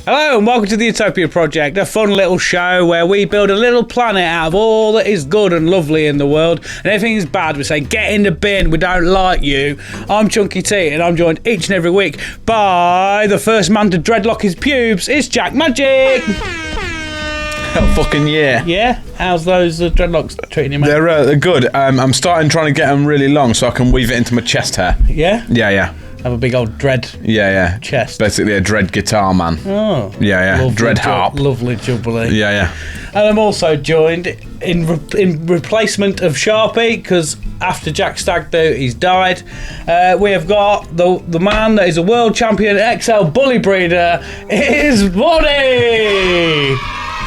Hello and welcome to the Utopia Project, a fun little show where we build a little planet out of all that is good and lovely in the world, and everything is bad we say get in the bin, we don't like you. I'm Chunky T and I'm joined each and every week by the first man to dreadlock his pubes. It's Jack Magic. Oh, fucking yeah. Yeah? How's those dreadlocks treating you, mate? They're good. I'm trying to get them really long so I can weave it into my chest hair. Yeah? Yeah. Have a big old dread chest. Basically a dread guitar man. Oh. Yeah. Lovely Dread harp. Lovely jubilee. Yeah. And I'm also joined in replacement of Sharpie, because after Jack Stag do, he's died. We have got the man that is a world champion XL bully breeder. It is VOORNY.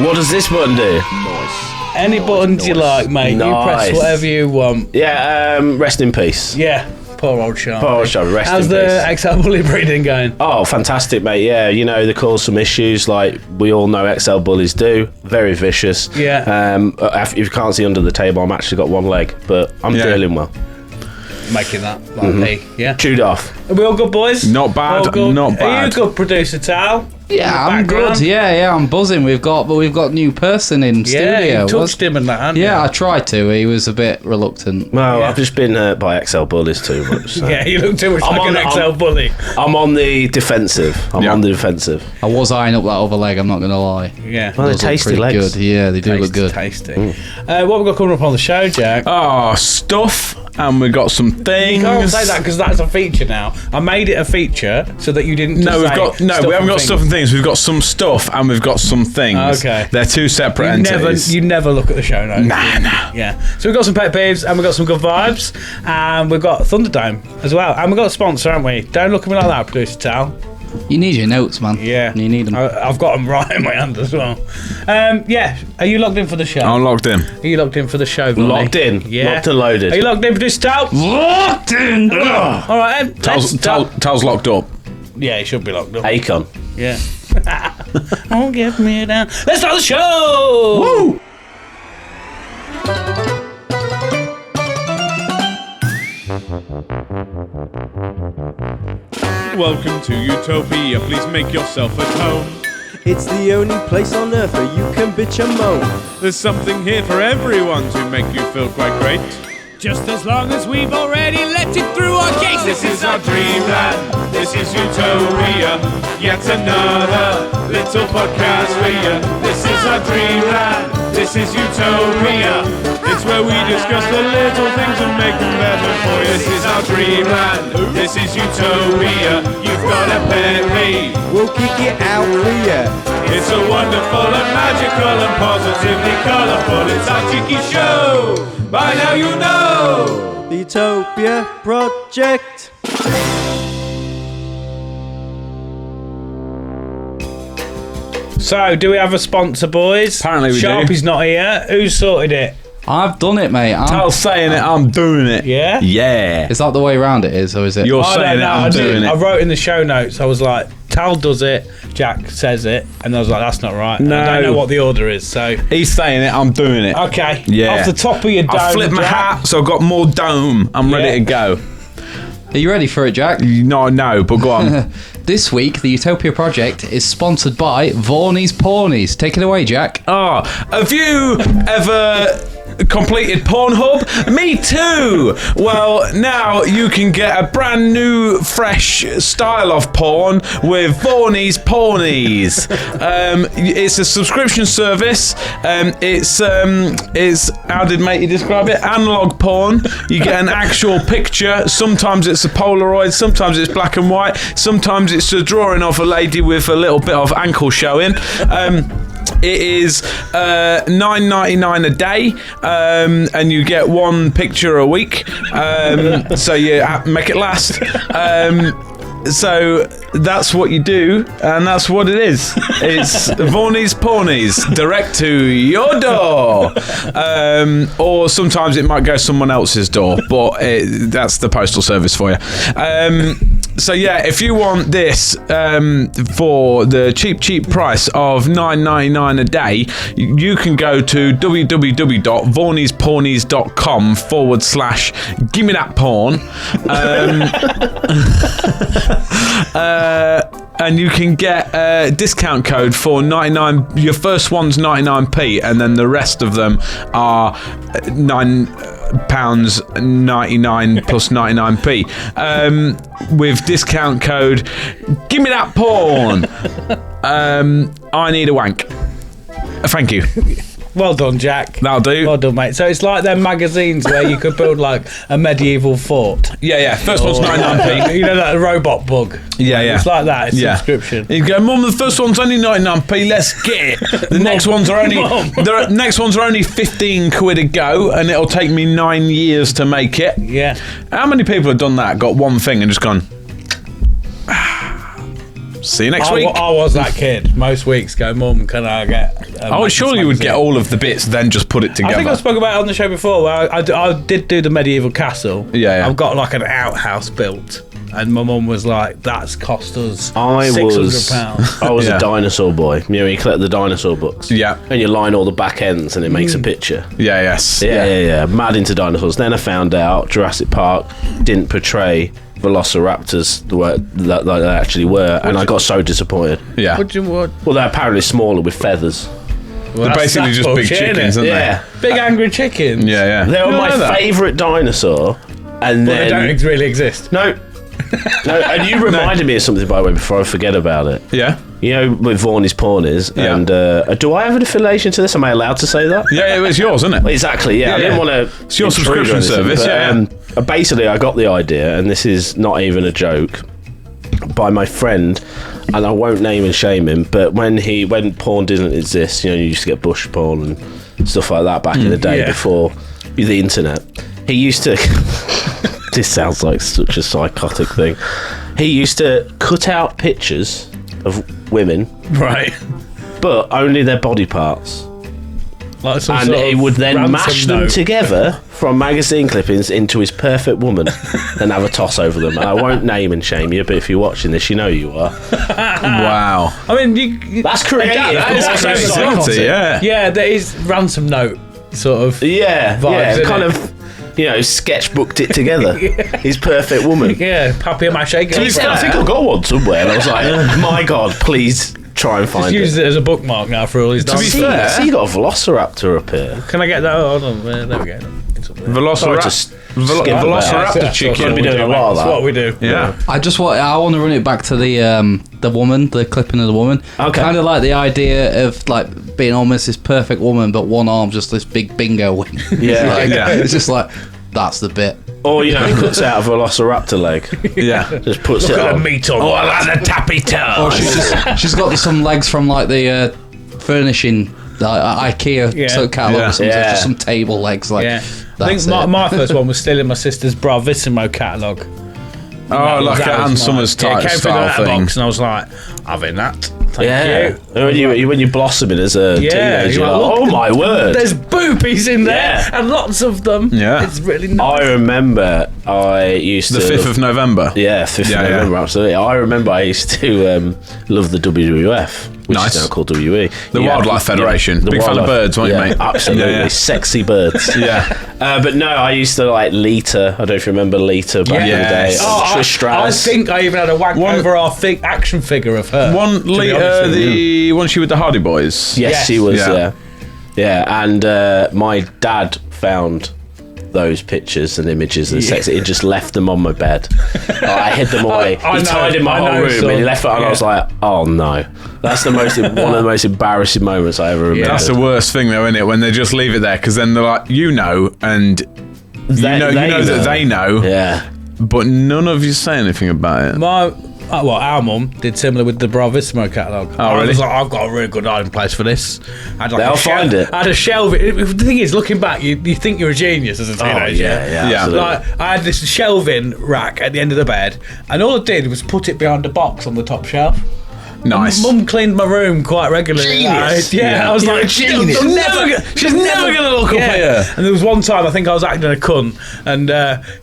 What does this button do? Nice. Any buttons you like, mate. Nice. You press whatever you want. Yeah, rest in peace. Yeah. Poor old Sharpie. Rest in peace. How's the XL bully breeding going? Oh, fantastic, mate. Yeah, you know, they cause some issues like we all know XL bullies do. Very vicious. Yeah. If you can't see under the table, I'm actually got one leg, but I'm dealing well. Making that like me, yeah. Chewed off. Are we all good, boys? Not bad, not bad. Are you good, producer Tal? Yeah, I'm good. Yeah, I'm buzzing. We've got new person in studio. Yeah, you touched him and that, hadn't you? Yeah, I tried to. He was a bit reluctant. Well, I've just been hurt by XL bullies too much. So. Yeah, you look too much like an XL bully. I'm on the defensive. I'm on the defensive. I was eyeing up that other leg, I'm not going to lie. Yeah. Well, they're tasty legs. Good. Yeah, they do look good. Tasty. What have we got coming up on the show, Jack? Oh, stuff. And we got some things. You can't say that because that's a feature now. I made it a feature so that you didn't. We haven't got stuff and things. We've got some stuff and we've got some things. Okay. They're two separate entities. You never look at the show notes. Nah. Yeah. So we've got some pet peeves and we've got some good vibes and we've got Thunderdome as well. And we've got a sponsor, haven't we? Don't look at me like that, producer Tal. You need your notes, man. Yeah. You need them. I've got them right in my hand as well. Yeah. Are you logged in for the show? I'm logged in. Are you logged in for the show, Vonnie? Locked in. Yeah. Locked and loaded. Are you logged in, producer Tal? Locked in. All right, Tal's locked up. Yeah, he should be locked up. Akon. Yeah. Don't get me down. Let's start the show! Woo! Welcome to Utopia. Please make yourself at home. It's the only place on earth where you can bitch and moan. There's something here for everyone to make you feel quite great. Just as long as we've already let it through our gates. This is our dreamland. This is Utopia. Yet another little podcast for you. This is our dreamland. This is Utopia. It's where we discuss the little things and make them better for you. This is our dreamland. This is Utopia. You've got a pet peeve. We'll kick it out for you. It's a wonderful and magical and positively colourful. It's our cheeky show. By now you know. The Utopia Project. So, do we have a sponsor, boys? Apparently we do. Sharpie's not here. Who's sorted it? I've done it, mate. Tal's saying it, I'm doing it. Yeah? Yeah. Is that the way around it is, or is it? You're saying it, I'm doing it. I wrote in the show notes, I was like, Tal does it, Jack says it, and I was like, that's not right. No. I don't know what the order is, so... He's saying it, I'm doing it. Okay. Yeah. Off the top of your dome, I flipped my Jack. hat, so I've got more dome. I'm ready to go. Are you ready for it, Jack? No, but go on. This week, the Utopia Project is sponsored by VOORNY's Pawnies. Take it away, Jack. Have you ever completed Pornhub? Me too. Well, now you can get a brand new, fresh style of porn with VOORNY's Pawnies. It's a subscription service. It's how did matey describe it? Analog porn. You get an actual picture. Sometimes it's a Polaroid. Sometimes it's black and white. Sometimes it's a drawing of a lady with a little bit of ankle showing. It is $9.99 a day, and you get one picture a week. So you make it last. So that's what you do, and that's what it is. It's VOORNY's Pawnies, direct to your door. Or sometimes it might go someone else's door, but that's the postal service for you. So yeah, if you want this for the cheap price of $9.99 a day, you can go to www.vornyspawnies.com/gimme that porn. and you can get a discount code for 99. Your first one's 99p, and then the rest of them are £9.99 plus 99p. With discount code, give me that porn. I need a wank. Thank you. Well done, Jack. That'll do. Well done, mate. So it's like them magazines where you could build like a medieval fort. Yeah. First one's 99p. You know, that robot bug. Yeah. It's like that. It's subscription. You go, Mum, the first one's only 99p. Let's get it. The next ones are only next ones are only 15 quid a go, and it'll take me 9 years to make it. Yeah. How many people have done that? Got one thing and just gone. See you next week. I was that kid. Most weeks go, Mum, can I get... Oh, surely you would get all of the bits, then just put it together. I think I spoke about it on the show before, where I did do the medieval castle. Yeah. I've got like an outhouse built, and my mum was like, that's cost us £600. I was Yeah. a dinosaur boy. You know, you collect the dinosaur books. Yeah. And you line all the back ends and it makes a picture. Yes. Yeah. Mad into dinosaurs. Then I found out Jurassic Park didn't portray velociraptors the way that they actually were, and I got so disappointed. Yeah. What? Well, they're apparently smaller with feathers. Well, They're basically just big bullshit, chickens, innit? aren't they? Big angry chickens. Yeah. They were You know my that? favourite dinosaur, and But they then don't really exist. no, and you reminded me of something, by the way, before I forget about it. Yeah. You know, with VOORNY's Pornies, Yeah. and do I have an affiliation to this? Am I allowed to say that? Yeah, it was yours, isn't it? Exactly, yeah. I didn't want to. It's your subscription service, Basically, I got the idea, and this is not even a joke, by my friend, and I won't name and shame him, but when porn didn't exist, you know, you used to get bush porn and stuff like that back in the day before the internet. He used to. This sounds like such a psychotic thing. He used to cut out pictures of women, Right. but only their body parts. Like some And sort he of would then ransom mash them note. together from magazine clippings into his perfect woman and have a toss over them. And I won't name and shame you, but if you're watching this, you know you are. Wow. I mean, you That's creative. that is That's creativity, yeah. Yeah, there is ransom note sort of. Yeah, Vibes, kind innit? of, you know, sketchbooked it together. His perfect woman. Yeah, papier-mâché. To be fair, I think I got one somewhere, and I was like, my God, please try and Just find use it as a bookmark now for all these. To be dinosaurs. fair- See, you got a velociraptor up here. Can I get that? Oh, hold on. There we go. It's up there. Velociraptor That's chicken. We'll be doing a lot of That's that. what we do. Yeah. I want to run it back to the woman, the clipping of the woman. Okay. Kind of like the idea of like being almost this perfect woman, but one arm just this big bingo wing. Yeah. Like, Yeah. It's just like that's the bit. Or, you know, he cuts out a velociraptor leg. Yeah. Just puts Look it at the on. meat on. Oh, I like the tappy toe. Or she's got some legs from like the furnishing IKEA Yeah. catalog Yeah. or something. Yeah. Just some table legs. Like Yeah. I that's think it. my first one was still in my sister's Bravissimo catalogue. Oh, like a Ann Summers Yeah, it type came through style that thing. box, and I was like, having that. Thank Yeah. you. When you're blossoming as a teenager, you're you're like, like, look, oh my word. There's boobies in there, Yeah. and lots of them. Yeah. It's really nice. I remember I used The to... 5th of November. Yeah, 5th Yeah, of yeah. November, absolutely. I remember I used to love the WWF, which Nice. is now called WE. The Wildlife Federation. Big fan of birds, weren't you, mate? Absolutely. Yeah, yeah. Sexy birds. Yeah. But no, I used to like Lita. I don't know if you remember Lita back in the day. Yes. I Trish Stratus. think I even had a wank One- over our action figure of her. One to be honest later, with you. the one she with the Hardy Boys. Yes, Yes. she was, Yeah. yeah. And my dad found those pictures and images and sexy. He just left them on my bed. I hid them away. I He know, tied in my I whole know, room son. and he left it, and I was Yeah. like, oh no. That's one of the most embarrassing moments I ever remember. That's the worst thing, though, isn't it? When they just leave it there, because then they're like, and you know They that they know, Yeah. but none of you say anything about it. Our mum did similar with the Bravissimo catalogue. Oh, I really? was like, I've got a really good hiding place for this. I had like They'll find it. I had a shelf. The thing is, looking back, you think you're a genius as a teenager. yeah, Yeah. absolutely. Like, I had this shelving rack at the end of the bed, and all I did was put it behind a box on the top shelf. Nice. Mum cleaned my room quite regularly. Genius. I was like, she's never gonna look up here. And there was one time I think I was acting a cunt, and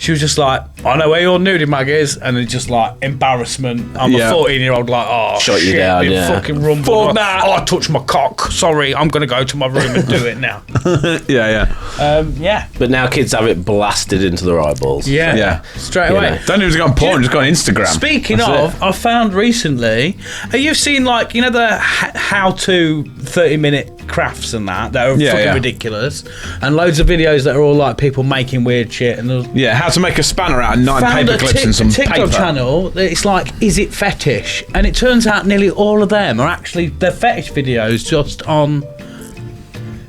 she was just like, "I know where your nudie mag is," and it's just like embarrassment. I'm a 14-year-old, like, oh, Shut you shit, down, you yeah. fucking rumble. Fuck that. Oh, I touched my cock. Sorry, I'm gonna go to my room and do it now. Yeah. But now kids have it blasted into their eyeballs. Yeah. Straight You away. know. Don't even go on porn, just go on Instagram. Speaking That's of, it. I found recently, have you seen like, you know, the how-to 30-minute crafts and that are fucking ridiculous, and loads of videos that are all like people making weird shit, and how to make a spanner out of 9 found paper a clips and some TikTok paper. channel that it's like, is it fetish? And it turns out nearly all of them are actually they're fetish videos just on.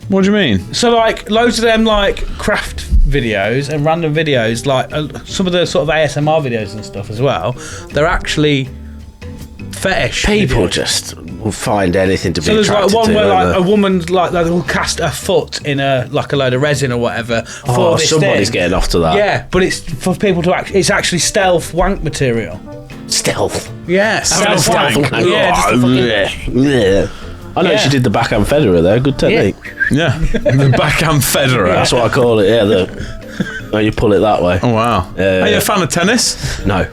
What do you mean? So like loads of them like craft videos and random videos, like some of the sort of ASMR videos and stuff as well, they're actually fetish People videos. just will find anything to be So there's like attracted one to. where won't like there? a woman's like they will cast a foot in a load of resin or whatever Oh, for this somebody's thing. getting off to that. Yeah, but it's for people to it's actually stealth wank material. Stealth. Yeah, stealth wank. wank. Yeah, just a fucking, Yeah. I know Yeah. she did the backhand Federer there. Good technique. Yeah. The backhand Federer. That's what I call it. Yeah, oh, you pull it that way. Oh, wow. Are you a fan of tennis? No.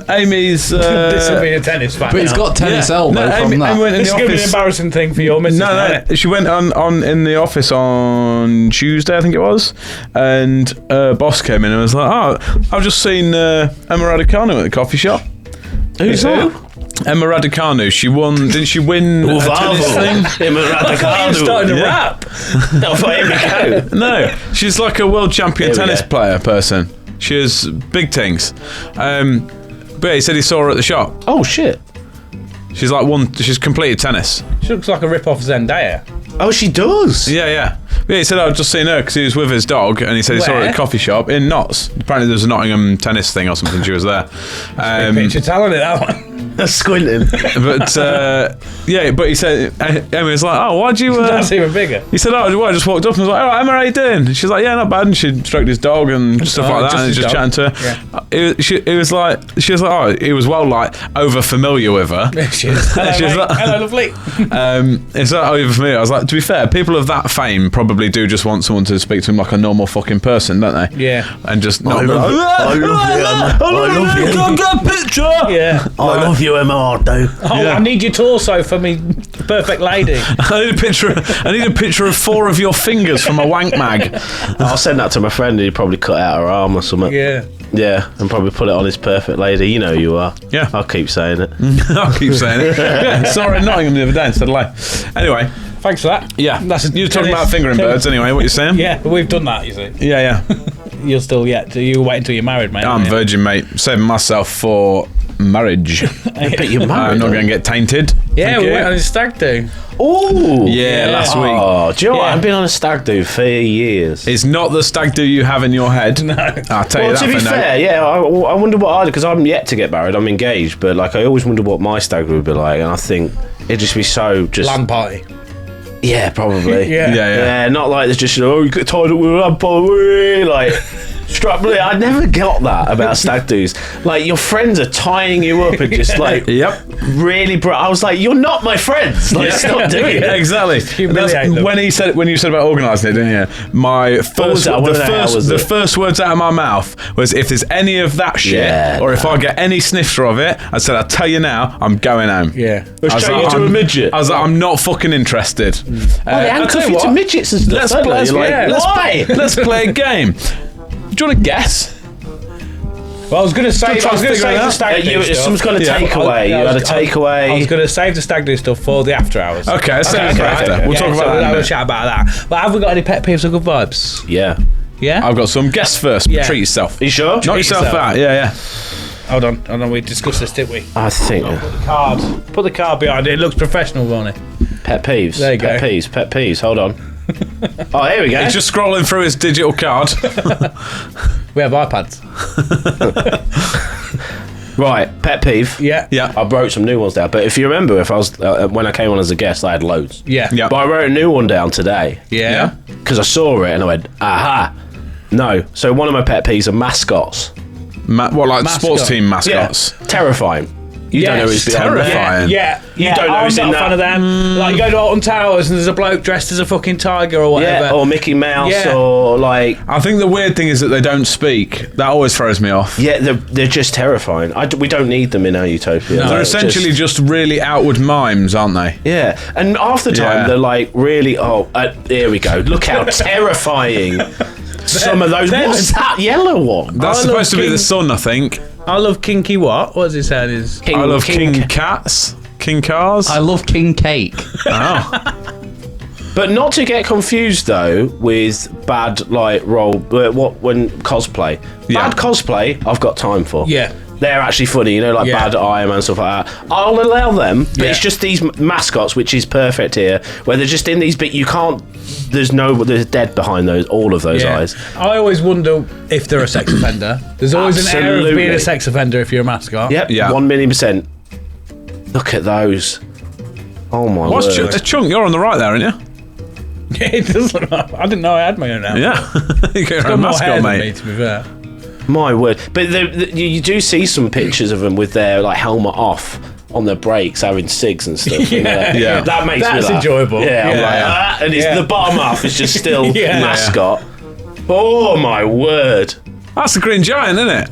Amy's... this will be a tennis fan. But he's got tennis elbow No, from Amy that. went in This the is going to be an office. embarrassing thing for your missus. No, she went on in the office on Tuesday, I think it was, and boss came in and was like, "Oh, I've just seen Emma Raducanu at the coffee shop." Who's that? Emma Raducanu. She won. Didn't she win a tennis thing? I thought you were starting to Yeah. rap. No, for him to go. No, she's like a world champion Here we tennis go. player person. She has big things. But he said he saw her at the shop. Oh shit. She's she's completed tennis. She looks like a rip-off Zendaya. Oh, she does. Yeah. Yeah, he said I'd just seen her because he was with his dog, and he said he saw her Where? at a coffee shop in Notts. Apparently, there was a Nottingham tennis thing or something. She was there. Picture talent it, that one. Squinting. But he said, Emma was like, "Oh, why'd you?" That's even bigger. He said, "Oh, I just walked up and was like, oh, Emma, how you doing?" She's like, "Yeah, not bad." And she stroked his dog and stuff like that, just and his just dog. chatting to her. She was like, "Oh, he was well like over familiar with her." She is. Hello, She's mate. like- Hello, lovely. It's like over familiar. I was like, to be fair, people of that fame probably do just want someone to speak to them like a normal fucking person, don't they? Yeah. And just not. I love you, Emma. I love you. Got a picture. Yeah. I love you, Emma Ardo. Oh, Yeah. I need your torso for me, perfect lady. I need a picture of 4 of your fingers from a wank mag. I'll send that to my friend and he'd probably cut out her arm or something. Yeah. Yeah, and probably put it on his perfect lady. You know who you are. Yeah. I'll keep saying it. I'll keep saying it. Yeah, saw her in Nottingham the other day instead of live. Anyway, Thanks for that. yeah, you're talking tennis- about fingering birds anyway. What you're saying? Yeah, but we've done that, you see. Yeah. You're still yet. You wait until you're married, mate. I'm aren't you? virgin, mate. Saving myself for marriage. But you're married. I'm not going to get tainted. Yeah, Thank we you. went on a stag do. Oh, Yeah, last week. Oh, do you know what? Yeah. I've been on a stag do for years. It's not the stag do you have in your head. No. I'll tell you Well, that to be for fair, yeah, I wonder what I'd, because I'm yet to get married. I'm engaged, but like I always wonder what my stag would be like, and I think it'd just be so just. Land party. Yeah, probably. Yeah. Yeah. Not like there's just you get tied up with a lamp on, like. I never got that about stag do's. Like your friends are tying you up and just like Yep. really. I was like, you're not my friends. Like, stop doing it. Exactly. Humiliate That's them. when you said about organising it, didn't you? My was first, that? I wanna know how was the it? first words out of my mouth was, if there's any of that shit, Yeah, or if I get any snifter of it, I said, I'll tell you now, I'm going home. Yeah. I was Change you to a midget. I was like, I'm not fucking interested. Oh, they I'll handcuff tell you what, to midgets and stuff. Let's don't play. they? You're like, why? Let's play a game. Do you want to guess? Well, I was going to say, Try to figure it the out. stag do stuff. Some kind of Yeah. takeaway. You had a takeaway. I was going to save the stag do stuff for the after hours. Okay, let's save it for okay, after. okay. We'll talk about so that we'll in a have a minute. chat about that. But have we got any pet peeves or good vibes? Yeah. Yeah? I've got some. Guess first. Yeah. Treat yourself. Are you sure? Knock yourself yourself. out. Yeah. Hold on. We discussed this, didn't we? I think Card. Put the card behind it. It looks professional, Ronnie. pet peeves. There you go. Pet peeves. Hold on. Oh, here we go. He's just scrolling through his digital card. We have iPads. Right, pet peeve. Yeah. Yeah. I wrote some new ones down, but if you remember, if I was when I came on as a guest, I had loads. Yeah. Yeah. But I wrote a new one down today Yeah. because I saw it and I went, aha. No. So one of my pet peeves are mascots. What, like Mascot. sports team mascots? Terrifying. You don't know who's behind there. terrifying. Yeah. You don't know I'm who's not in a that. fan of them. Like, you go to Alton Towers and there's a bloke dressed as a fucking tiger or whatever. Yeah, or Mickey Mouse, Yeah. or like... I think the weird thing is that they don't speak. That always throws me off. Yeah, they're just terrifying. We don't need them in our utopia. They're Like, essentially just really outward mimes, aren't they? Yeah, and half the time Yeah. they're like really. Here we go. Look how terrifying some of those. What's that yellow one? That's I supposed to love be the King- sun, I think. I love kinky what? What's it saying? Is I love King Cats. King Cars. I love King Cake. Oh. But not to get confused though with bad like when cosplay. Yeah. Bad cosplay, I've got time for. Yeah. They're actually funny, you know, like Yeah. bad Iron Man stuff like that. I'll allow them, but Yeah. it's just these mascots, which is perfect here, where they're just in these. But you can't. There's dead behind all of those eyes. I always wonder if they're a sex offender. There's always an air of being Absolutely. a sex offender if you're a mascot. Yep. Yeah. 1,000,000%. Look at those. Oh my What's word. Chunk? You're on the right there, aren't you? It does look like, I didn't know I had my own now. Yeah. You get your Got own more hair mascot, than me, mate. to be fair. My word. But you do see some pictures of them with their like helmet off on their brakes, having cigs and stuff. you know, Yeah. Yeah. That makes me That's laugh. enjoyable. Yeah, I'm Yeah. like, and it's, Yeah. the bottom half is just still Yeah. mascot. Oh my word. That's the Green Giant, isn't it?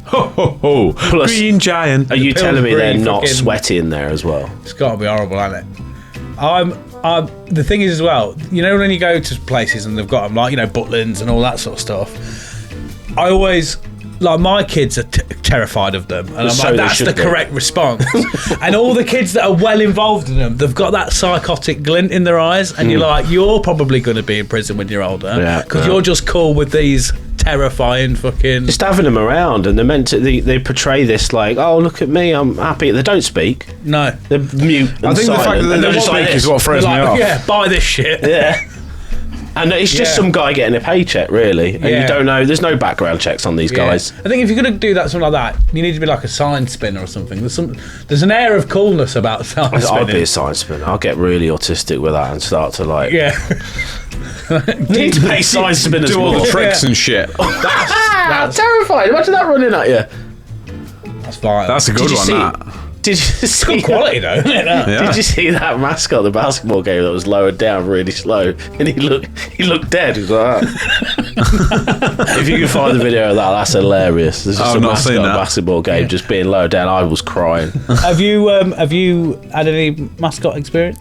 Ho, ho, ho. Plus- Green Giant. Are you telling me they're Pillsbury not fucking- sweaty in there as well? It's got to be horrible, hasn't it? The thing is as well, you know, when you go to places and they've got them like, you know, Butlins and all that sort of stuff, I always, like, my kids are terrified of them, and I'm So like, they that's should the be. correct response. And all the kids that are well involved in them, they've got that psychotic glint in their eyes, and you're like, you're probably going to be in prison when you're older, Yeah, because yeah. you're just cool with these terrifying fucking. Just having them around, and they're meant to. They portray this like, oh, look at me, I'm happy. They don't speak. No. They're mute. And I think the fact silent, that and they they're don't just like speak is this. what throws me Like, off. yeah, buy this shit. Yeah. And it's just Yeah. some guy getting a paycheck, really. And Yeah. you don't know, there's no background checks on these guys. I think if you're going to do that, something like that, you need to be like a sign spinner or something. There's an air of coolness about sign I'd spinning. be a science spinner. I'll get really autistic with that and start to like. Yeah. Need to pay science spinners Do all more. the tricks and shit. That's terrifying. Imagine that running at you. That's fine. That's a good Did you one, see? that. Did you see? good quality though, isn't it? That? Yeah. Did you see that mascot, the basketball game that was lowered down really slow, and he looked dead. He was like that. If you can find the video of that, that's hilarious. There's just I've a not mascot seen that. basketball game just being lowered down. I was crying. Have you had any mascot experience?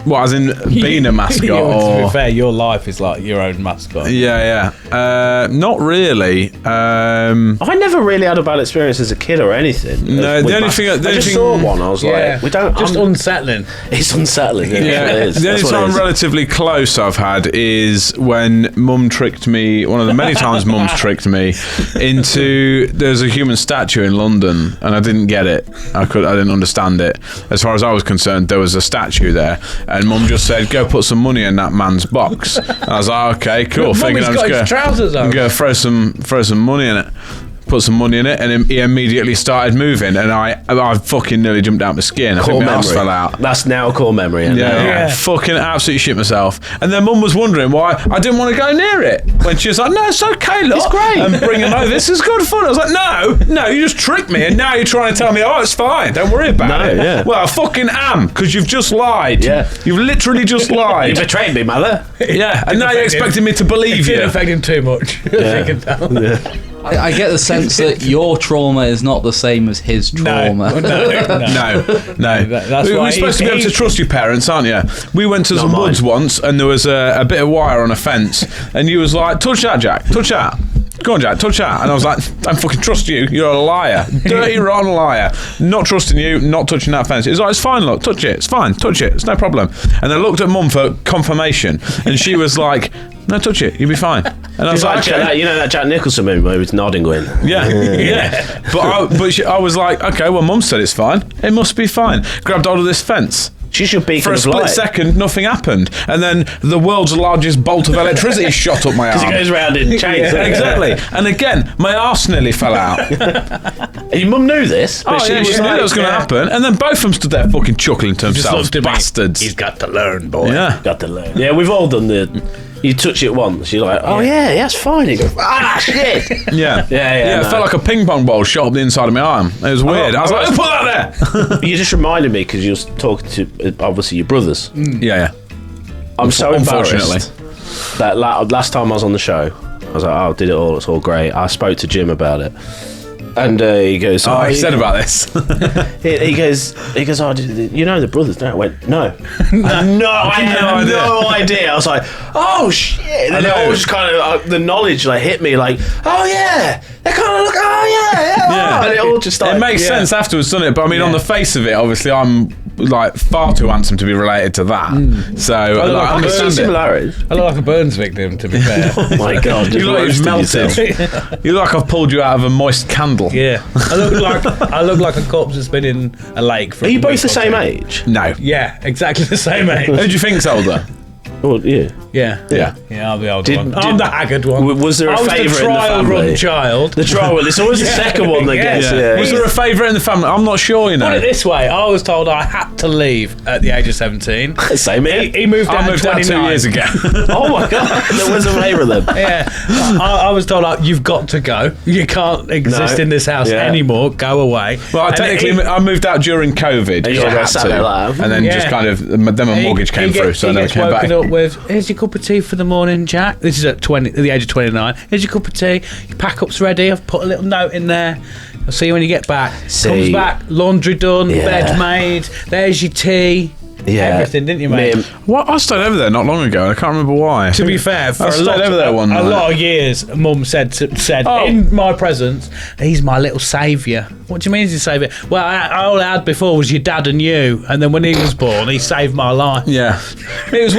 What, as in being a mascot? To or... be fair, your life is like your own mascot. Yeah. Not really. I never really had a bad experience as a kid or anything. No, with the only mas- thing- the I only just thing- saw one. I was like, we don't. Just I'm- unsettling. It's unsettling. Yeah, Yeah, it is. the only That's what it time is. relatively close I've had is when Mum tricked me. One of the many times Mum's tricked me into. There's a human statue in London, and I didn't get it. I didn't understand it. As far as I was concerned, there was a statue there, and Mum just said, "Go put some money in that man's box." I was like, "Okay, cool." Mummy's got his trousers on. I'm gonna throw some money in it. Put some money in it, and he immediately started moving, and I fucking nearly jumped out my skin. I Core think my ass memory. fell out. That's now a core memory. isn't it? Yeah, fucking absolutely shit myself. And then Mum was wondering why I didn't want to go near it. When she was like, "No, it's okay, look. It's great. And bring him over. This is good fun." I was like, No, you just tricked me, and now you're trying to tell me, "Oh, it's fine. Don't worry about No, it." yeah. Well, I fucking am, because you've just lied. Yeah. You've literally just You lied. betrayed me, mother. Yeah, and now you're expecting me to believe It didn't you. affect him too much. As you can tell. I get the sense that your trauma is not the same as his trauma. No. That's We're why supposed to be able to trust your parents, aren't you? We went to some mine. woods once, and there was a bit of wire on a fence, and you was like, "Touch that, Jack. Touch that. Go on, Jack. Touch that." And I was like, "Don't fucking trust you. You're a liar. Dirty, rotten liar. Not trusting you. Not touching that fence." It was like, "It's fine. Look, touch it. It's fine. Touch it. It's no problem." And I looked at Mum for confirmation, and she was like, "No, touch it. You'll be fine." And I was like, "Okay." You know that Jack Nicholson movie where he was nodding going. Yeah. But I was like, "Okay, well, Mum said it's fine. It must be fine." Grabbed hold of this fence. She's your beacon For a of split light. second, nothing happened, and then the world's largest bolt of electricity shot up my arm. Because it goes round in chains. doesn't it? Exactly, and again, my arse nearly fell out. And your mum knew this. But She knew that was going to happen, and then both of them stood there fucking chuckling to themselves, bastards. He's got to learn, boy. Yeah. Got to learn. Yeah, we've all done the. You touch it once, you're like, oh yeah, that's fine. You go, shit. Yeah. Yeah, It no. felt like a ping pong ball shot up the inside of my arm. It was weird. I was like, who put that there? You just reminded me because you was talking to obviously your brothers. Yeah. I'm so Unfortunately. embarrassed that last time I was on the show, I was like, oh, did it all. It's all great. I spoke to Jim about it. And he goes, Oh, he said about this. he goes, oh, you know the brothers, don't you? I went, no. I had no idea. I was like, oh, shit. And then it all just kind of, the knowledge like hit me like, oh, yeah. They kind of look, oh, yeah. And it all just started. It makes sense afterwards, doesn't it? But I mean, on the face of it, obviously, I'm like far too handsome to be related to that. So I I can see understand it. similarities. I look like a Burns victim, to be fair. Oh, my God. You look like you've melted. You look like I've pulled you out of a moist candle. Yeah, I look like a corpse that's been in a lake. For Are you a both week the or same two. age? No. Yeah, exactly the same age. Who do you think's older? Oh, yeah. Yeah, I'm the older one. I'm did- the haggard one. Was there a I was favourite the in the trial family? run child. The trial, it's always the second one that Yeah. gets Yeah. Was there a favourite in the family? I'm not sure, you know. Put it this way, I was told I had to leave at the age of 17. Same here. He moved out I moved at out 29. 2 years ago. Oh my God, there was a favourite then. Yeah, I was told like, you've got to go. You can't exist No. in this house Yeah. anymore. Go away. Well, And I moved out during COVID. you so I got had sat to. there like that. And then Yeah. just kind of, then my mortgage came through, so I never came back. Woken up with, here's your cup of tea for the morning, Jack. This is at the age of 29. Here's your cup of tea. Your pack up's ready. I've put a little note in there. I'll see you when you get back. See. Comes back, laundry done, Yeah. bed made. There's your tea. Yeah. Everything, didn't you, mate? What? I stayed over there not long ago, and I can't remember why. To be fair, for I stayed over there one a night. lot of years, Mum said Oh. in my presence, he's my little saviour. What do you mean he's a saviour? Well, all I had before was your dad and you, and then when he was born, he saved my life. Yeah, it was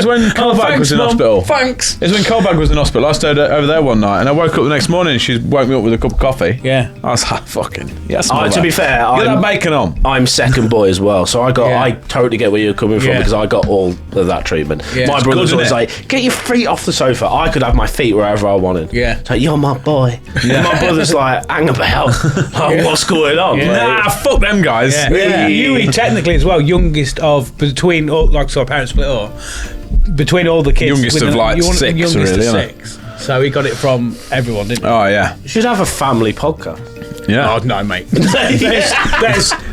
when Colbag thanks, was in Mum. hospital. Thanks. It was when Colbag was in hospital. I stayed over there one night, and I woke up the next morning, and she woke me up with a cup of coffee. Yeah. I was like, fucking yes. To be fair, get that bacon on. I'm second boy as well, so Yeah. I totally get where you're coming from Yeah. because I got all of that treatment. Yeah. My It's brother was good, always isn't like, get your feet off the sofa. I could have my feet wherever I wanted. Yeah. It's like, you're my boy. And my brother's like, hang about. Like, what's going on? Yeah. Like, Nah, fuck them guys. Yeah. You technically as well, youngest of between all, like so our parents split up between all the kids. Youngest within of, like, youngest six, of really, isn't it? 6. So he got it from everyone, didn't he? Oh yeah, you should have a family podcast. yeah. Oh no, mate.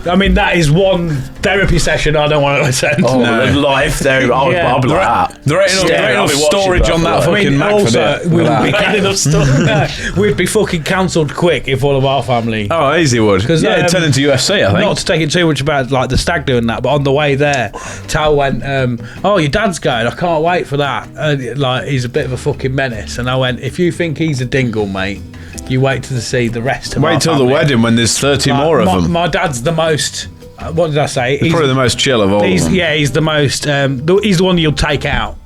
I mean, that is one therapy session I don't want to attend. Oh, No. the life there. I'll be like that. There ain't enough storage on that I fucking mean, Mac for also, that. we would be getting enough stuff. We'd be fucking cancelled quick if all of our family. Oh, easy would. 'Cause, Yeah, it'd turn into UFC, I think. Not to take it too much about like the stag doing that, but on the way there, Tal went, "Oh, your dad's going. I can't wait for that. Like he's a bit of a fucking menace." And I went, "If you think he's a dingle, mate, you wait to see the rest of our Wait till the family." wedding when there's 30 Like, more of them. My dad's the most. What did I say? He's probably the most chill of all of them. He's the most. He's the one you'll take out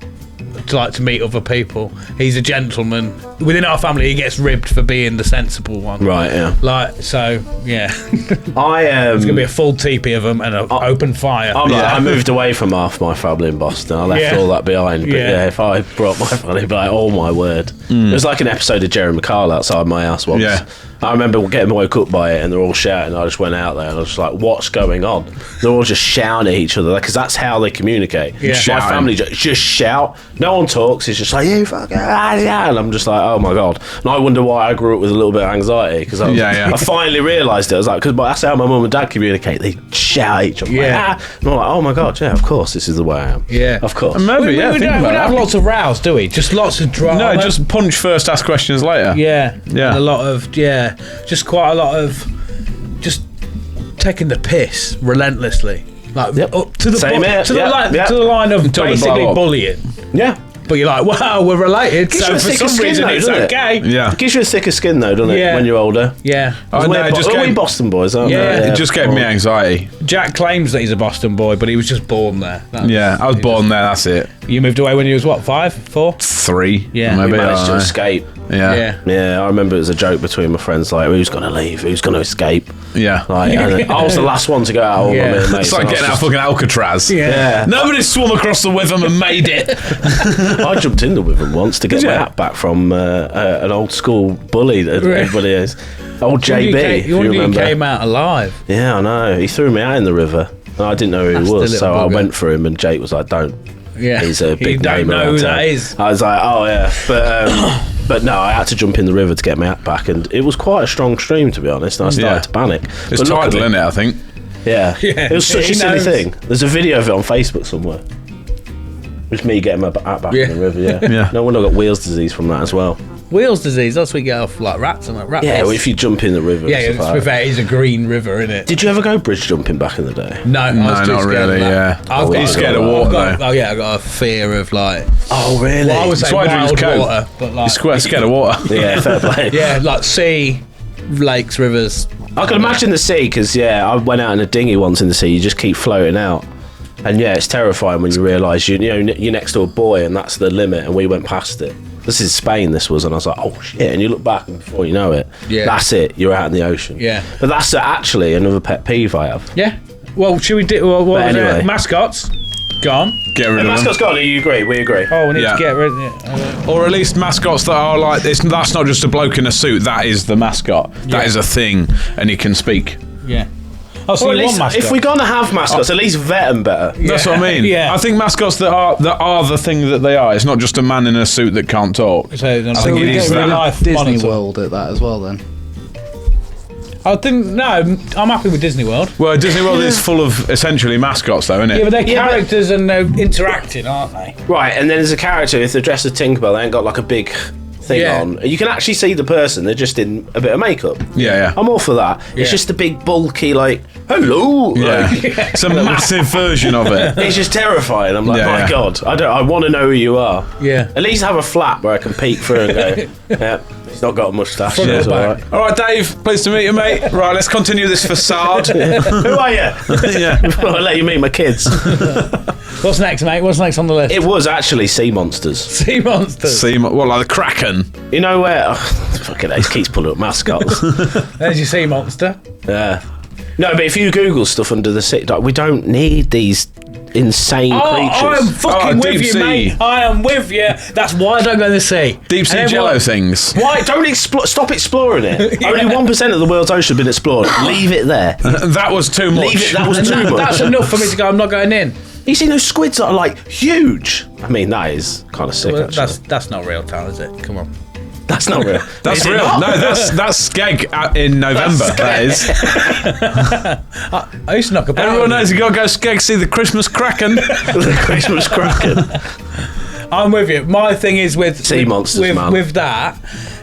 to meet other people. He's a gentleman. Within our family, he gets ribbed for being the sensible one. Right, yeah. Like so, yeah. There's Gonna be a full teepee of them and an open fire. I moved away from half my family in Boston. I left Yeah. all that behind. But Yeah. yeah, if I brought my family, I'd be like, oh my word. It was like an episode of Jerry McCall outside my house once. Yeah. I remember getting woke up by it and they're all shouting. I just went out there and I was just like, what's going on? They're all just shouting at each other because that's how they communicate. Yeah. My Shouting. family just shout. No one talks. It's just like, you fucking, and I'm just like, oh my God. And I wonder why I grew up with a little bit of anxiety because Yeah. I finally realised it. I was like, because that's how my mum and dad communicate. They shout at each other. Yeah. Like, and I'm like, oh my God, yeah, of course, this is the way I am. Yeah. Of course. Maybe, yeah, we think don't about have that. lots of rows, do we? Just lots of drama. No, just punch first, ask questions later. yeah, Yeah. And a lot of just quite a lot of just taking the piss relentlessly, like Yep. up to the Same here. to the Yeah, line yeah. to the line of Until they blow basically up. bullying. Yeah. But you're like, wow, we're related, Gives so you a for thicker some skin reason though, it's doesn't it? okay. Yeah. It gives you a thicker skin though, doesn't it, Yeah. when you're older? Yeah. Oh, no, it just we gave, Boston boys, aren't Yeah. we? it just gave me anxiety. Jack claims that he's a Boston boy, but he was just born there. Yeah, I was born there, that's it. You moved away when you was what, 5, 4? 3. Yeah. We maybe. I managed to don't know. escape. Yeah. Yeah, I remember it was a joke between my friends, like, who's going to leave? Who's going to escape? Yeah. Like, and I was the last one to go out. All Yeah. my mates, It's like and I was getting out of just- fucking Alcatraz. Yeah. Nobody swum across the Witham and made it. I jumped in the Witham once to get my you? hat back from an old school bully that Really? everybody is. Old JB, if you You remember. came out alive. Yeah, I know. He threw me out in the river. And I didn't know who That's he the was, little so I bugger. went for him, and Jake was like, don't. Yeah. He's a big You don't name know around who town. that is. I was like, oh yeah, but no, I had to jump in the river to get my hat back, and it was quite a strong stream, to be honest. And I started to panic. It's tidal, isn't it, I think? Yeah. It was such He a silly knows. thing. There's a video of it on Facebook somewhere. It's me getting my hat back in the river. Yeah. No wonder I got wheels disease from that as well. Wheels disease, that's what you get off like rats and like rat Yeah, piss. well, if you jump in the river. Yeah, and to stuff be like fair, it's a green river, isn't it? Did you ever go bridge jumping back in the day? No, I was No, too not scared really, of that. yeah. I've He's scared of water, Oh yeah, I got a fear of like. Oh really? Well, I would say That's why I drink wild Coke. water, but like You're scared of water. Yeah, fair play. yeah, like sea, lakes, rivers. I can imagine the sea because I went out in a dinghy once in the sea. You just keep floating out, and it's terrifying when you realise you're next to a buoy and that's the limit. And we went past it. This is Spain. This was, and I was like, oh shit! And you look back, and before you know it, that's it. You're out in the ocean. Yeah. But that's actually another pet peeve I have. Yeah. Well, should we do? What was anyway. it? Mascots. Gone. Get rid of them. Mascot's gone. You agree? We agree. Oh, we need Yeah. to get rid of it. Or at least mascots that are like this. That's not just a bloke in a suit. That is the mascot. That is a thing, and he can speak. Yeah. Oh, so Or at you least, want mascots? if we're gonna have mascots, at least vet them better. That's what I mean. Yeah. I think mascots that are the thing that they are. It's not just a man in a suit that can't talk. So I think we it is get rid that. of Disney monitor. World at that as well then. I think no. I'm happy with Disney World. Well, Disney World is full of essentially mascots, though, isn't it? Yeah, but they're Yeah, but- characters and they're interacting, aren't they? Right, and then there's a character. If they're dressed as Tinkerbell, they ain't got like a big thing Yeah. on. You can actually see the person. They're just in a bit of makeup. Yeah. I'm all for that. Yeah. It's just a big bulky like hello. Yeah. Like, It's a massive version of it. it's just terrifying. I'm like, Yeah, my yeah. God, I want to know who you are. Yeah. At least have a flap where I can peek through and go, yeah, he's not got a moustache. Front or It's all back? right. All right, Dave. Pleased to meet you, mate. Right, let's continue this facade. Who are you? Yeah. I'll let you meet my kids. What's next, mate? What's next on the list? It was actually sea monsters. Sea monsters. See, well, like the Kraken. You know where? Oh, fucking hell, he keeps pulling up mascots. There's your sea monster. Yeah. No, but if you Google stuff under the sea, like, we don't need these insane Oh, creatures. I'm fucking deep with you, sea. mate. I am with you. That's why I don't go in the sea. Deep sea And jello everyone- things. Why? Don't stop exploring it. Only 1% of the world's ocean has been explored. Leave it there. That was too much. Leave it. That was And too much. that's enough for me to go. I'm not going in. You seen those squids that are like huge? I mean, that is kind of sick. Well, actually. that's not real talent, is it? Come on. That's not real. That's Is it real. not? No, that's Skeg in November. That is. I used to knock about. Everyone knows you got to go Skeg see the Christmas Kraken. The Christmas Kraken. I'm with you. My thing is with Sea monsters, man. with that.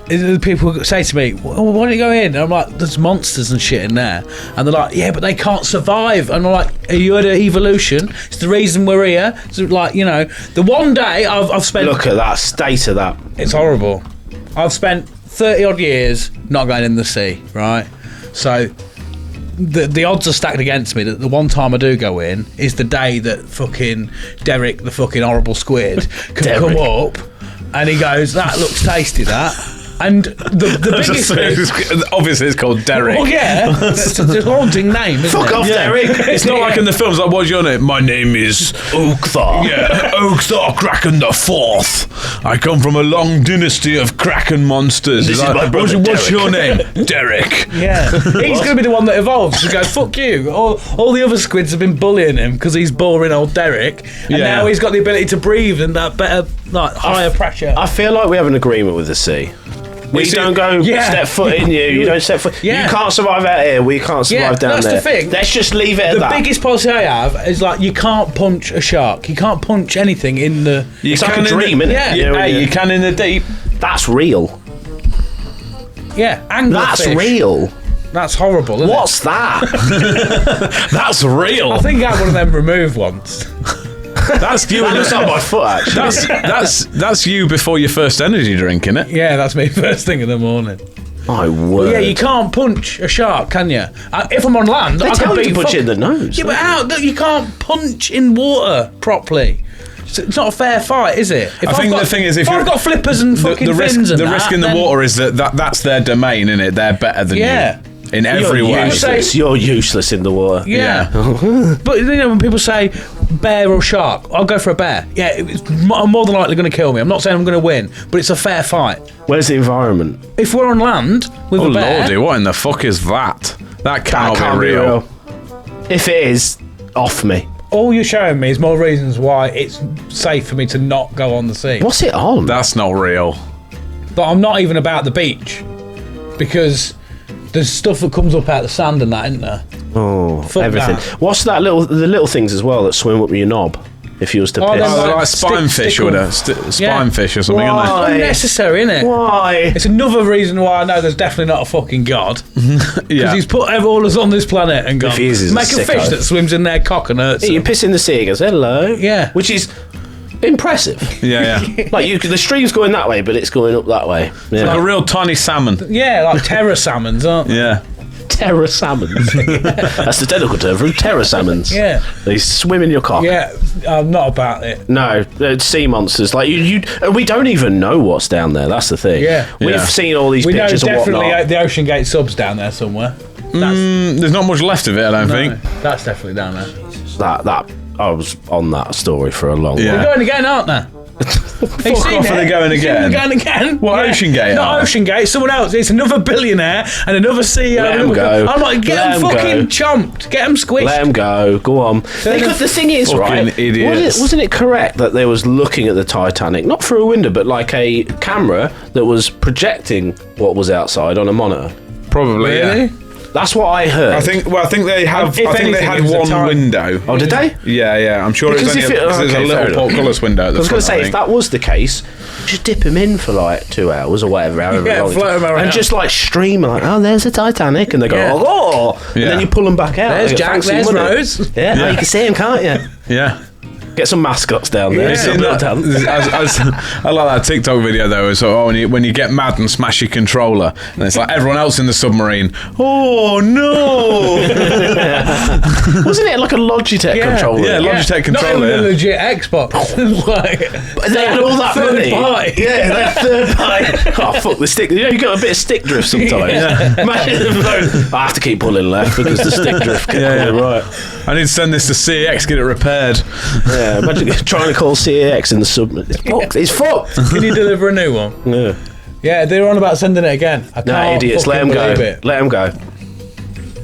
Is that people say to me, "Why don't you go in?" And I'm like, "There's monsters and shit in there," and they're like, "Yeah, but they can't survive." And I'm like, "Are you at evolution? It's the reason we're here." So like, the one day I've spent. Look at that state of that. It's horrible. I've spent 30 odd years not going in the sea, right? So the odds are stacked against me that the one time I do go in is the day that fucking Derek, the fucking horrible squid, can come up and he goes, "That looks tasty, that." And the biggest thing... Obviously, it's called Derek. Well, yeah, it's a haunting name, isn't Fuck it? off, Derek. It's not like in the films. Like, what's your name? My name is Oakthar. Yeah, Oakthar Kraken the Fourth. I come from a long dynasty of Kraken monsters. This It's is my brother, what's Derek." your name? Derek. Yeah, he's going to be the one that evolves to go, fuck you. All the other squids have been bullying him because he's boring old Derek, and Yeah. now he's got the ability to breathe and that better, like higher pressure. I feel like we have an agreement with the sea. We see- don't go Yeah. step foot in you. You don't step foot. Yeah. You can't survive out here. We can't survive down that's there. the thing. Let's just leave it at The that. biggest policy I have is like you can't punch a shark. You can't punch anything in the. It's like a can in dream, the- isn't Yeah. it? Hey, you can in the deep. That's real. Yeah, anglerfish. That's real. That's horrible. Isn't What's that? That's real. It? I think I had one of them removed once. That's you. That looks like my foot, actually. That's you before your first energy drink, innit? Yeah, that's me first thing in the morning. My word. Yeah, you can't punch a shark, can you? If I'm on land, They I tell can you beat to punch it in the nose. Yeah, but how? No, you can't punch in water properly. It's not a fair fight, is it? If I think I've got, the thing is, if I've you're- got flippers and fucking The risk, fins and the risk in the then- water is that's their domain, innit? They're better than Yeah. you in every You're way. useless. You're useless in the water. Yeah. But when people say bear or shark, I'll go for a bear. Yeah, it's more than likely going to kill me. I'm not saying I'm going to win, but it's a fair fight. Where's the environment? If we're on land with Oh a bear, lordy, what in the fuck is that? That cannot That can't be real. If it is, off me. all you're showing me is more reasons why it's safe for me to not go on the sea. What's it on? That's not real. But I'm not even about the beach because there's stuff that comes up out the sand and that, isn't there? Oh, Fuck everything. that. What's the little things as well that swim up your knob if you was to Oh, piss? they're Oh, like like spinefish or spinefish or something, isn't Why? it? Unnecessary, isn't it? Why? It's another reason why I know there's definitely not a fucking God. Because Yeah. he's put all us on this planet and gone, If he is, he's a make a fish sicko. that swims in their cock and hurts You them. piss in the sea, it goes, hello. Yeah. Which is impressive. Yeah. Like, the stream's going that way, but it's going up that way. Yeah. Like a real tiny salmon. Yeah, like terror salmons, aren't they? Yeah. Terror salmons. That's the technical term for terror salmons. Yeah. They swim in your cock. Yeah, I'm not about it. No, they're sea monsters. Like we don't even know what's down there. That's the thing. Yeah. We've Yeah. seen all these We know pictures and definitely whatnot. the Ocean Gate sub's down there somewhere. There's not much left of it, I don't think. That's definitely down there. That I was on that story for a long Yeah. They're while. going again, aren't they? Fuck off, are they going again? They're going again. What, Ocean Gate Not are? Ocean Gate, someone else. It's another billionaire and another CEO. Let 'em go. I'm like, get Let them 'em fucking go. chomped. Get them squished. Let them go. Go on. Because the thing is, Fucking right? idiots. Wasn't it correct that they was looking at the Titanic not through a window, but like a camera that was projecting what was outside on a monitor? Probably, Really? yeah. That's what I heard. I think they have. If I think they anything, had it was a one time. window. Oh, did they? Yeah. I'm sure Because it was if only it- there's okay, a fair little enough. portcullis window at the I was going front, to say, I if think. that was the case, just dip him in for like 2 hours or whatever, however Yeah, long, float 'em around. and just like stream like, oh, there's the Titanic, and they go, Yeah. oh, and Yeah. then you pull them back out. There's They go, Jack, "Thanks for your there's money." Rose. Yeah, Yeah. you can see him, can't you? Yeah. Get some mascots down there. Yeah. Some little dance. I like that TikTok video though. So when you get mad and smash your controller, and it's like everyone else in the submarine. Oh no! Wasn't it like a Logitech controller? Yeah, Logitech controller. Not even a Yeah. legit Xbox. Like, But they had all that third money. party. Yeah, that third party. Oh, fuck the stick. You know, you got a bit of stick drift sometimes. Imagine the phone. I have to keep pulling left because the stick drift kept pulling right. I need to send this to CEX, get it repaired. Yeah, imagine trying to call CAX in the submarine. It's fucked. It's fucked. can you deliver a new one? Yeah. Yeah, they're on about sending it again. I No, can't idiots. Let fucking him go. believe it. Let him go.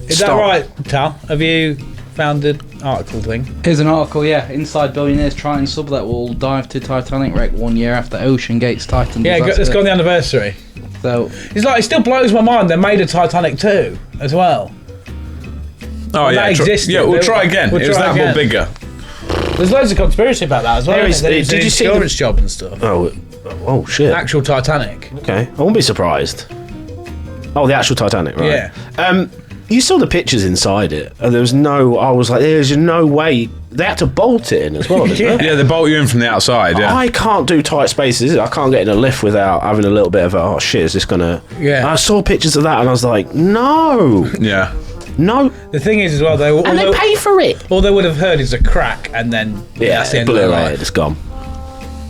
Is Stop. that right, Tal? Have you found the article thing? Here's an article, yeah. Inside billionaires Triton sub that will dive to Titanic wreck 1 year after Ocean Gate's Titan Yeah, disaster. let's go on the anniversary. So, It's like, it still blows my mind they made a Titanic 2 as well. Oh yeah, that existed. yeah. We'll try again. We'll It was try that again. more bigger. There's loads of conspiracy about that as well. There isn't is- there? did you There's see an the- insurance job and stuff? Oh shit. Actual Titanic. Okay, I won't be surprised. Oh, the actual Titanic, right? Yeah. You saw the pictures inside it, and there was no. I was like, there's no way. They had to bolt it in as well, didn't they? Yeah, they bolt you in from the outside. Yeah. I can't do tight spaces. I can't get in a lift without having a little bit of a, oh shit, is this gonna? Yeah. I saw pictures of that, and I was like, no, Yeah. no. The thing is as well, And they pay for it. all they would have heard is a crack and then that's the it end of blew their right. life. It's gone.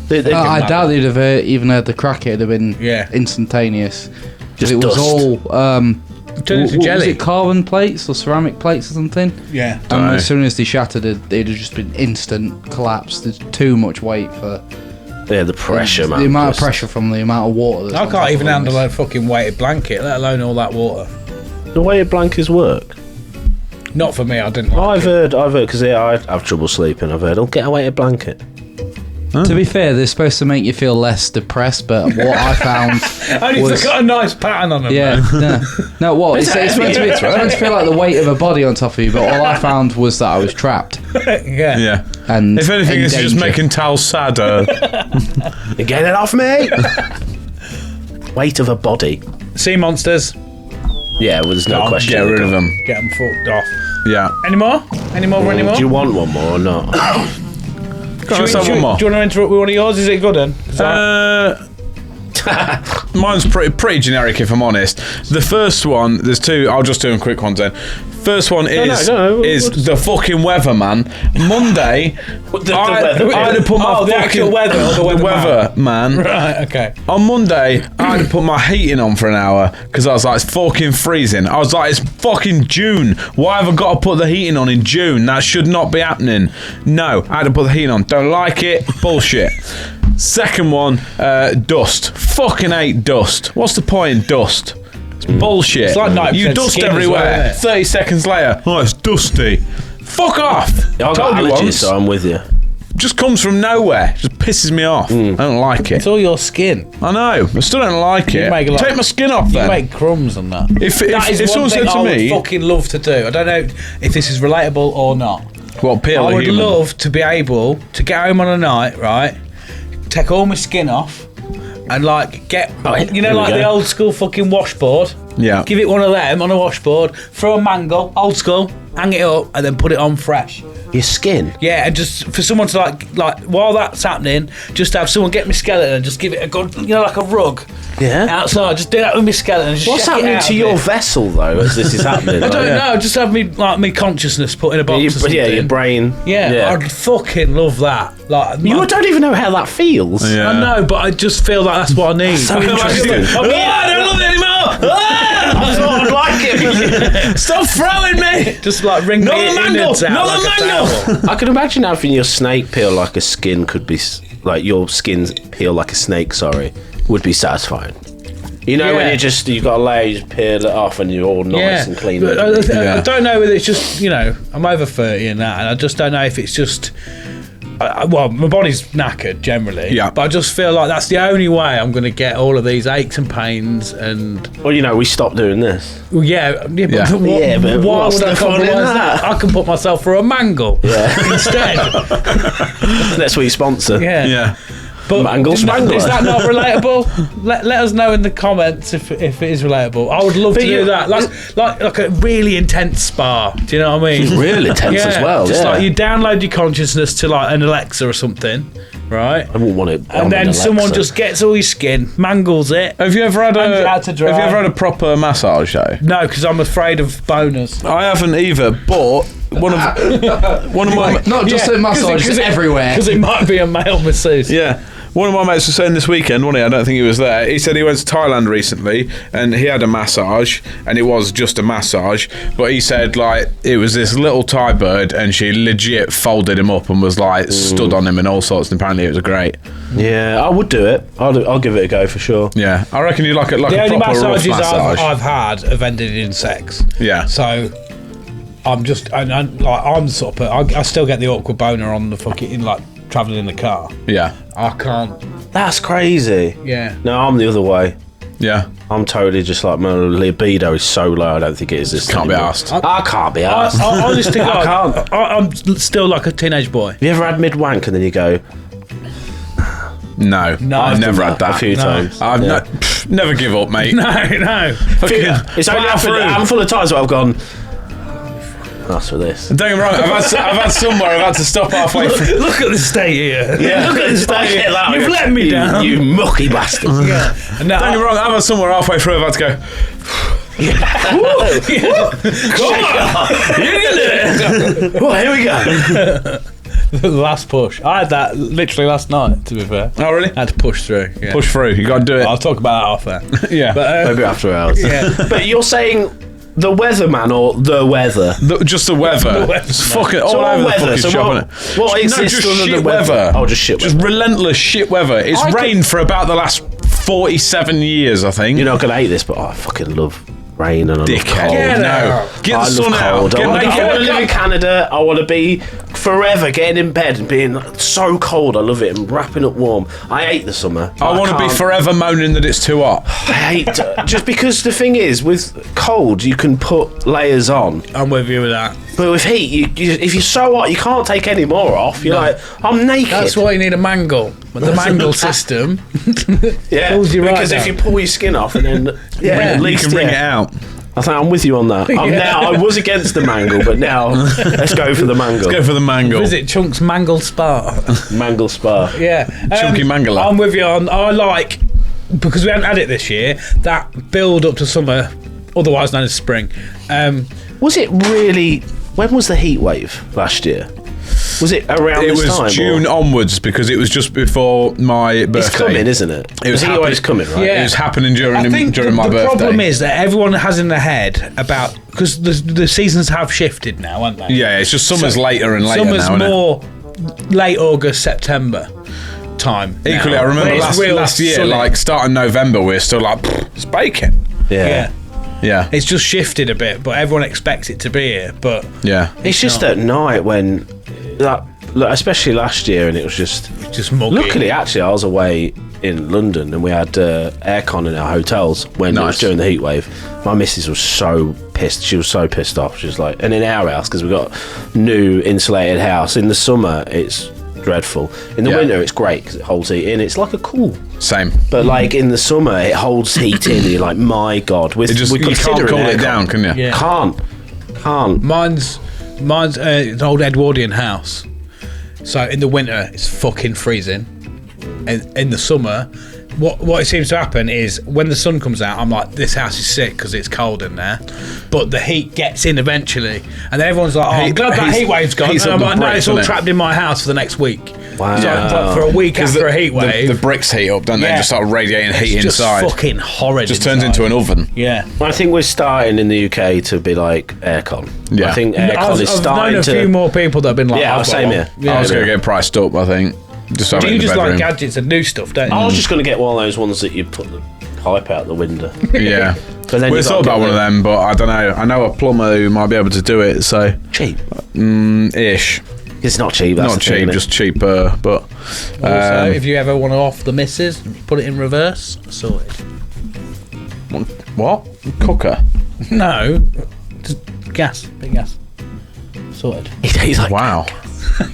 They I doubt they'd have even heard the crack. It'd have been Yeah. instantaneous. Just it was dust. all Turned into was jelly. it carbon plates or ceramic plates or something? Yeah. And Dunno. as soon as they shattered, it'd have just been instant collapse. There's too much weight for Yeah, the pressure, man. the amount of Just- pressure from the amount of water. That's I on top can't even of handle this. a fucking weighted blanket, let alone all that water. The way blankets work. Not for me, I didn't like I've it. heard, because I have trouble sleeping. I've heard, oh, get a weighted blanket. To be fair, they're supposed to make you feel less depressed, but what I found Only if was they've got a nice pattern on them. yeah, no, what? It's meant to feel like the weight of a body on top of you, but all I found was that I was trapped. Yeah. Yeah. And If anything, in it's just danger. making Tal sadder. Get it off me! Weight of a body. Sea monsters, Yeah, well, there's no question. Get rid of them. get them fucked off. Yeah. Any more? Any more? Any more? Do you want one more or not? Let's have one more. Do you want to interrupt with one of yours? Is it good then? 'Cause Mine's pretty generic, if I'm honest. The first one, there's two. I'll just do them quick ones then. First one is no, the fucking weatherman. Monday, I'd have put my the actual weather or the weather man. Right, okay. On Monday, I had to put my heating on for an hour because I was like, it's fucking freezing. I was like, it's fucking June. Why have I got to put the heating on in June? That should not be happening. No, I had to put the heating on. Don't like it. Bullshit. Second one, dust. Fucking hate dust. What's the point in dust? It's bullshit. It's like 90% you dust skin as everywhere. well, isn't it? 30 seconds later, oh, it's dusty. Fuck off. I've got Told you allergies, once. so I'm with you. Just comes from nowhere. Just pisses me off. I don't like it. It's all your skin. I know. I still don't like it. make a lot- Take my skin off You then. make crumbs and that. If That is someone one said thing to I would me, fucking love to do. I don't know if this is relatable or not. what, peel I a would human? love to be able to get home on a night, right? Take all my skin off and like get, you know, here we like go. the old school fucking washboard. Yeah. Give it one of them on a washboard, throw a mangle, old school, hang it up, and then put it on fresh. Your skin. Yeah, and just for someone to like while that's happening, just have someone get me skeleton and just give it a good, you know, like a rug. Yeah. Outside, just do that with my skeleton. Just What's shake it happening out to a your bit. vessel though as this is happening? I don't know. Just have me consciousness put in a box or something. Yeah, your brain. Yeah, I'd fucking love that. Like, You don't even know how that feels. Yeah. I know, but I just feel like that's what I need. So interesting. I don't love it anymore. I thought I'd like it. Stop throwing me! Just like wring Not me the mangle! innards out Not like the a mangle! towel. I can imagine having your snake peel like a skin could be like your skin peel like a snake. Sorry, would be satisfying. You know when you've got a layer, you just peel it off, and you're all nice and clean. But I don't know whether it's just, you know, I'm over 30 and that, and I just don't know if it's just. Well, my body's knackered generally, Yeah. but I just feel like that's the only way I'm going to get all of these aches and pains and. Well, you know, we stopped doing this. Well, yeah, but Yeah. But why what's would I the fun in compromise that? I can put myself through a mangle instead. Next week's sponsor. Yeah. Yeah. But Mangle Spangler. is that not relatable? let us know in the comments if it is relatable. I would love to do that. Like a really intense spa. Do you know what I mean? Real intense as well. Just yeah. like you download your consciousness to like an Alexa or something, right? I wouldn't want it. And then someone just gets all your skin, mangles it. Have you ever had Hands it out to dry. Have you ever had a proper massage though? No, because I'm afraid of boners. I haven't either, but one of my Not just a massage, just everywhere. Because it might be a male masseuse. yeah. One of my mates was saying this weekend, wasn't he? I don't think he was there. He said he went to Thailand recently and he had a massage, and it was just a massage. But he said, like, it was this little Thai bird, and she legit folded him up and was like stood on him and all sorts. And apparently, it was great. Yeah, I would do it. I'll give it a go for sure. Yeah, I reckon you like it like The a only proper rough massages massage. I've had have ended in sex. Yeah. So I'm just, I'm sort of, I still get the awkward boner on the fucking, like, travelling in the car. Yeah, I can't. That's crazy. Yeah. No, I'm the other way. yeah. I'm totally just like, my libido is so low, I don't think it exists. Can't be anymore. asked. I can't be asked. Honest to God, I can't. I'm still like a teenage boy. Have you ever had mid-wank and then you go, No, No, I've I've never done had that that. a few times. I've Yeah. never give up, mate. No. It's only happened a handful of times where I've gone, that's for this. Don't get me wrong. I've had somewhere I've had to stop halfway through. Look at the state here. Yeah. Look at the state here. Like, You've let me down. You mucky bastard. Yeah. No, Don't get me wrong. I've had somewhere halfway through. I've had to go. Well, here we go. the last push. I had that literally last night, to be fair. Oh, really? I had to push through. Yeah. Push through. You got to do it. I'll talk about that off there. Yeah. But, Maybe after hours. yeah. But you're saying the weatherman or the weather? Just the weather. The weather, It's man. fucking all So over the weather, fucking so shop, what- innit? what No, exists just other than shit weather? Oh, just shit Just weather. relentless shit weather. It's I could- rained for about the last 47 years, I think. You're not going to hate this, but I fucking love rain and I love Dickhead. cold. Get No. out. Get I the sun love out. cold. Get I want naked. to live in Canada. I want to be forever getting in bed and being so cold. I love it and wrapping up warm. I hate the summer. I want to be can't- forever moaning that it's too hot. I hate just because the thing is with cold you can put layers on, I'm with you with that. but with heat if you're so hot you can't take any more off. You're like, I'm naked. That's why you need a mangle. But the mangle system pulls you right because if down. you pull your skin off and then at You least can bring it yeah. out. I think I'm with you on that. I was against the mangle, but now let's go for the mangle. Go for the mangle. Visit Chunk's Mangle Spa. Mangle spa. Yeah. Chunky mangler. I'm with you on. I like, because we haven't had it this year, that build up to summer, otherwise known as spring. Was it really? When was the heat wave last year? Was it around It this was time? June onwards because it was just before my birthday. It's coming, isn't it? It was the heat happening- wave's coming, right? Yeah. It was happening during I think my the birthday. problem is that everyone has in their head about, because the seasons have shifted now, haven't they? Yeah, it's just summer's So- later and later Summer's now, isn't it? more late August, September time. Equally, now. I remember When it's last real year, sunny. like starting November, we're still like, it's baking. Yeah. Yeah. Yeah. It's just shifted a bit, but everyone expects it to be here. But Yeah. It's just at night when, especially last year, and it was just muggy. Luckily, actually, I was away in London and we had aircon in our hotels when it was during the heat wave. My missus was so pissed. She was so pissed off. She was like, and in our house, because we've got new insulated house, in the summer it's dreadful. In the winter it's great because it holds heat in. It's like a cool. Same. But like in the summer it holds heat in. And you're like, my God. You can't cool it down, can you? Yeah. Can't. Mine's an old Edwardian house. So in the winter it's fucking freezing. And in the summer, what it seems to happen is when the sun comes out, I'm like, this house is sick because it's cold in there. But the heat gets in eventually, and then everyone's like, I'm glad that heat wave's gone. And I'm like, no, it's all trapped in my house for the next week. Wow. So like, for a week after a heat wave, the bricks heat up, don't they? Just start radiating heat it's inside. Just fucking horrid. Just turns into an oven. Yeah. I think we're starting in the UK to be like aircon. Yeah. I think aircon is starting I've known a few more people that have been like, yeah, same here. I was going to get priced up, I think. Just Do you just like gadgets and new stuff, don't you? I was just going to get one of those ones that you put the pipe out the window. Yeah. But then we thought about one of them, but I don't know. I know a plumber who might be able to do it, so... Cheap. Ish. It's not cheap, that's Not the thing, cheap, innit? just cheaper, but... Also, if you ever want to off the missus, put it in reverse, sorted. What? Cooker? No, just gas, big gas. Sorted. He's like, Wow.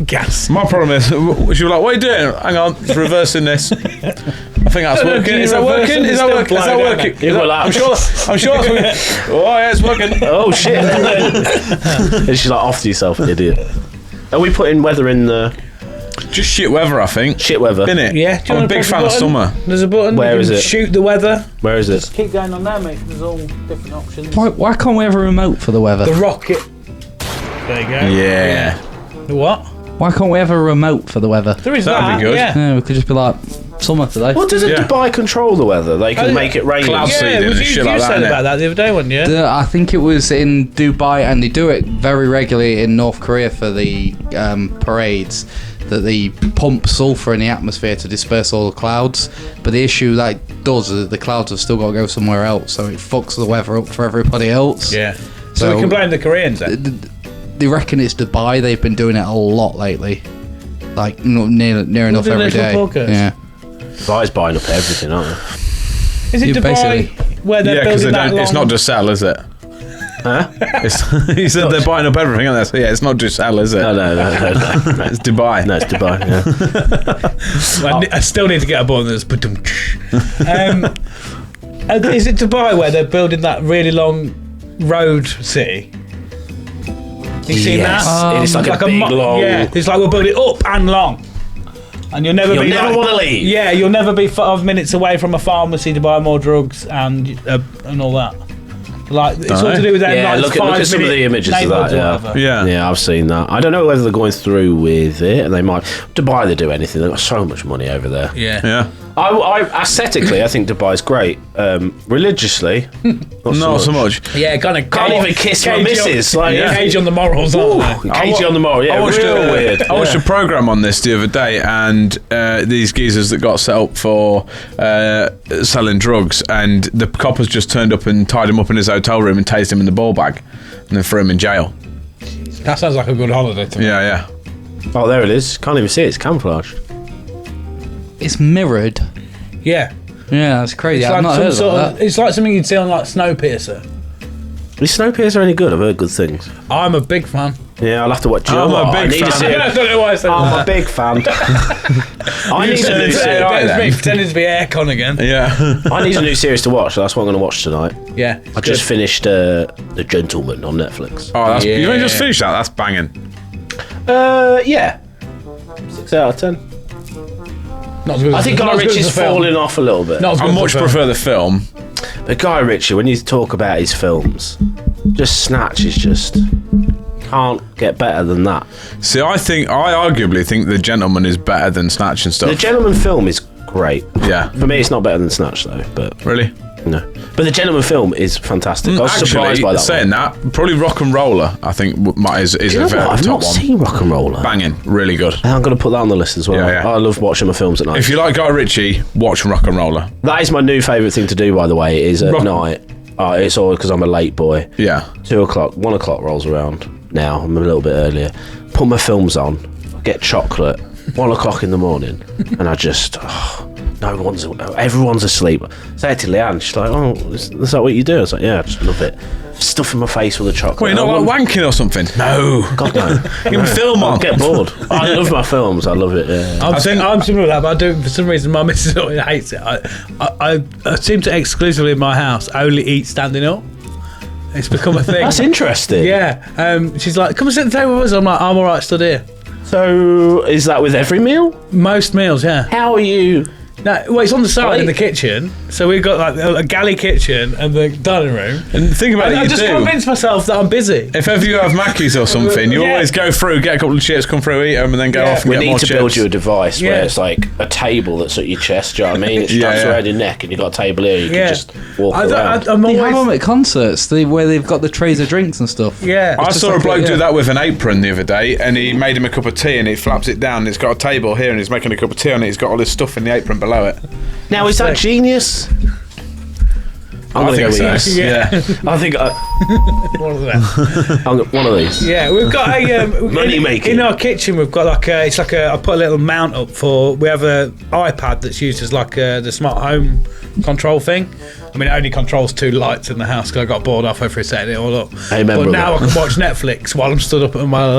Gas. My problem is, she was like, what are you doing? Hang on, it's reversing this. I think that's working. Is that working? Is that working? Is that working? I'm sure that's working. Oh, yeah, it's working. oh shit. And she's like, off to yourself, idiot. Are we putting weather in the Just shit weather, I think. shit weather? Isn't it? Yeah, do you I'm a wanna big press fan the of button? summer. There's a button. Where you is can it? Shoot the weather. Where is it? Just keep going on there, mate. There's all different options. Why can't we have a remote for the weather? The rocket. There you go. Yeah. The what? Why can't we have a remote for the weather? There is That'd that. be good. Yeah. Yeah, we could just be like, summer today. Well, doesn't Yeah. Dubai control the weather? They can make it rain. Cloud Yeah, seeding was and you shit like that, said innit? about that the other day, weren't you? I think it was in Dubai, and they do it very regularly in North Korea for the parades, that they pump sulfur in the atmosphere to disperse all the clouds. But the issue that does is that the clouds have still got to go somewhere else, so it fucks the weather up for everybody else. Yeah. So we can blame the Koreans then. They reckon it's Dubai. They've been doing it a lot lately, like near enough the every little day. podcast. Yeah. Dubai's buying up everything, aren't they? Is it Yeah, Dubai basically. where they're Yeah, because building that long? it's not just sell, is it? Huh? He said they're buying up everything, aren't they? So yeah, it's not just sell, is it? No. It's Dubai. No, it's Dubai. Yeah. Well, I still need to get a button that's is it Dubai where they're building that really long road city? You seen Yes. that? It's like a big, long. Yeah, it's like we'll build it up and long. And you'll never want to leave. Yeah, you'll never be 5 minutes away from a pharmacy to buy more drugs and all that. Like it's all to do with them. Yeah, like, look at some of the images of that. Yeah. Yeah, I've seen that. I don't know whether they're going through with it, and they might. Dubai, they do anything. They've got so much money over there. Yeah. Yeah. I aesthetically, I think Dubai's great. Religiously, Not so much. Yeah, kind of Can't even kiss my missus. Like, Cage on the morals, aren't they? cagey on the moral. Yeah, I watched real weird. I watched a program on this the other day, and these geezers that got set up for selling drugs, and the coppers just turned up and tied him up in his hotel room and tased him in the ball bag, and then threw him in jail. That sounds like a good holiday to me. Yeah. Oh, there it is. Can't even see it. It's camouflaged. It's mirrored. Yeah. Yeah, that's crazy. It's I've like not some heard sort of of, that. it's like something you'd see on like Snowpiercer. Is Snowpiercer any good? I've heard good things. I'm a big fan. Yeah, I'll have to watch. I'm a big I need to fan. see I it. don't know why I said I'm that. a big fan. I need a new said series. it. There's me then. pretending to be aircon again. Yeah. I need a new series to watch. So that's what I'm going to watch tonight. Yeah. I just finished The Gentleman on Netflix. Oh, that's, you only Yeah. just finished that. That's banging. Yeah, 6 out of 10. Not as good I as- think not Guy as good as Ritchie's the film. falling off a little bit. Not as good I as the much film. prefer the film. But Guy Ritchie, when you talk about his films, just Snatch is just can't get better than that. See, I arguably think The Gentleman is better than Snatch and stuff. The Gentleman film is great. Yeah. For me, it's not better than Snatch though. But Really? no. But the Gentleman film is fantastic. I was surprised by that. saying that, probably Rock and Roller, I think, is Do you know a what? very I've top not one. seen Rock and Roller. Banging, really good. I'm going to put that on the list as well. Yeah, yeah. I love watching my films at night. If you like Guy Ritchie, watch Rock and Roller. That is my new favourite thing to do, by the way, is at night. it's always because I'm a late boy. Yeah. 2 o'clock, 1 o'clock rolls around. Now I'm a little bit earlier. Put my films on, get chocolate. 1 o'clock in the morning, and I just everyone's asleep. Say it to Leanne. She's like, "Oh, is that what you do?" I was like, "Yeah, I just love it." Stuffing my face with the chocolate. Well, you're not like wanking or something? No. God no. You can film on. I get bored. I love my films. I love it. Yeah. I'm similar to that, but I do for some reason. My missus always hates it. I seem to exclusively in my house only eat standing up. It's become a thing. That's interesting. Yeah. She's like, "Come and sit at the table with us." I'm like, "I'm all right, stood here." So is that with every meal? Most meals, yeah. How are you? No, well, it's on the side Right. in the kitchen, so we've got like a galley kitchen and the dining room. And think about it, I you just do. convince myself that I'm busy. If ever you have Mackies or something, you Yeah. always go through, get a couple of chips, come through, eat them, and then go off and We get more need to chips. build you a device Yeah. where it's like a table that's at your chest. Do you know what I mean? It straps Yeah. around your neck, and you've got a table here. You Yeah. can just walk around. I'm They have them always, at concerts where they've got the trays of drinks and stuff. yeah. I It's saw a just bloke like, do that with an apron the other day, and he made him a cup of tea, and he flaps it down, and it's got a table here, and he's making a cup of tea on it. He's got all this stuff in the apron below it. Now, is that genius? I'm going to go with yes. Yeah. I think One of them. one of these. Yeah, we've got a Money making. in our kitchen. We've got like I put a little mount up for. We have a iPad that's used as like the smart home control thing. I mean, it only controls 2 lights in the house because I got bored halfway through setting it all up. I remember But now that. I can watch Netflix while I'm stood up at my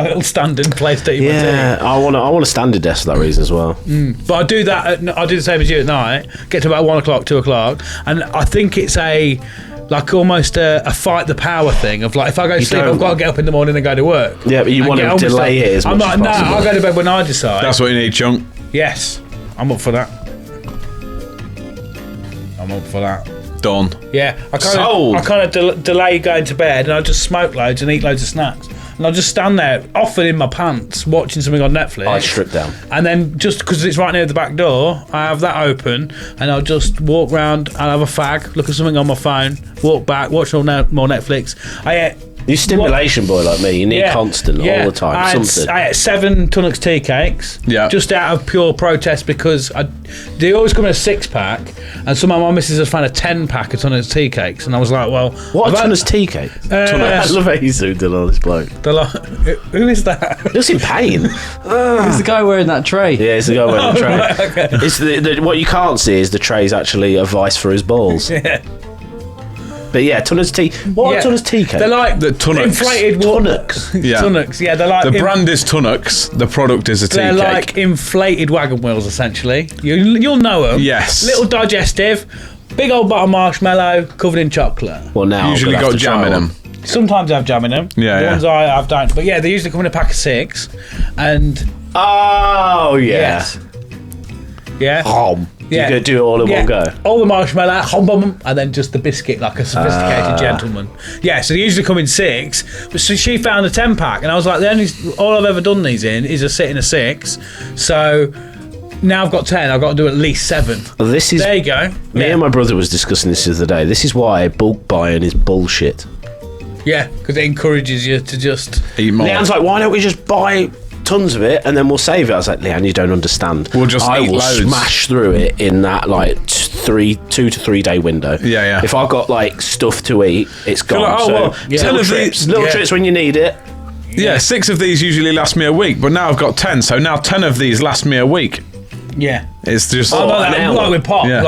little standing place to eat my tea. Yeah, I want a standing desk for that reason as well. But I do that. I do the same as you at night. Get to about 1 o'clock, 2 o'clock, and I think it's like almost a fight the power thing of like if I go to sleep, don't- I've got to get up in the morning and go to work. Yeah, but you And want get to on with delay stuff. it as I'm much like, as no, possible. I'll go to bed when I decide. That's what you need, chunk. Yes, I'm up for that. I'm up for that. Done. Yeah, Sold. I kind of delay going to bed, and I just smoke loads and eat loads of snacks, and I'll just stand there, often in my pants, watching something on Netflix. I strip down. And then just because it's right near the back door, I have that open, and I'll just walk round. I'll have a fag, look at something on my phone, walk back, watch more Netflix. You're a stimulation boy like me. You need constant, all the time. Something. I ate 7 Tunnocks tea cakes, Yeah. just out of pure protest because they always come in a 6-pack, and somehow my missus has found a 10-pack of Tunnocks tea cakes, and I was like, well, What I've a had- Tunnocks tea cake. I love how you zoomed in on this bloke. They're like, who is that? He looks in pain. It's the guy wearing that tray. Yeah, it's the guy wearing the tray. Right, okay. It's what you can't see is the tray's actually a vice for his balls. Yeah. But yeah, Tunnocks tea. What Yeah. are Tunnocks tea cake? They're like The Tunnocks. inflated Tunnocks. Yeah. Tunnocks, yeah, they're like The brand is Tunnocks. The product is a tea they're cake. like inflated wagon wheels, essentially. You'll know them. Yes. Little digestive, big old bottle marshmallow covered in chocolate. Well, now Usually I'm gonna got have to jam in try them. one. Sometimes I have jam in them. Yeah, the yeah. ones I have don't. But yeah, they usually come in a pack of 6. And Oh yeah. yes, yeah, Hom. Yeah. You could do it all in one go. all the marshmallow, and then just the biscuit like a sophisticated gentleman. Yeah, so they usually come in 6. But so she found a 10-pack, and I was like, all I've ever done these in is a sit in a 6. So now I've got 10. I've got to do at least 7. This is There you go. me and my brother was discussing this the other day. This is why bulk buying is bullshit. Yeah, because it encourages you to just. Eat more. Leanne's like, why don't we just buy tons of it and then we'll save it? I was like, Leanne, you don't understand. We'll just I eat will loads. smash through it in that like 2 to 3 day window. Yeah, yeah. If I've got like stuff to eat, it's gone. like, oh, so well, 10 little of trips, these- little yeah. trips when you need it. Yeah, 6 of these usually last me a week, but now I've got 10, so now 10 of these last me a week. Yeah. It's just. I know an that, hour. like with Pop, Yeah.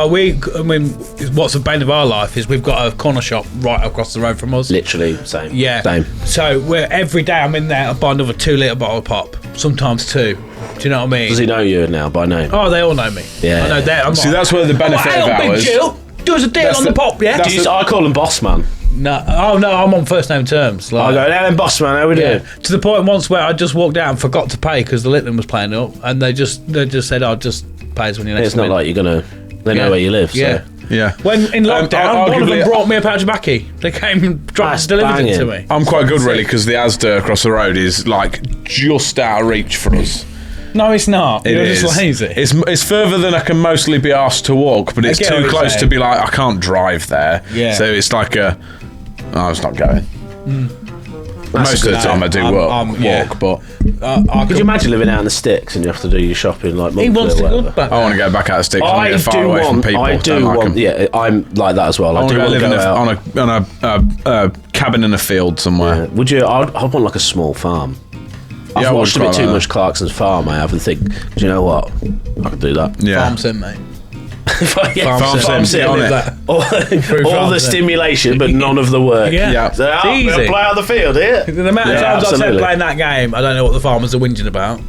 what's the bane of our life is we've got a corner shop right across the road from us. Literally, same. Yeah. Same. So every day I'm in there, I buy another 2-litre bottle of Pop, sometimes 2. Do you know what I mean? Does he know you now by name? Oh, they all know me. Yeah. I know that. I'm See, like, that's where the benefit "Oh, of hey, ours. Big Jill, do us a deal That's on the the- Pop, yeah? that's I call him boss man. No, oh no, I'm on first name terms. Like, I go, Alan boss man, how we yeah. doing? To the point once where I just walked out and forgot to pay because the Litman was playing up, and they just said, "Oh, just pay us when you next It's not come in." like you're gonna. They know Yeah. where you live. Yeah. So. Yeah. When in lockdown, one of them arguably- brought me a pouch of baccy. They came and That's delivered it to banging. me. I'm quite good, really, because the Asda across the road is like just out of reach for us. No, it's not. It You're is. just lazy. It's further than I can mostly be asked to walk, but it's get what too you're close saying. to be like I can't drive there. Yeah. So it's like a. Oh, it's not going. Most of the time I do walk, but Could you imagine living out in the sticks and you have to do your shopping like He monthly wants or to whatever? go back. I want to go back out of sticks. I want to get far away from people. I do want. Yeah, I'm like that as well. I want to go live out. on a cabin in a field somewhere. Would you? I'd want like a small farm. I've I watched a would bit quite too like much Clarkson's Farm. I have and think, do you know what? I could do that. Yeah. Farm sim, mate. Farm sim, on on it. it. All the stimulation, but none of the work. Yeah. So, It's I'm going easy. to play out the field here. The amount of Yeah, times I've said absolutely. playing that game, I don't know what the farmers are whinging about.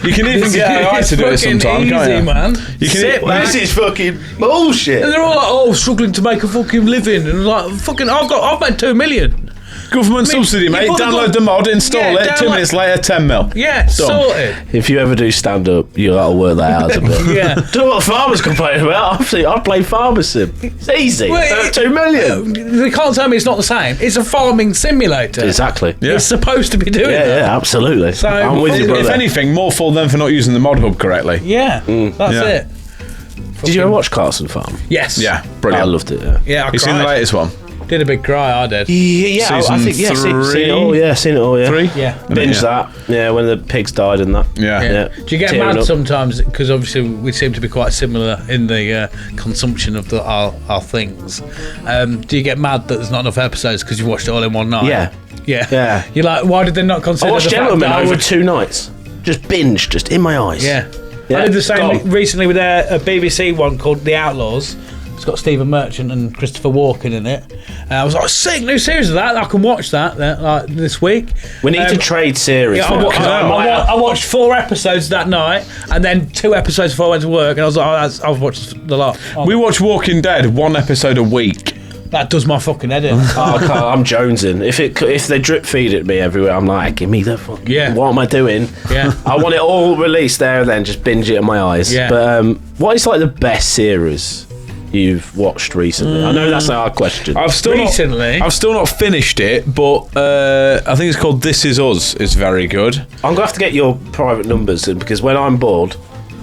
You can even get AI to do it fucking sometimes, easy, can't you? man. You can Sit back. This is fucking bullshit. And they're all like, oh, struggling to make a fucking living, and like, fucking, I've made 2 million. Government I mean, subsidy, you mate. put the Download the mod, install Yeah, it. 2 minutes later, 10 mil. Yeah, sorted. If you ever do stand up, you gotta work that out a bit. Yeah. Do you know what farmers complain about? I play Farmer Sim. It's easy. Well, 2 million. They can't tell me it's not the same. It's a farming simulator. Exactly. Yeah. It's supposed to be doing Yeah, that. yeah, absolutely. So, I'm with you, If brother. anything, more for them for not using the mod hub correctly. Yeah, that's Yeah. it. Did you ever watch Carson Farm? Yes. Yeah, I brilliant. loved it. Yeah. Yeah, I You seen the cried. latest one? Did a big cry, I did. Yeah, I Season think seen three? it all. Yeah, seen it all. Yeah, 3? Yeah. Binge Yeah. that. Yeah, when the pigs died and that. Yeah. Yeah. Yeah. Do you get Tearing mad up. sometimes? Because obviously we seem to be quite similar in the consumption of our things. Do you get mad that there's not enough episodes because you've watched it all in one night? Yeah. Yeah. Yeah. You're like, why did they not consider I watched the fact Gentlemen that I over would... 2 nights. Just binge, just in my eyes. Yeah. Yeah. I did the same Gone. recently with a BBC one called The Outlaws. It's got Stephen Merchant and Christopher Walken in it. I was like, sick, new series of that. I can watch that like this week. We need to trade series. Yeah, for it, 'cause I watched 4 episodes that night, and then 2 episodes before I went to work, and I was like, I've watched the lot. We watch Walking Dead 1 episode a week. That does my fucking head in. I can't, I'm jonesing. If they drip feed it me everywhere, I'm like, give me the fuck. Yeah. What am I doing? Yeah. I want it all released there and then, just binge it in my eyes. Yeah. But what is like the best series you've watched recently? I know that's a hard question. I've still not finished it, but I think it's called This Is Us. It's very good. I'm gonna have to get your private numbers in, because when I'm bored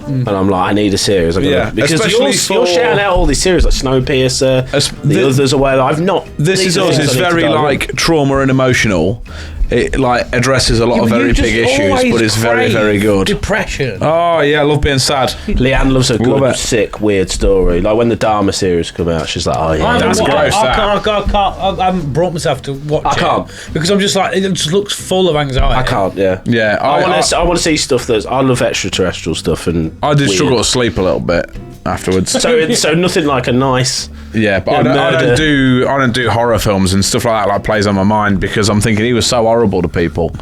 and I'm like, I need a series, I'm Yeah, gonna, because especially you're for- shouting out all these series like Snowpiercer, the others away that I've not. This these Is are Us things is I need to very dive in. like trauma and emotional. It like addresses a lot of very big issues, but it's very, very good. Depression. Oh yeah, I love being sad. Leanne loves a Love good, it. sick, weird story. Like when the Dharma series come out, she's like, oh yeah, That's gross, that. I haven't brought myself to watch it. I can't. Because I'm just like, it just looks full of anxiety. I can't. Yeah, Yeah, I want to see stuff that's. I love extraterrestrial stuff and. I did weird. struggle to sleep a little bit afterwards. So nothing like a nice. Yeah, but Yeah, I don't do horror films and stuff like that. Like plays on my mind because I'm thinking he was so horrible to people,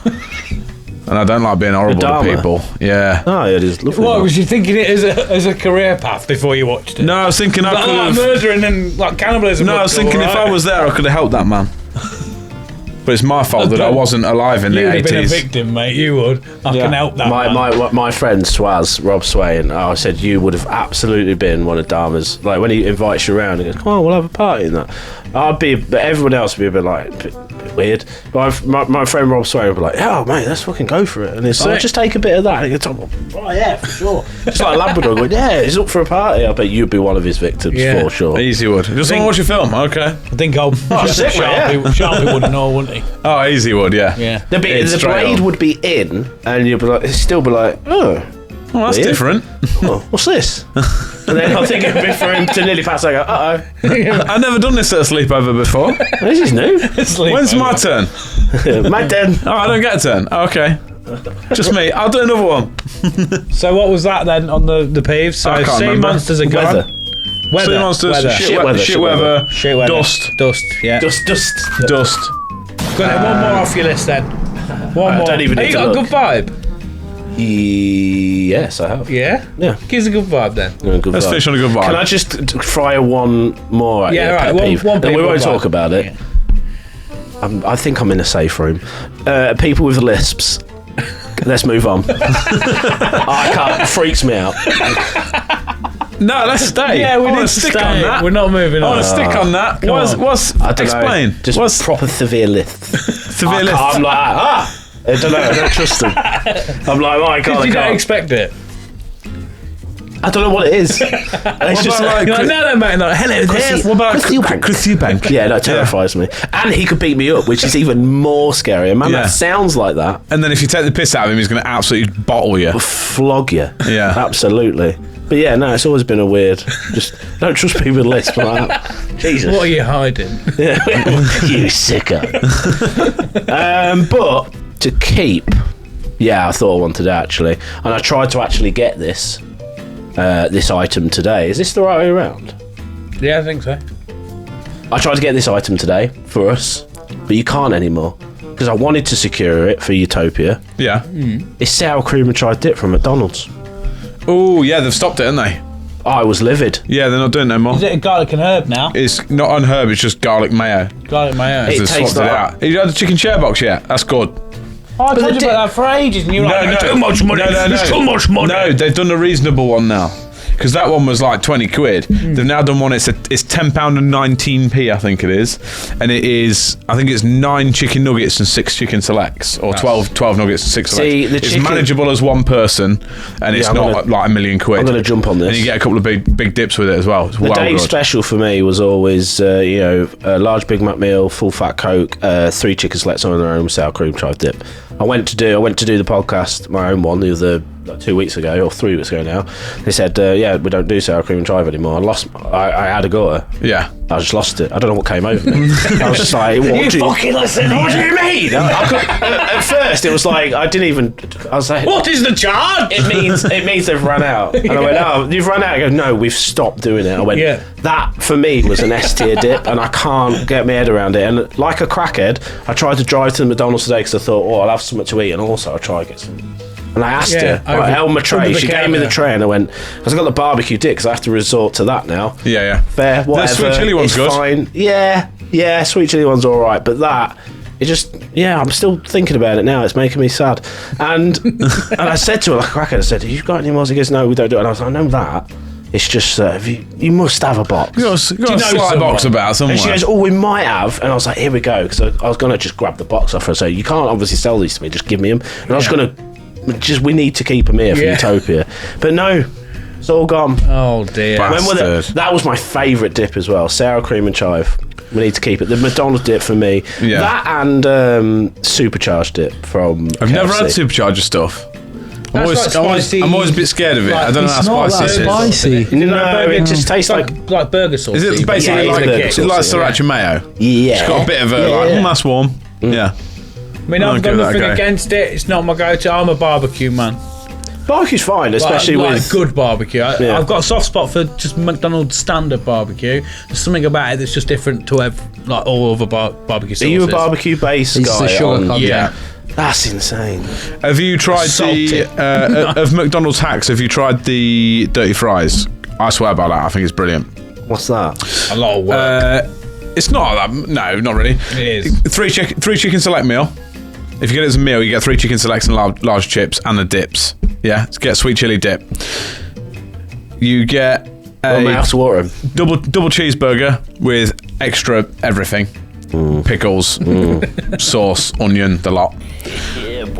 and I don't like being horrible to Dharma? people. Yeah. Oh, it is lovely. What, was you thinking it as a career path before you watched it? No, I was thinking I Like, could like have. murdering and like cannibalism. No, I was thinking if I was there, I could have helped that man. But it's my fault that I wasn't alive in You'd the have been a 80s. victim, mate. You would. I can help that. man. My friend Swaz, Rob Swain, I said you would have absolutely been one of Dharma's. Like when he invites you around, he goes, "Come on, we'll have a party." And that, but everyone else would be a bit like, bit weird. But my friend Rob Swain would be like, "Oh mate, let's fucking go for it." And it's like, Sick. just take a bit of that. And he goes, "Oh yeah, for sure." It's like a Labrador going, "Yeah, he's up for a party." I bet you'd be one of his victims Yeah. for sure. Easy would. Just want to watch a film, okay? I think I'll. sick, mate, Sharpie wouldn't know, wouldn't he? Oh, easy would, yeah. Yeah. The It's straight blade on. would be in, and you'd be like, still be like, "Oh, Well, that's Weird. different. oh what's this?" And then I think it'd be for him to nearly pass. I go, "Uh I've never done this at a sleepover before. oh, this is new." When's my turn? My turn. Oh, I don't get a turn. Oh, okay. Just me. I'll do another one. So what was that then on the Peeves? So I can't sea remember. monsters are Weather. gone. Weather. Sea monsters, Weather. shit weather, Shit weather. Shit weather. dust, Dust. Yeah. Dust. dust. Got it. One more off your list then. One more. don't even Hey, need you to got a look. good vibe. Yes, I have. Yeah. Yeah. Gives a good vibe then. Good Let's vibe. finish on a good vibe. Can I just fire one more at Yeah, you? right, Pet one- peeve? one Then we big won't one, talk right. about it. I think I'm in a safe room. People with lisps. Let's move on. I can't. It freaks me out. No, let's stay. Yeah, we I need wanna to stick stay. on that. We're not moving I on. want to stick on that. What's I don't explain? know. Just What's proper severe lisps. severe list? I'm like, I don't know. I don't trust them. I'm like, oh, I can't. Did you I not can't. expect it? I don't know what it is. And it's just like, no, mate. Like, hello, Chris, what about Chris Eubank? yeah, that terrifies me. And he could beat me up, which is even more scary. And man, Yeah. that sounds like that. And then if you take the piss out of him, he's going to absolutely bottle you. Flog you. Yeah. Absolutely. But yeah, no, it's always been a weird. Just don't trust people with lists. Like that. Jesus. What are you hiding? You sicko. But to keep, I thought I wanted it actually, and I tried to actually get this item today. Is this the right way around? Yeah, I think so. I tried to get this item today for us, but you can't anymore because I wanted to secure it for Utopia. Yeah. It's sour cream and chive dip from McDonald's. Oh, yeah, they've stopped it, haven't they? I was livid. Yeah, they're not doing it no more. Is it a garlic and herb now? It's not on herb, it's just garlic mayo. Garlic mayo. It They've tastes swapped it like- out. Have you had the chicken share box yet? That's good. I told you about that for ages, and you were like, too much money. It's too much money. No, they've done a reasonable one now. Because that one was like 20 quid. They've now done one, it's £10 and 19p, I think it is. And it is, I think it's 9 chicken nuggets and 6 chicken selects. Or 12 nuggets and 6 selects. See, the it's chicken- manageable as one person, and it's I'm not gonna- like £1 million. I'm going to jump on this. And you get a couple of big dips with it as well. It's The well day good. special for me was always, a large Big Mac meal, full fat Coke, 3 chicken selects on their own sour cream chive dip. I went to do the podcast, my own one, the other 2 weeks ago or 3 weeks ago now. They said, we don't do sour cream and chive anymore. I had a go at it. Yeah. I just lost it. I don't know what came over me. I was just like, what do you fucking listen? What do you mean? At first, it was like I was like, What is the charge? It means they've run out. And I went, oh, you've run out. I go, no, we've stopped doing it. I went, that for me was an S tier dip, and I can't get my head around it. And like a crackhead, I tried to drive to the McDonald's today because I thought, I'll have something to eat, and also I'll try to get some. And I asked her, I held my tray. She gave me the tray, and I went, because I got the barbecue dip, because I have to resort to that now. Yeah. Fair, whatever. The sweet chili one's it's good. Fine. Yeah, sweet chili one's all right, but that. It just, I'm still thinking about it now. It's making me sad. And I said to her, like a crackhead, I said, have you got any more? He goes, no, we don't do it. And I was like, I know that. It's just, you must have a box. You got a slight box about somewhere. And she goes, we might have. And I was like, here we go. Because I was going to just grab the box off her and say, you can't obviously sell these to me. Just give me them. And I was going to, we need to keep them here for Utopia. But no, it's all gone. Oh, dear. Bastard. That was my favourite dip as well. Sour cream and chive. We need to keep it. The McDonald's dip for me. Yeah. That and supercharged dip from I've KFC. never had supercharger stuff. I'm That's always a bit scared of it. I don't know It's how not spicy that it is. spicy. No, it just tastes like... like burger sauce. Is it basically Yeah, like, it's burger sauce, sriracha mayo? Yeah. It's got a bit of a, that's warm. Yeah. I mean, I've got give that a nothing go. against it. It's not my go-to. I'm a barbecue man. Barbecue's fine, especially like with... good barbecue. Yeah. I've got a soft spot for just McDonald's standard barbecue. There's something about it that's just different to like all other barbecue sauces. Are you a barbecue-based It's guy? the sugar on- content. Yeah. That's insane. Have you tried Salty. of McDonald's hacks? Have you tried the dirty fries? I swear by that. I think it's brilliant. What's that? A lot of work. It's not that. No, not really. It is. Three chicken select meal. If you get it as a meal, you get 3 chicken selects and large chips and the dips. Yeah, get a sweet chili dip. You get Well, my house water 'em. double cheeseburger with extra everything. Pickles, sauce, onion, the lot.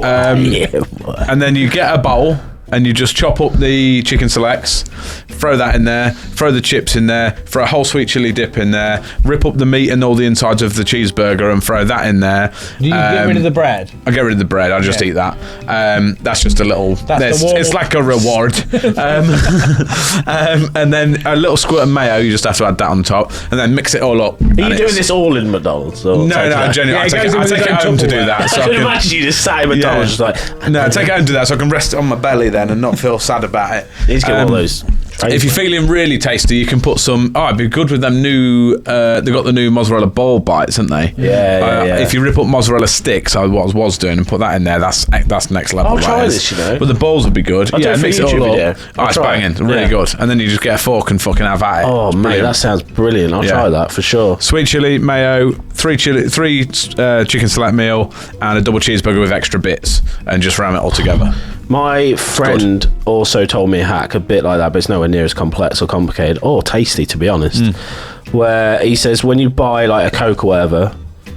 And then you get a bowl and you just chop up the chicken selects, throw that in there, throw the chips in there, throw a whole sweet chili dip in there, rip up the meat and all the insides of the cheeseburger and throw that in there. Do you get rid of the bread? I get rid of the bread. I just eat that. That's just a little. It's like a reward. And then a little squirt of mayo. You just have to add that on top, and then mix it all up. Are you doing this all in McDonald's? Or No, genuinely. Yeah, I take it home to do that. So I I can can, imagine you just sat in McDonald's just like... no, I take it home to do that, so I can rest it on my belly then and not feel sad about it. He's got all those... If you're feeling really tasty, you can put some. Oh, it'd be good with them new. They got the new mozzarella ball bites, haven't they? Yeah. If you rip up mozzarella sticks, I was doing, and put that in there, that's next level. I'll try that is. this, you know. But the balls would be good. I'll do it for mix a it all YouTube video. up. I'll It's try it. banging, really good. And then you just get a fork and fucking have at it. Oh, mate, Brilliant. that sounds brilliant. I'll try that for sure. Sweet chili, mayo, 3 chicken select meal, and a double cheeseburger with extra bits, and just ram it all together. My friend also told me a hack a bit like that, but it's nowhere near as complex or complicated or tasty, to be honest. Where he says when you buy like a Coke or whatever,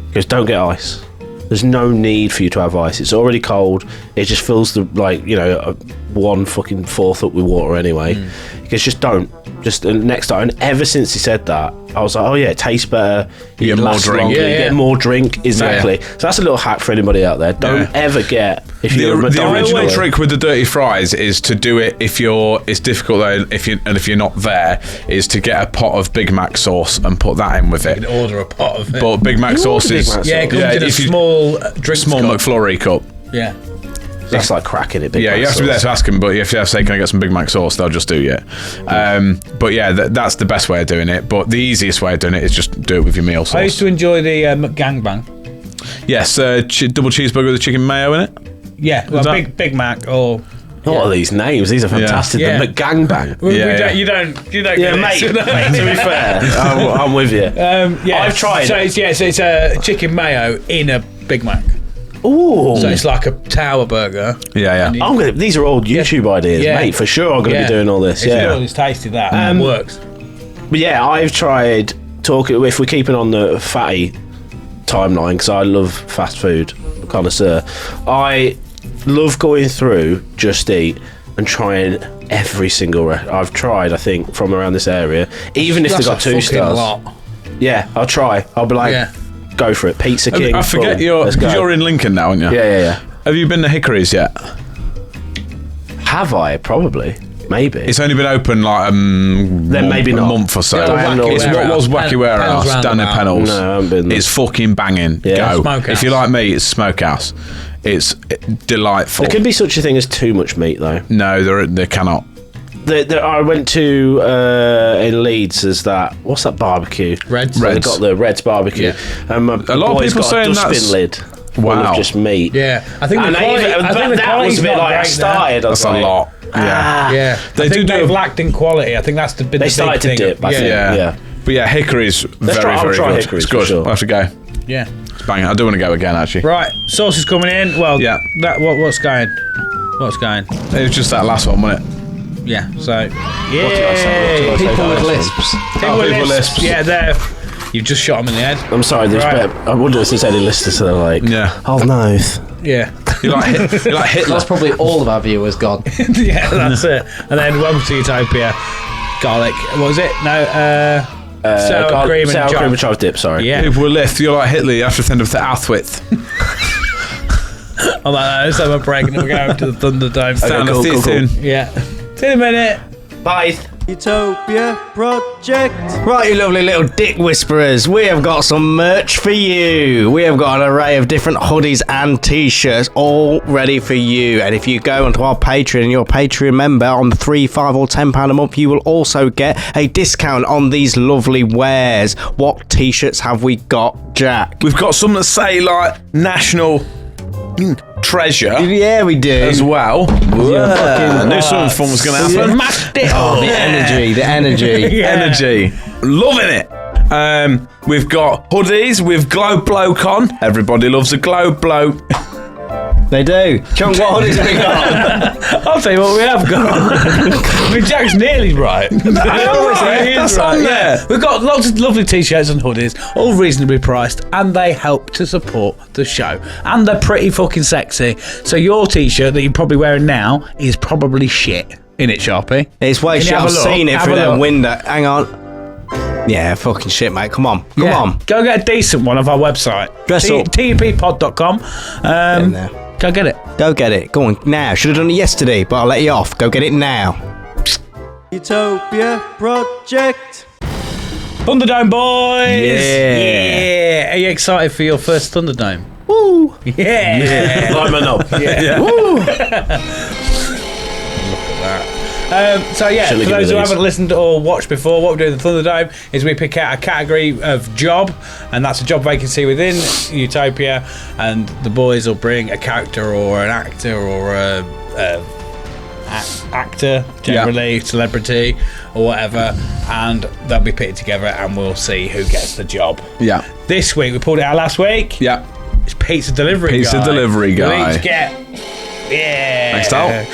he goes, don't get ice. There's no need for you to have ice. It's already cold. It just fills the, like, you know, 1/4 up with water anyway. Because just don't. Just next time. And ever since he said that, I was like, oh yeah, it tastes better. You get more drink. Longer, Yeah, you yeah. get more drink. Exactly. So that's a little hack for anybody out there. Don't ever get, if you're a The McDonald's original order. trick with the dirty fries is to do it if you're. It's difficult though. If you're not there, is to get a pot of Big Mac sauce and put that in with it. Order a pot of it. But Big Mac sauce Big is Mac yeah, it comes in a if you- small drink small cup. McFlurry cup. Yeah. That's like cracking it. Big Yeah, Mac you have to be there sauce. to ask them, but if you have to say, can I get some Big Mac sauce, they'll just do it. But yeah, that's the best way of doing it. But the easiest way of doing it is just do it with your meal sauce. I used to enjoy the McGangbang. Yes, double cheeseburger with the chicken mayo in it. Yeah, well, that- Big Mac or. What are these names? These are fantastic. Yeah. The McGangbang. Yeah. You don't. Yeah, get mate. it. To be fair, I'm with you. Yeah, I've tried So it. it's a chicken mayo in a Big Mac. Ooh. So it's like a tower burger. Yeah, yeah. These are all YouTube ideas, Yeah. mate. For sure, I'm going to Yeah. be doing all this. It's Yeah. good. It's tasty. That and it works. But yeah, I've tried talking. If we're keeping on the fatty timeline, because I love fast food, connoisseur. I love going through Just Eat and trying every single. I've tried, I think, from around this area. Even if That's they've got a 2 fucking stars. lot. Yeah, I'll try. I'll be like, Yeah. go for it. Pizza King. I forget boom, let's go. because you're in Lincoln now, aren't you? Yeah. Have you been to Hickory's yet? Have I? Probably. Maybe. It's only been open like maybe a not. month or so. Yeah, Wacky It's what Warehouse. was Wacky Pennell's Warehouse down in roundabout. Pennell's. No, I haven't been there. It's fucking banging. Yeah. Go. Smokehouse. If you like meat, it's Smokehouse. It's delightful. There could be such a thing as too much meat, though. No, there cannot. I went to in Leeds. There's that. What's that barbecue? Reds. They got the Reds barbecue. Yeah. A lot of people got saying a dustbin that's- lid. Full Wow. of just meat. Yeah, I think And the quality. I think the that was quality's a bit not like I great started. I was That's a like, lot. Yeah. Yeah, They I think do they've a- lacked in quality. I think that's the big They started to thing. dip. I think. Yeah. Yeah. But yeah, Hickory's very, I'll very try good. Hickory's It's good. for sure. I'll have to go. Yeah. It's banging. I do want to go again, actually. Right, sauce is coming in. Well, Yeah. What's going? What's going? It was just that last one, wasn't it? Yeah. So. What did I say? Yeah. People with lisps. People with lisps. Yeah, there. You've just shot them in the head. I'm sorry. There's Right. I wonder if there's any listeners that are like, Yeah. oh no. Yeah. You like Hitler? That's probably all of our viewers gone. Yeah, that's it. And then welcome to Utopia. Garlic. What was it? No. Sour cream and sour cream and chive. chive dip. Sorry. Yeah. People with lift. You're like Hitler. You have to send them to Auschwitz. I'm like, no, so we're breaking. We're going to the Thunderdome. Sound cool, of cool, soon. Yeah. See you in a minute. Bye. Utopia Project. Right, you lovely little dick whisperers, we have got some merch for you. We have got an array of different hoodies and t-shirts all ready for you. And if you go onto our Patreon and you're a Patreon member on the £3, £5 or £10 a month, you will also get a discount on these lovely wares. What t-shirts have we got, Jack? We've got some that say like national treasure Yeah, we do. as well. I knew something fun was going to happen. Oh, the energy, the energy. Yeah. Energy. Loving it. We've got hoodies with Globe Bloke on. Everybody loves a Globe Bloke. They do. Chunk, what hoodies have we got? I'll tell you what we have got. I mean, Jack's nearly right. That's on there. We've got lots of lovely t-shirts and hoodies, all reasonably priced, and they help to support the show. And they're pretty fucking sexy. So your t-shirt that you're probably wearing now is probably shit. In it, Sharpie? It's way Can you shit. have I've a look? seen it Have through a that look. window. Hang on. Yeah, fucking shit, mate. Come on. Come Yeah. on. Go get a decent one off our website. Dress up. tuppod.com. In there. Go get it. Go get it. Go on now. Should have done it yesterday, but I'll let you off. Go get it now. Utopia Project. Thunderdome, boys! Yeah. Are you excited for your first Thunderdome? Woo! Yeah! Lineman up. So yeah, Shouldn't for give those me who these. haven't listened or watched before, what we do in the Thunderdome is we pick out a category of job, and that's a job vacancy within Utopia, and the boys will bring a character or an actor or a actor, generally celebrity or whatever, and they'll be pitted together, and we'll see who gets the job. Yeah. This week we pulled it out last week. Yeah. It's pizza delivery Pizza guy. delivery You'll guy. each get Next out.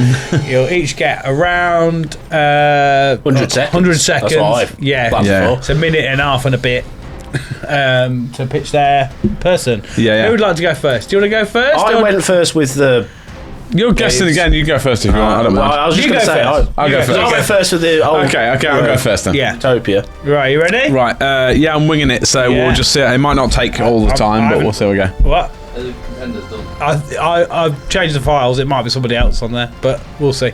You'll each get around 100 100 seconds. 100 seconds. That's what I've yeah. planned Yeah. for. It's a minute and a half and a bit. to pitch their person. Yeah. Who would like to go first? Do you want to go first? I went first with the. You're guessing again. You go first if you want. I don't mind. I was just You going to go say. first. I'll go first. I went first with the. Okay, I'll go first then. Yeah. Utopia. Right, you ready? Right, yeah, I'm winging it, so Yeah. we'll just see. It might not take all the time, but we'll see how we go. What? The contender's done. I've changed the files. It might be somebody else on there, but we'll see.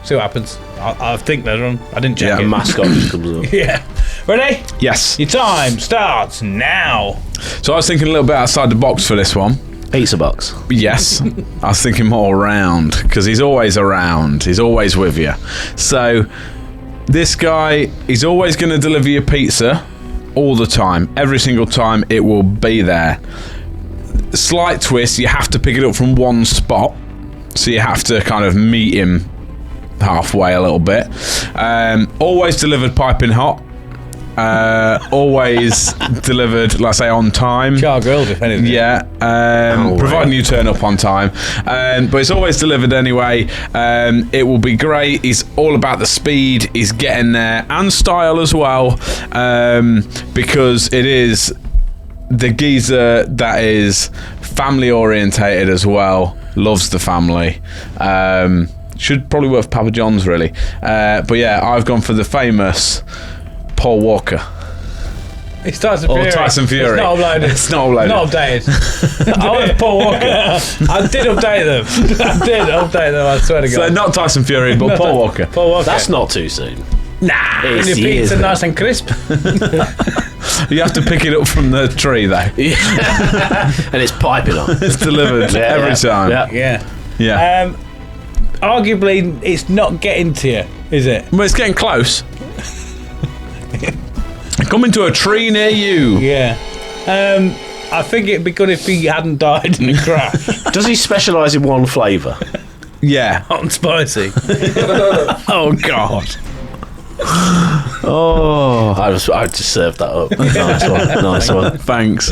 See what happens. I think they're done. I didn't check Yeah. it. A mascot just comes up. Yeah. Ready? Yes. Your time starts now. So I was thinking a little bit outside the box for this one. Pizza box. Yes. I was thinking more around, because he's always around. He's always with you. So this guy, he's always going to deliver your pizza all the time. Every single time it will be there. Slight twist, you have to pick it up from one spot. So you have to kind of meet him halfway a little bit. Always delivered piping hot. Always delivered, let's say, on time. Char grilled, if anything. Yeah, providing you turn up on time. But it's always delivered anyway. It will be great. He's all about the speed. He's getting there, and style as well, because it is the geezer that is family orientated as well. Loves the family. Should probably work for Papa John's, really. But yeah, I've gone for the famous Paul Walker. It's Tyson Or Fury. Tyson Fury. It's not uploaded. It's not uploaded. Not updated. I went Paul Walker. I did update them. I did update them, I swear to God. So not Tyson Fury, but Paul Walker. Paul Walker. That's not too soon. Nah. It's Your years pizza now. nice and crisp. You have to pick it up from the tree, though. And it's piping on. It's delivered every time. Yeah. Yeah. Arguably, it's not getting to you, is it? Well, it's getting close. Coming to a tree near you. Yeah. I think it'd be good if he hadn't died in a crash. Does he specialise in one flavour? Yeah. Hot and spicy. Oh, God. Oh, I just served that up. Nice one. Thanks.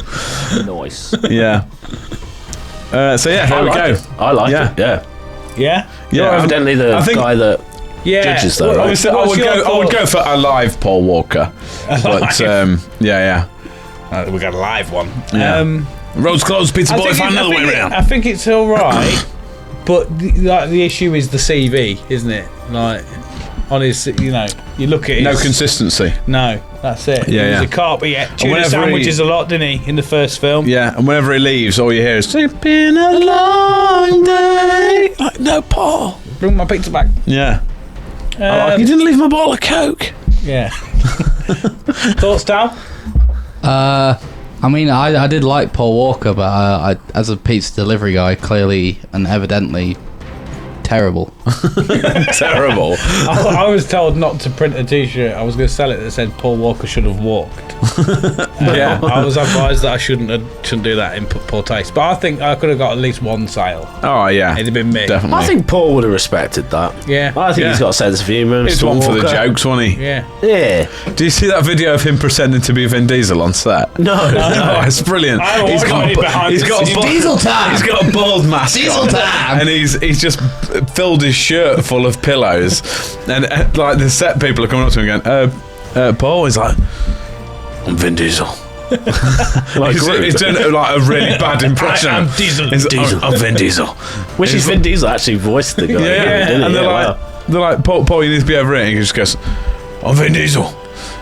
Nice. Yeah. So, yeah, here we go. I like Yeah. it. Yeah. Yeah? You're evidently the I think- guy that Yeah. judges, though, Well, right? Obviously, I What's would your go. I would thought? go for a live Paul Walker, but yeah. We got a live one. Yeah. Roads closed, pizza boy, find another way around. I think it's all right, but the issue is the CV, isn't it? Like, on his, you look at his... No consistency. No, that's it. Yeah, He was yeah. a carp. He ate tuna whenever sandwiches a lot, didn't he, in the first film? Yeah, and whenever he leaves, all you hear is "It's been a long day." Like, no, Paul. Bring my pizza back. Yeah. You didn't leave my bottle of Coke. Yeah. Thoughts, Tal? I mean, I did like Paul Walker, but as a pizza delivery guy, clearly and evidently terrible. Terrible. I was told not to print a T-shirt. I was going to sell it that said Paul Walker should have walked. Yeah. I was advised that I shouldn't do that in poor taste. But I think I could have got at least one sale. Oh yeah. It'd have been me. Definitely. I think Paul would have respected that. Yeah. I think Yeah. he's got a sense of humour. It's Mr. one for the Walker. jokes, wasn't he? Yeah. Yeah. Do you see that video of him pretending to be Vin Diesel on set? No. Oh, it's brilliant. I haven't He's watched got, any behind he's the got a scenes. bald, Diesel time! He's got a bald mask Diesel on, time! and he's just filled his shirt full of pillows, and like the set people are coming up to him going, Paul. He's like, I'm Vin Diesel. Like He's doing like a really bad impression. I'm Diesel. He's, I'm Vin Diesel. Which is Vin Diesel actually voiced the guy. didn't And he? they're like, Paul, you need to be over here. And he just goes, I'm Vin Diesel.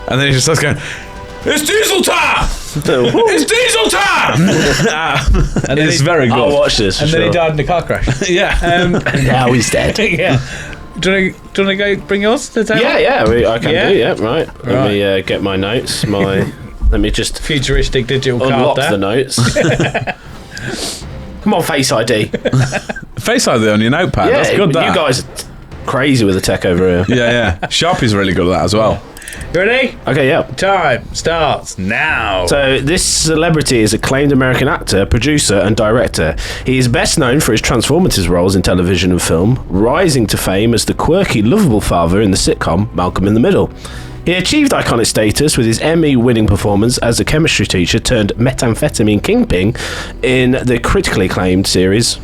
And then he just starts going, it's Diesel time! It's Diesel time! And it's very good. I'll watch this. And for then he sure. died in a car crash. Yeah. Now he's dead. Yeah. Do you want to go bring yours to the table? Yeah, I can Yeah? do. Yeah, right. Let me get my notes. Let me just Futuristic digital unlock card the there. notes. Come on, Face ID. Face ID on your notepad. Yeah, That's good. That. you guys are crazy with the tech over here. Yeah. Sharpie's really good at that as well. You ready? Okay, yeah. Time starts now. So this celebrity is acclaimed American actor, producer, and director. He is best known for his transformative roles in television and film, rising to fame as the quirky, lovable father in the sitcom Malcolm in the Middle. He achieved iconic status with his Emmy-winning performance as a chemistry teacher turned methamphetamine kingpin in the critically acclaimed series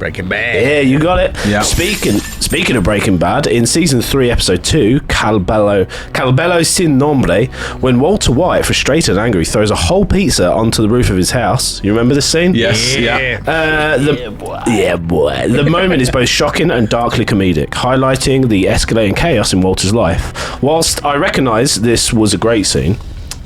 Breaking Bad. Yeah, you got it. Yeah. Speaking of Breaking Bad, in season 3, episode 2, Calbello sin nombre, when Walter White, frustrated and angry, throws a whole pizza onto the roof of his house. You remember this scene? Yes. Yeah. Boy. The moment is both shocking and darkly comedic, highlighting the escalating chaos in Walter's life. Whilst I recognise this was a great scene,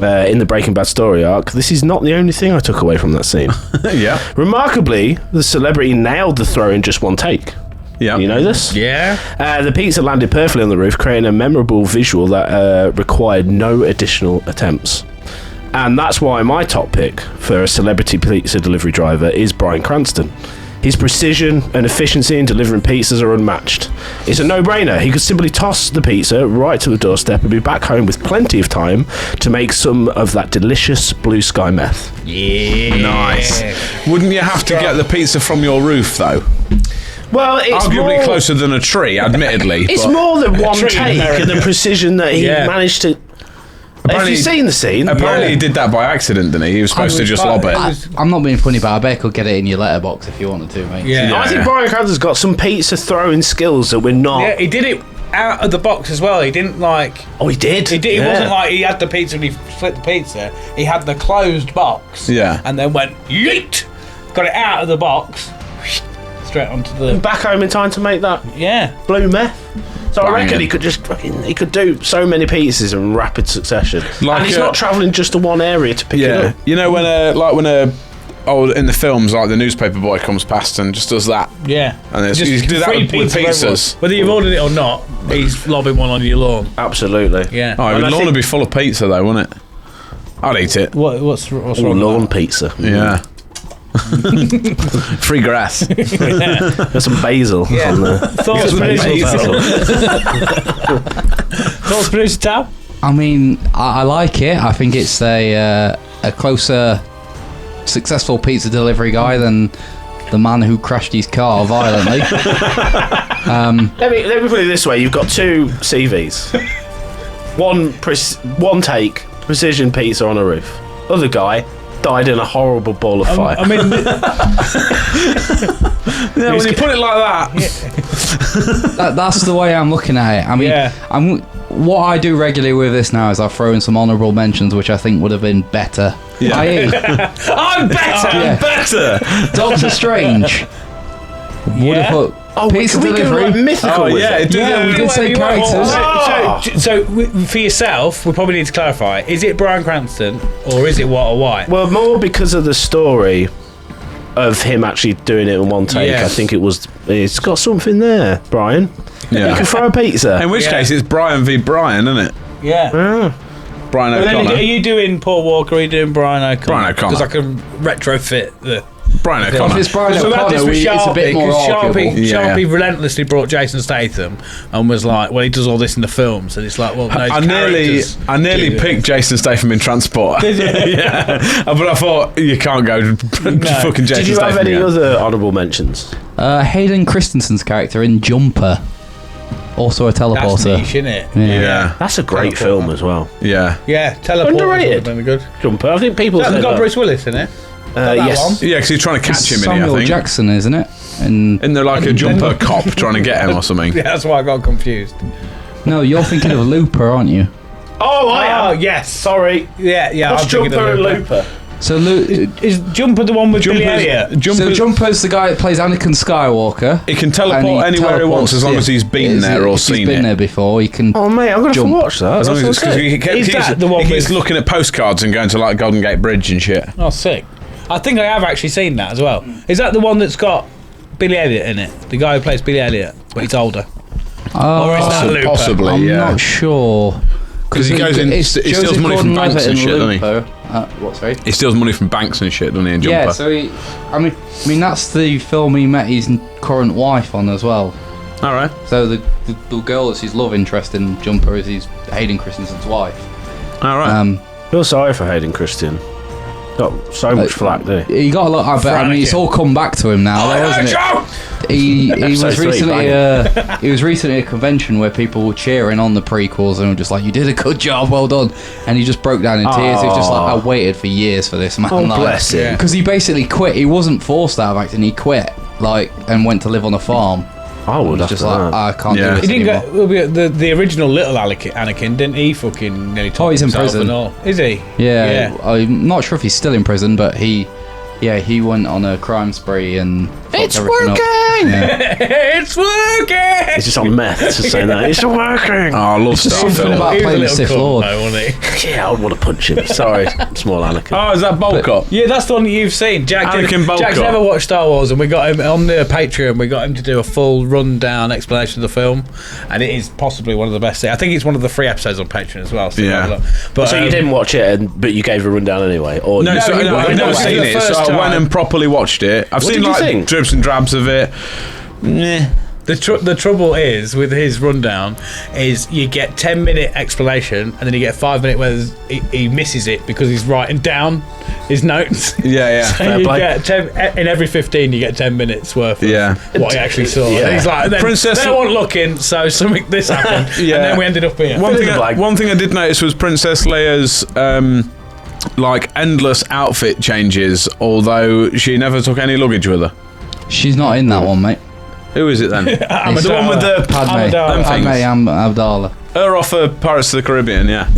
in the Breaking Bad story arc, this is not the only thing I took away from that scene. Yeah. Remarkably, the celebrity nailed the throw in just one take. Yeah. You know this? Yeah. The pizza landed perfectly on the roof, creating a memorable visual that required no additional attempts. And that's why my top pick for a celebrity pizza delivery driver is Bryan Cranston. His precision and efficiency in delivering pizzas are unmatched. It's a no-brainer. He could simply toss the pizza right to the doorstep and be back home with plenty of time to make some of that delicious blue sky meth. Yeah. Nice. Wouldn't you have to get the pizza from your roof, though? Well, it's arguably more, closer than a tree, admittedly. it's but more than one tree take in America. and the precision that he managed to... Have you seen the scene? Apparently he did that by accident, didn't he? He was supposed to just lob it. I'm not being funny, but I bet I could get it in your letterbox if you wanted to, mate. Yeah. I think Bryan Cranston's got some pizza throwing skills that we're not... Yeah, he did it out of the box as well. He didn't like... Oh, he did? He did. It wasn't like he had the pizza and he flipped the pizza. He had the closed box. Yeah. And then went, yeet! Got it out of the box. Straight onto the... Back home in time to make that Yeah. blue meth. So I reckon Banging. he could he could do so many pizzas in rapid succession. Like, and he's not travelling just to one area to pick it Yeah. up. You know when in the films, like the newspaper boy comes past and just does that. Yeah. And it's, Just you do that free with pizza for everyone. pizzas. Whether you've ordered it or not, he's lobbing one on your lawn. Absolutely. Yeah. Oh, And your I lawn think- would be full of pizza though, wouldn't it? I'd eat it. What's Ooh, wrong lawn with pizza. Yeah. Free grass. There's some basil Yeah. on there. that? Thoughts, producer Tal? I mean, I like it. I think it's a closer, successful pizza delivery guy than the man who crashed his car violently. Let me put it this way: you've got two CVs. One take, precision pizza on a roof. Other guy died in a horrible ball of fire. I mean, Yeah, when you put it like that. That's the way I'm looking at it. I mean, Yeah. what I do regularly with this now is I throw in some honourable mentions, which I think would have been better. Yeah. i.e., I'm better. Yeah. I'm better. Doctor Strange would have put pizza can we go delivery. like mythical with yeah, it? Yeah, we did say characters. So for yourself, we probably need to clarify: is it Bryan Cranston or is it Walter White? Well, more because of the story of him actually doing it in one take. Yeah. I think it's got something there, Brian. Yeah. You can throw a pizza. In which Yeah. case, it's Brian v. Brian, isn't it? Yeah. Brian But then O'Connor. are you doing Paul Walker or are you doing Brian O'Connor? Brian O'Connor. Because I can retrofit the... Brian If O'Connor. it's Brian So that is O'Connor, with it's a Sharpie, bit more 'cause arguable. Sharpie relentlessly brought Jason Statham and was like, well, he does all this in the films, and it's like, well, no, I nearly picked Jason Statham in Transport. Yeah, but I thought you can't go fucking Jason Did you Statham have any again. other honourable mentions? Hayden Christensen's character in Jumper, also a That's teleporter. niche, isn't it? Yeah, That's a great film as well. yeah. Yeah, teleport. Underrated. Been good. Jumper. I think people That's say got that. Bruce Willis in it. Yes. Yeah, because he's trying to catch him in it, I Samuel think. Jackson, isn't it? And Isn't there like a jumper cop trying to get him or something? Yeah, that's why I got confused. no, you're thinking of Looper, aren't you? Oh, I am. yes. Sorry. Yeah. What's I'm thinking Jumper of and Looper? So Is Jumper the one with Billy Elliot? Jumper's the guy that plays Anakin Skywalker. He can and teleport anywhere he wants teleports, as long yeah. as he's been there or If seen he's been it. there before. He can. Oh, mate, I'm going to Jump. watch that. As long as it's because he Is that the one keeps with- looking at postcards and going to like Golden Gate Bridge and shit. Oh, sick. I think I have actually seen that as well. Is that the one that's got Billy Elliot in it? The guy who plays Billy Elliot, but he's older. Or is that Looper? Possibly, I'm yeah. not sure. 'Cause he goes in- he steals Joseph money from Gordon-Levitt banks and in shit, doesn't he? Looper. What, sorry? He steals money from banks and shit, doesn't he, in Jumper? Yeah, so I mean that's the film he met his current wife on as well. All right. So the girl that's his love interest in Jumper is his Hayden Christensen's wife. All right. Feel sorry for Hayden Christian. Got so much flack, do you? He got a lot. But I mean, it's all come back to him now, though, hasn't it? He was Episode 3, recently he was recently at a convention where people were cheering on the prequels and were just like, "You did a good job, well done," and he just broke down in tears. He was just like, "I waited for years for this, man." Oh, bless him. Because he basically quit. He wasn't forced out of acting. He quit and went to live on a farm. I would have Just to like, that. I can't Yeah. do He this didn't anymore. go. The original little Anakin, didn't he? Fucking nearly. Oh, he's in topped himself prison. and all. Is he? Yeah, I'm not sure if he's still in prison, but he went on a crime spree and It's fucked everything up. working! Yeah. It's working! It's just on meth, just saying that. It's working! Oh, I love Something Starfield. about He was a playing the little Sith cunt, Lord. though, wasn't he? Yeah, I would want to punch him. Sorry, small Anakin. Oh, is that Bulk Up? Yeah, that's the one that you've seen. Jack's Bulk Up. never watched Star Wars, and we got him on the Patreon. We got him to do a full rundown explanation of the film, and it is possibly one of the best things. I think it's one of the free episodes on Patreon as well. So Yeah. have a look. But So you didn't watch it, but you gave a rundown anyway? Or No, you- so, he no, went- I've never no, seen the it, so first I went time. and properly watched it. I've What seen did you like think? dribs and drabs of it. Meh. the trouble is with his rundown is you get 10-minute explanation, and then you get 5 minute where he misses it because he's writing down his notes. Yeah, yeah. So you play. get in every 15 you get 10 minutes worth of Yeah. what he actually saw. Yeah. And he's like, then, Princess- they weren't looking, so something this happened, Yeah. and then we ended up here. One thing, the blank. one thing I did notice was Princess Leia's like endless outfit changes, although she never took any luggage with her. She's not in that one, mate. Who is it then? It's the one with the Padme. Amidala. things. Padme Abdallah. her off of Pirates of the Caribbean, yeah.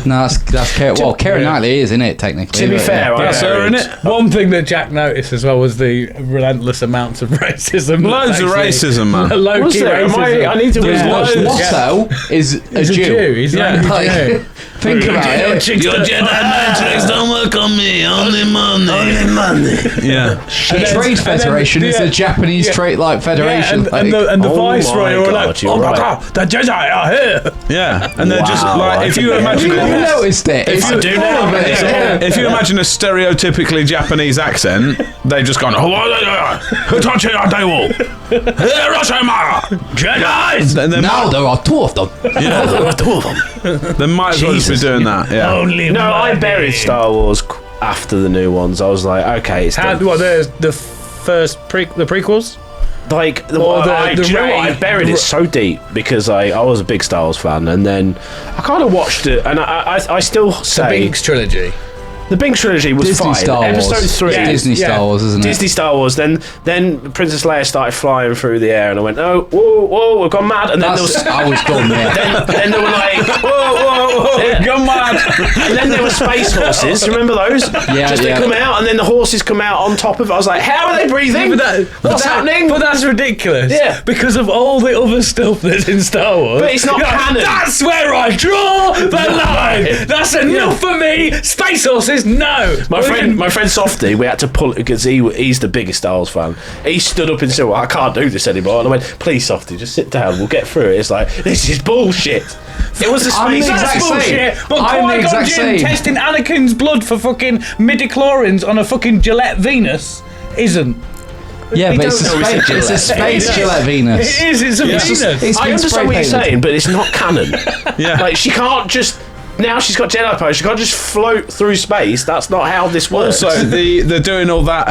No, that's Keira. Well, Keira Knightley is in it technically. To be but, fair, yeah. I That's her, buried- innit? One thing that Jack noticed as well was the relentless amounts of racism. Loads of racism, man. Low Was key there? racism. I need to Yeah. watch Watto Yeah. is a He's Jew. He's Yeah. an angry Like, Jew. think about it. Your Jedi Matrix don't work on me, only money. Only money. Yeah. The Trade Federation is a Japanese trade federation. Yeah, and the Oh Viceroy my were God, like, you're oh my right. God, the Jedi are here. Yeah. And they're just Wow, like, I if can you imagine Have you it, noticed it? It's I do now. full of it. Yeah. if you imagine a stereotypically Japanese accent, they've just gone, Hitachi Adewal, Hiroshima, Jedi. And Now there are two of them. they might as well just be doing that. Yeah. Only No, I money. buried Star Wars after the new ones. I was like, okay, it's How, done. what, the first the prequels? Like, Or the do you know what? Rey- I buried it so deep because I was a big Star Wars fan, and then I kind of watched it, and I still The say Binks trilogy. the Binks trilogy was Disney fine. Star Wars. Episode 3. Yeah. Disney Yeah. Star Wars, isn't it? Disney Star Wars. Then Princess Leia started flying through the air, and I went, "Oh, whoa, we've gone mad!" And then there was, I was done. Yeah. then they were like, "Whoa, Yeah. gone mad!" And then there were space horses. Remember those? Yeah, Just yeah. they come out, and then the horses come out on top of it. I was like, "How are they breathing? What's happening?" But that's ridiculous. Yeah. Because of all the other stuff that's in Star Wars. But it's not You're like, canon. That's where I draw the line. That's enough for me. Space horses, no. My friend Softy, we had to pull it because he's the biggest Star Wars fan. He stood up and said, "Well, I can't do this anymore." And I went, "Please, Softy, just sit down. We'll get through it." It's like, this is bullshit. It was the I'm the space. exact That's same. bullshit. But I'm the Qui-Gon exact Jinn same. testing Anakin's blood for fucking midichlorians on a fucking Gillette Venus isn't. Yeah, We but it's a don't know space. it's a It's a Gillette. space Gillette Venus. It is. It's a Venus. It's I been understand spray what you're painted. saying, but it's not canon. Yeah. Like, she can't just... Now she's got Jedi power. She can't just float through space. That's not how this works. Also, they're doing all that.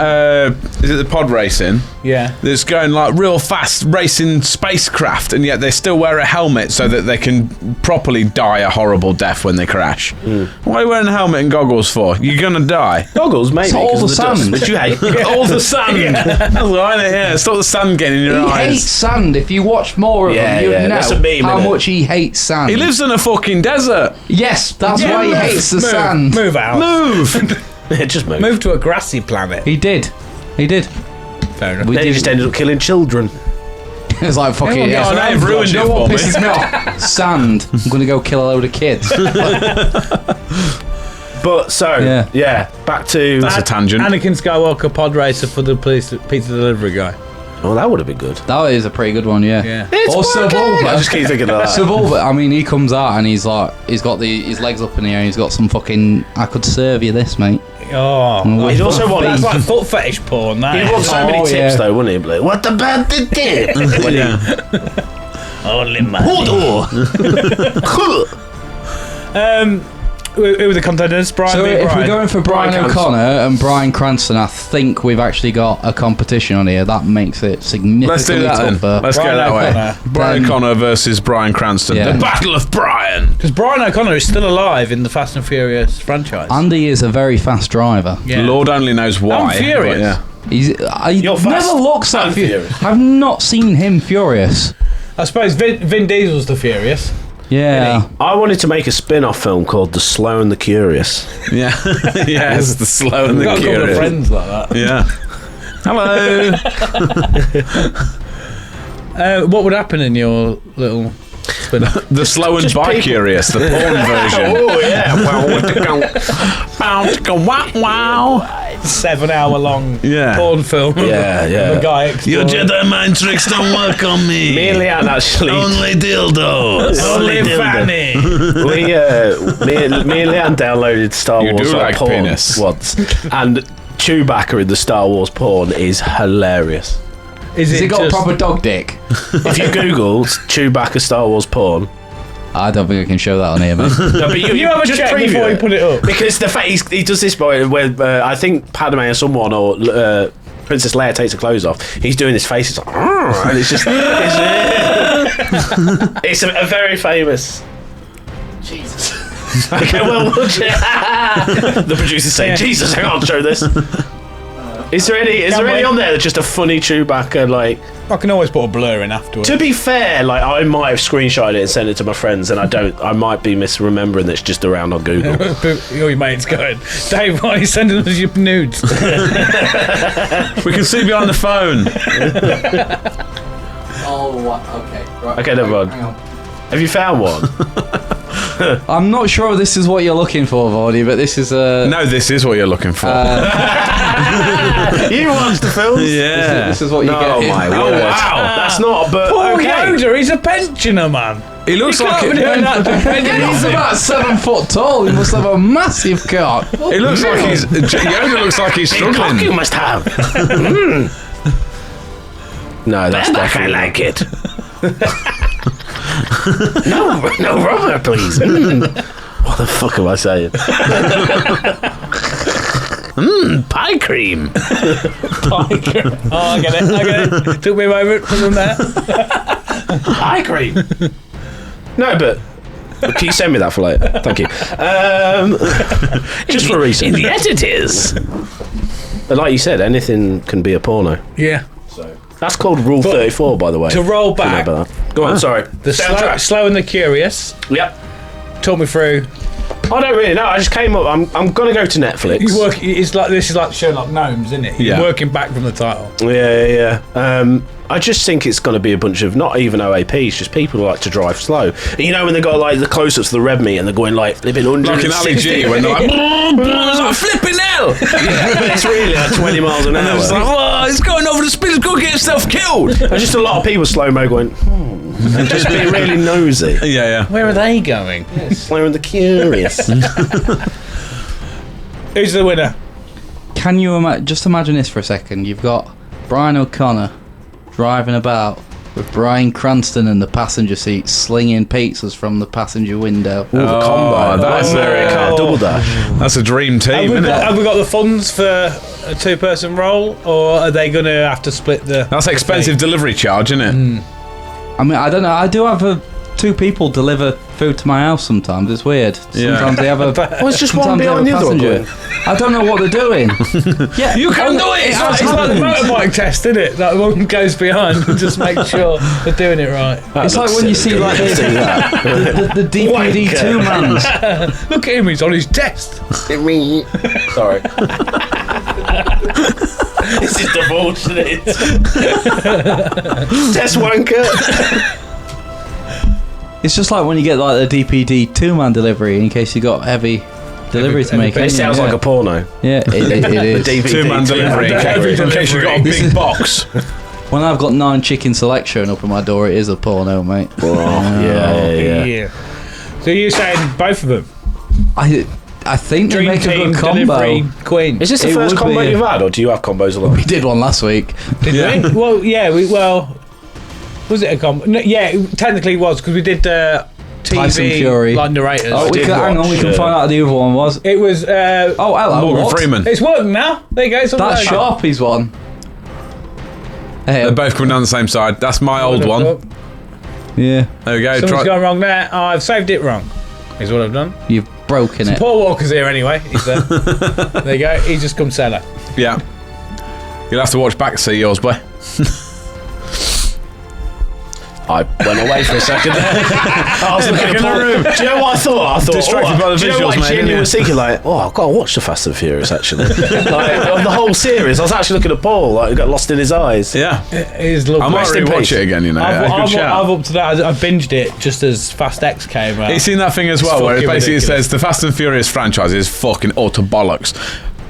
Is it the pod racing? Yeah. That's going like real fast racing spacecraft, and yet they still wear a helmet so that they can properly die a horrible death when they crash. Why are you wearing a helmet and goggles for? You're gonna die. Goggles, maybe. It's all 'cause the of sand. dust, which you hate. All the sand. That's right, yeah. Stop the sand getting in your He eyes. hates sand. If you watch more of Yeah, him, you'd yeah, know that's a meme, how innit? much he hates sand. He lives in a fucking desert. Yes, that's Yeah, why he move, hates the move, sand. Move out. Move. Just move. Move to a grassy planet. He did. Fair enough. We Then he did. just ended up killing children. It's like fucking. Everyone Yeah, gets I've ruined you it know what for me. pisses me off? Sand. I'm gonna go kill a load of kids. But so, Yeah. yeah, back to... That's a tangent. Anakin Skywalker pod racer for the pizza delivery guy. Oh, that would have been good. That is a pretty good one, yeah. Yeah. It's Or working. Sebulba. I just keep thinking of that. Sebulba, I mean, he comes out and he's like, he's got his legs up in the air. He's got some fucking. I could serve you this, mate. Oh, He'd also want... that's like foot fetish porn. That He'd is. want so many Oh, tips, yeah. though, wouldn't he? Be like, what about the tip? When he- Only money. Who were the contenders? Brian. So v. if Brian. we're going for Brian Bryan Cranston. O'Connor and Bryan Cranston, I think we've actually got a competition on here. That makes it significantly Let's do that then. tougher. Let's go Brian that way. O'Connor. Brian Then- O'Connor versus Bryan Cranston. Yeah. The Battle of Brian. Because Brian O'Connor is still alive in the Fast and Furious franchise. Andy is a very fast driver. Yeah. Lord only knows why. I'm furious. but yeah. You're fast never looks that and furious. furious. I've not seen him furious. I suppose Vin Diesel's the Furious. Yeah. I wanted to make a spin-off film called The Slow and the Curious. Yeah. Yes, the slow and We've the got a couple of curious. friends like that. Yeah. Hello. What would happen in your little spin-off? The slow and bi-curious, the porn version. Oh, yeah. Wow. 7 hour long Yeah. porn film. Yeah, yeah. The guy Your exploring. Jedi mind tricks don't work on me. Me and Leanne actually... Only dildos. Only Fanny. me and Leanne downloaded Star You Wars do like porn penis. once, and Chewbacca in the Star Wars porn is hilarious. Is Has it he got a just- proper dog dick? If you Google Chewbacca Star Wars porn, I don't think I can show that on here, mate. no, but You have a just check preview before you put it up. because the fact he does this where I think Padme or someone or Princess Leia takes her clothes off. He's doing this face, it's like, and it's just it's a very famous. Jesus. Okay, well, the producer's saying, Jesus, I can't show this. Is there any on there that's just a funny Chewbacca, like... I can always put a blur in afterwards. To be fair, like, I might have screenshotted it and sent it to my friends, and I might be misremembering that it's just around on Google. All your mates going, Dave, why are you sending us your nudes? We can see behind the phone. Oh, okay. Right. Okay, never mind. Hang on. Have you found one? I'm not sure this is what you're looking for, Vorny, but this is a... No, this is what you're looking for. You watched the films? yeah. This is what you get. Oh my here. word! wow. That's not. But Poor okay. Yoda, he's a pensioner, man. He looks He like can't be doing that it. depending on He's him. about 7 foot tall. He must have a massive cock. He looks like he's. Yoda looks like he's Cock you struggling. must have. No, that's definitely. I like it. no, Robert, please. What the fuck am I saying? Pie cream. Oh, I get it. Took me a moment from there. Pie cream. No, but can you send me that for later? Thank you. Just for research. In the editors. But like you said, anything can be a porno. Yeah. That's called Rule 34, by the way. To roll If you know back, about that. Go on, sorry. the slow and the curious. Yep. Talk me through. I don't really know. I just came up. I'm gonna go to Netflix. You work. It's like this is like Sherlock Gnomes, isn't it? You're Yeah. working back from the title. Yeah. I just think it's going to be a bunch of not even OAPs, just people who like to drive slow. You know when they got like the close-ups to the red meat and they're going like living 160. Like an Ali G when they're like, it's like flipping hell. But it's really like 20 miles an hour. It's like, oh, it's going over the speed, it's going to get himself killed. There's just a lot of people slow-mo going, and just being really nosy. Yeah. Where are they going? Slow and the curious. Who's the winner? Can you just imagine this for a second? You've got Brian O'Connor driving about with Bryan Cranston in the passenger seat, slinging pizzas from the passenger window. Ooh, the combo. that's American car double dash. That's a dream team, isn't it? Have we got the funds for a two-person role, or are they going to have to split the? That's expensive delivery charge, isn't it? I mean, I don't know. I do have two people deliver food to my house sometimes. It's weird. Yeah. Sometimes they have a. Well, it's just one sometimes they have behind a the other one passenger. I don't know what they're doing. Yeah, You can do it! It's like the motorbike test, isn't it? Like one goes behind and just make sure they're doing it right. It's like when you see like the DPD2 man. Look at him, he's on his test. Sorry. This is divulged, isn't it? Test wanker. It's just like when you get like the DPD2 man delivery in case you got heavy delivery to make. It sounds like a porno. Yeah, it is. DVD Two-man delivery in case you've got a big box. When I've got 9 chicken selection up at my door, it is a porno, mate. Yeah. So you're saying both of them? I think they Dream make a Team good combo. Delivery Queen. Is this the It first would combo be. you've had, or do you have combos a lot? We did one last week. Did we? Well, yeah. Was it a combo? No, yeah, it technically was because we did Tyson TV Fury. like narrators. Oh, we did can, hang on, we watch, can find out what the other one was. It was. Oh, hello. Morgan what? Freeman. It's working now. There you go. Something That's like that. Sharpie's one. Hey, They're both coming down the same side. That's my old one. yeah, There we go. Something's gone wrong there. Oh, I've saved it wrong. Is what I've done. you've broken it. Paul Walker's here anyway. He's there. There you go. He's just come seller. Yeah. You'll have to watch back to see yours, boy. I went away for a second there. I was looking at the room. Do you know what I thought? I thought Distracted by the do you know visuals, what I mate, genuinely didn't was thinking, like, I've got to watch the Fast and Furious, actually. Like, on the whole series, I was actually looking at Paul, like, he got lost in his eyes. Yeah. It is lovely. I might Rest in rewatch peace. it again, you know. I've up to that. I binged it just as Fast X came out. You've seen that thing as well, where it fucking basically ridiculous. says the Fast and Furious franchise is fucking utter bollocks.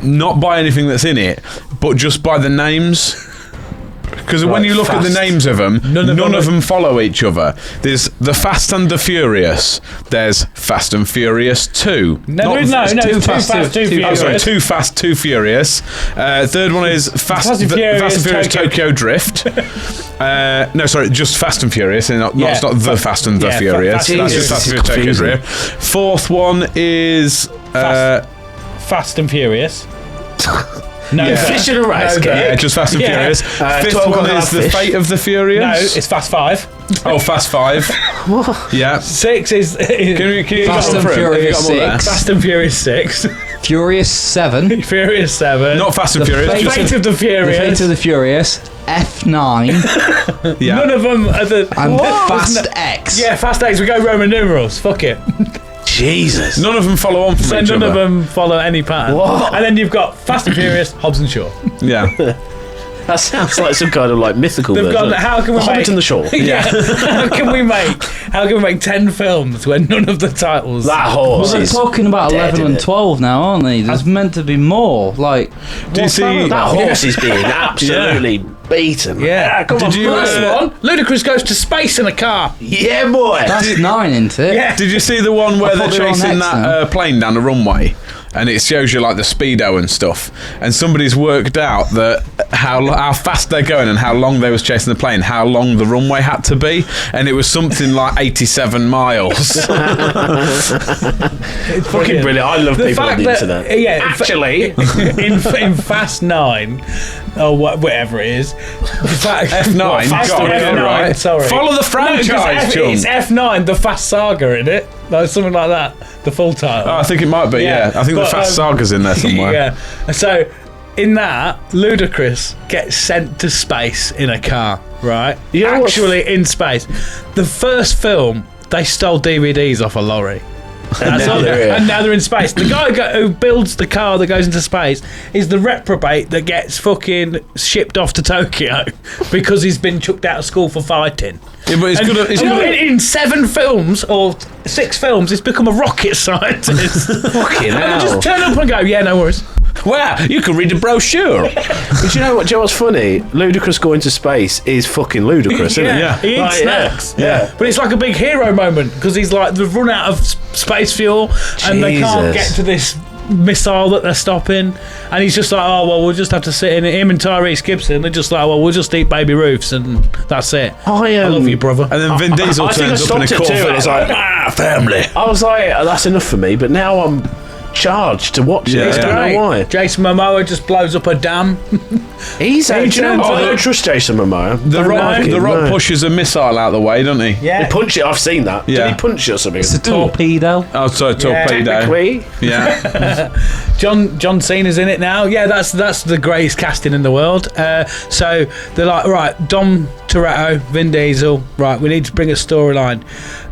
Not by anything that's in it, but just by the names. Because when you look at the names of them, none of them follow each other. There's the Fast and the Furious. There's Fast and Furious 2. No, it's Too Fast, Too Furious. Oh, sorry, Too Fast, Too Furious. Third one is Fast and Furious Tokyo Drift. No, sorry, just Fast and Furious. It's not the Fast and the Furious. That's just Fast and Furious Tokyo Drift. Fourth one is Fast and Furious. No, Fish in a rice cake. Yeah, just Fast and Furious. Fifth one is The Fate of the Furious. No, it's Fast 5. Oh, Fast 5. Yeah. 6 is Can you Fast go and through? Furious Have you got them all there? 6. Fast and Furious 6. Furious 7. Furious 7. Not Fast and The Furious. The Just Fate of the The Furious. Fate of the Furious. F9. yeah. None of them are the. And What? Fast X. Yeah, Fast X. We go Roman numerals. Fuck it. Jesus. None of them follow on from So each none other. of them follow any pattern. What? And then you've got Fast and Furious, Hobbs and Shaw. Yeah. That sounds like some kind of like mythical They've version. got. How can we The Hobbit make? and the Shore. Yeah. How can we make 10 films when none of the titles? That Well, horse they're is talking about dead, 11 and isn't it? 12 now, aren't they? There's meant to be more. Like, Do you see? That horse is being absolutely beaten. Yeah. Come on. Did you, First one, Ludacris goes to space in a car. Yeah, boy. that's 9, isn't it? Yeah. Did you see the one where they're thought they were on chasing next that plane down the runway? And it shows you like the speedo and stuff. And somebody's worked out that how fast they're going and how long they was chasing the plane, how long the runway had to be, and it was something like 87 miles. It's Fucking brilliant. I love The people on fact the that, internet. yeah, Actually, in Fast 9, or whatever it is, F9, Fast God, F9, right. sorry. Follow the franchise, chum. It's F9, the Fast Saga, isn't it? Like something like that. The full title. Oh, I think it might be, yeah. I think the But, Fast Saga's in there somewhere. Yeah. So, in that, Ludacris gets sent to space in a car, right? You know what's- Actually, in space. The first film, they stole DVDs off a lorry. That's now all. they're here. And now they're in space. The guy who builds the car that goes into space is the reprobate that gets fucking shipped off to Tokyo because he's been chucked out of school for fighting. Yeah, but it's And, good. It's you know, good. in 7 films or 6 films, he's become a rocket scientist. fucking And hell. just turn up and go, yeah, no worries. Wow, you can read the brochure. But do you know what's funny? Ludacris going to space is fucking ludicrous, isn't it? Yeah. He eats Right, snacks. yeah. But it's like a big hero moment because he's like, they've run out of space fuel and they can't Jesus. get to this missile that they're stopping. And he's just like, oh, well, we'll just have to sit in it. Him and Tyrese Gibson, they're just like, well, we'll just eat baby roofs and that's it. I love you, brother. And then Vin Diesel I think I turns up in a stopped it too, and I was Corvette. like, family. I was like, that's enough for me. But now I'm charged to watch it. Yeah. I don't know why. Jason Momoa just blows up a dam. He's He do you know turns what? I up- don't trust Jason Momoa. The Don't Rock, like the him, Rock no. pushes a missile out the way, doesn't he? He punched it. I've seen that. Yeah. Did he punch it or something? It's a torpedo. Oh, sorry, torpedo. Technically. Yeah. John Cena's in it now. Yeah, that's the greatest casting in the world. So they're like, right, Dom Toretto, Vin Diesel. Right, we need to bring a storyline.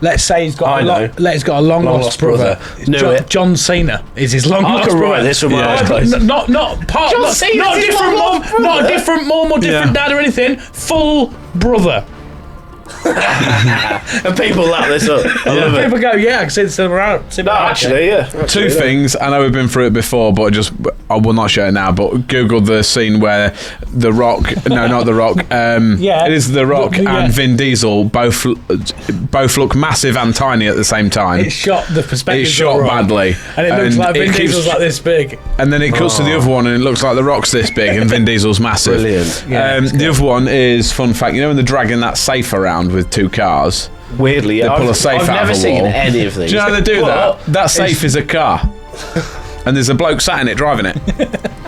Let's say he's got a long lost brother. Knew it. John Cena is his long I lost could brother. write this from my eyes closed. Not part. John Not, Cena's not a his different long mom. lost brother? Not a different mom or different Yeah. dad or anything. Full brother. And people lap this up. I love it. People go, yeah, I can see the cinema. No, actually, yeah. Two things. I know we've been through it before, but I will not show it now. But Google the scene where The Rock, no, not The Rock. Yeah. It is The Rock Yeah. and Vin Diesel both look massive and tiny at the same time. It's shot. The perspective. It's shot badly, and it looks like Vin keeps- Diesel's like this big. And then it cuts to the other one, and it looks like The Rock's this big, and Vin Diesel's massive. Brilliant. Yeah, it's The other one is fun fact. You know when they're dragging that safe around with 2 cars? Weirdly, They yeah. pull a safe I've out of never a seen wall. any of these. Do you know how they do But that? That safe is a car. And there's a bloke sat in it driving it.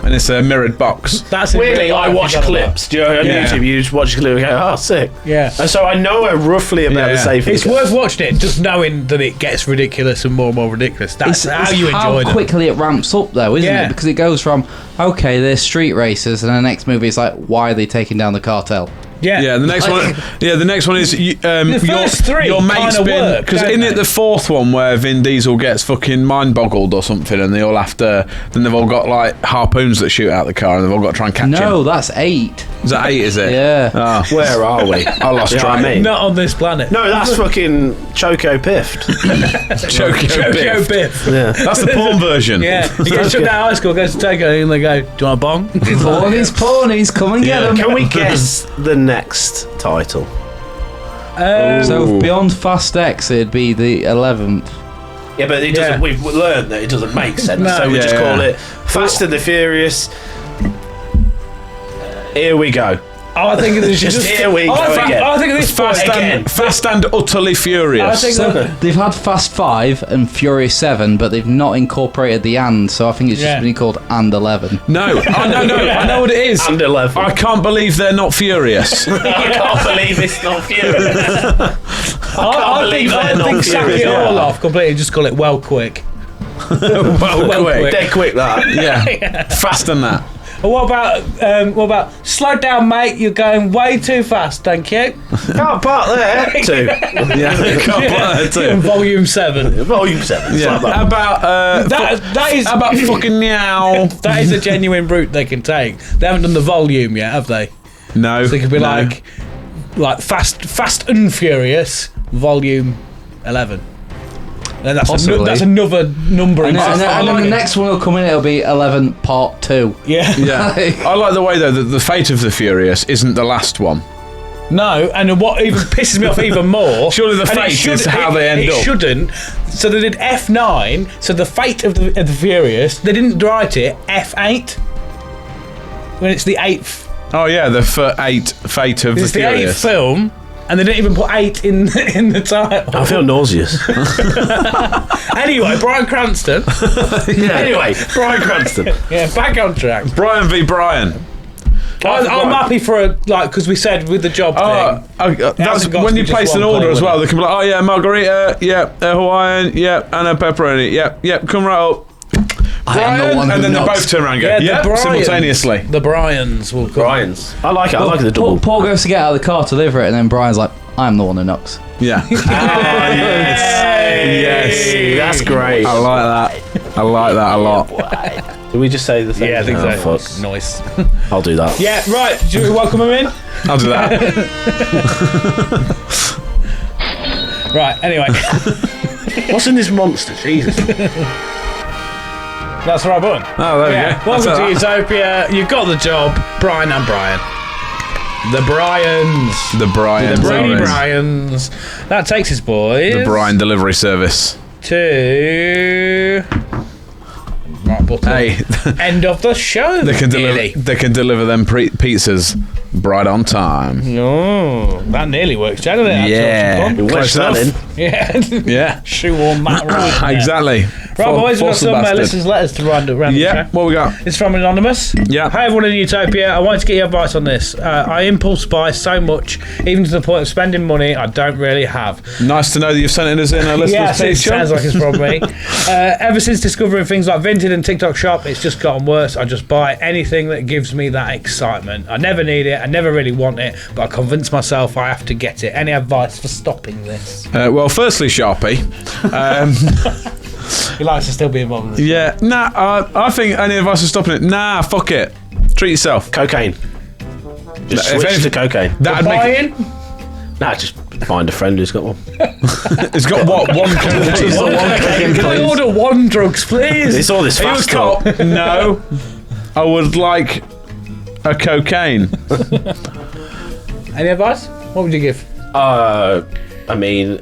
and it's a mirrored box. That's in Weirdly, real I life, watch you don't clips. Do you know, on Yeah. YouTube, you just watch a clip and go, oh, sick. Yeah. And so I know roughly about the safe. It's worth watching it, just knowing that it gets ridiculous and more ridiculous. That's how you enjoy how it. quickly it ramps up, though, isn't Yeah. it? Because it goes from, okay, they're street racers, and the next movie is like, why are they taking down the cartel? Yeah, the next one. Yeah, the next one is first three your mate's kinda been work, because don't in they? it the fourth one where Vin Diesel gets fucking mind boggled or something, and they all have to. Then they've all got like harpoons that shoot out the car, and they've all got to try and catch No, him. that's 8. Is that 8? Is it? Yeah. Oh, Where are we? I lost You know track. what I mean? Not on this planet. No, that's fucking Choco Piffed. Choco Biff. Biff. Yeah. That's the porn version. Yeah, he gets shut down high school, goes to take it, and they go, "Do you want a bong?" Pawnies, come and get them. Can we guess the next title? So beyond Fast X, it'd be the 11th. Yeah, but it doesn't. Yeah. We've learned that it doesn't make sense, No. so we just Yeah. call it Fast and the Furious. Here we go. Oh, I think it's Just here we go I again. think at this point, Fast and utterly furious. I think So they've had Fast 5 and Furious 7, but they've not incorporated the and, so I think it's Yeah. just been called and 11. No, I know what it is. And 11. I can't believe they're not furious. I can't believe it's not Furious. I believe they're think not sack furious, it all yeah. off completely. Just call it well quick. well, quick. Dead quick that. Yeah, fast than that. And what about slow down, mate? You're going way too fast. Thank you. Can't part there. 2. Yeah, can't put that too. In volume 7. Volume 7. It's Yeah. like that. How about That is how about fucking meow? that is a genuine route they can take. They haven't done the volume yet, have they? No, So it could be no. like fast and furious, volume 11. And that's Possibly. that's another number. And in then, system. and then the next one will come in, it'll be 11 Part 2. Yeah. Yeah, I like the way though that the fate of the Furious isn't the last one. No, and what even pisses me off even more. Surely the and it fate is should- how they end it up. shouldn't. So they did F9. So the fate of the Furious. They didn't write it F8 when it's the 8th. Oh yeah, the fate of It's the the 8th Furious. film, and they didn't even put 8 in the title. I feel nauseous. Anyway, Bryan Cranston. Anyway, Bryan Cranston. Yeah, back on track. Brian v. Brian. I'm happy for a because we said with the job thing. That's hasn't got when to you be just place an one order plate, as will well. it? They can be like, oh yeah, margarita, yeah, Hawaiian, yeah, and a pepperoni, yeah, come right up. I am the Brian, one who and then they knocks. both turn around and go, Yeah, the yeah, Bryans. simultaneously. The Bryans will come. Brian's. I like it. I like the double. Paul goes to get out of the car to deliver it, and then Brian's like, I'm the one who knocks. Yeah. Yes. That's great. I like that. I like that a lot. Did we just say the thing? Yeah, I think Oh, so. fuck. Nice. I'll do that. Yeah, right. Do you welcome him in? I'll do that. Right. Anyway, What's in this monster? Jesus. that's the right button. Oh, there Yeah. we go. Welcome to That's Utopia. You've got the job, Brian and Brian. The Bryans. the Brian. The Brady service. Bryans. That takes us, boys. The Brian delivery service. To right button. Hey, End of the show. they can deliver. nearly. They can deliver them pizzas right on time. Oh, that nearly works, doesn't it? Yeah. Wedge Close that enough. in. Yeah. Yeah. Shoehorn Matt Roy. Exactly. Right, boys, we've got some bastard. listeners' letters to run the Yeah. show. What we got? It's from Anonymous. Yeah. Hi everyone in Utopia. I wanted to get your advice on this. I impulse buy so much, even to the point of spending money I don't really have. Nice to know that you've sent us in a listener's Yeah, it picture. sounds like it's from me. Ever since discovering things like Vinted and TikTok Shop, it's just gotten worse. I just buy anything that gives me that excitement. I never need it. I never really want it, but I convince myself I have to get it. Any advice for stopping this? Well, firstly, Sharpie. He likes to still be involved in this. Yeah. Nah. I think any advice for stopping it? Nah. Fuck it. Treat yourself. Cocaine. Just If switch anything- to cocaine. That'd make. Buying? Nah, just find a friend who's got one. It's got what? One cocaine. Can I order one drugs, please? It's all this Are you a fast cop? talk. No. I would like a cocaine. Any advice? What would you give? I mean,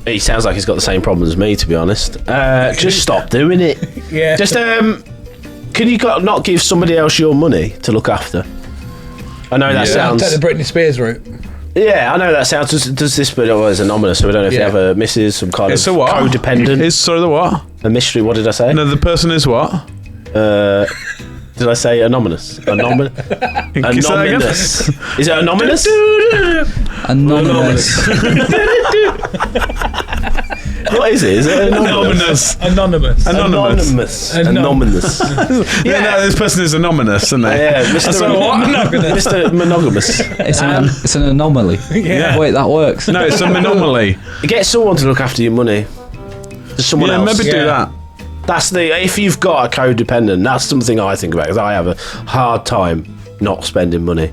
he sounds like he's got the same problem as me, to be honest. Just stop doing it. Yeah. Just can you not give somebody else your money to look after? I know that Yeah. sounds. Take the Britney Spears route. Yeah, I know that sounds. Does this but it's anonymous? So we don't know if you Yeah. have a missus, some kind It's of a what? codependent, Is sorry the what? a mystery. What did I say? No, the person is what? Did I say anonymous? Anonymous. Is it anonymous? Anonymous. What is it? Is it Anonymous. Anonymous. Anonymous. Yeah, no, this person is anonymous, isn't they? Yeah, Mr. Monogamous. It's an anomaly. Yeah. Wait, that works. No, it's an anomaly. Get someone to look after your money. Just someone Yeah, else. maybe do that. That's if you've got a codependent, that's something I think about because I have a hard time not spending money,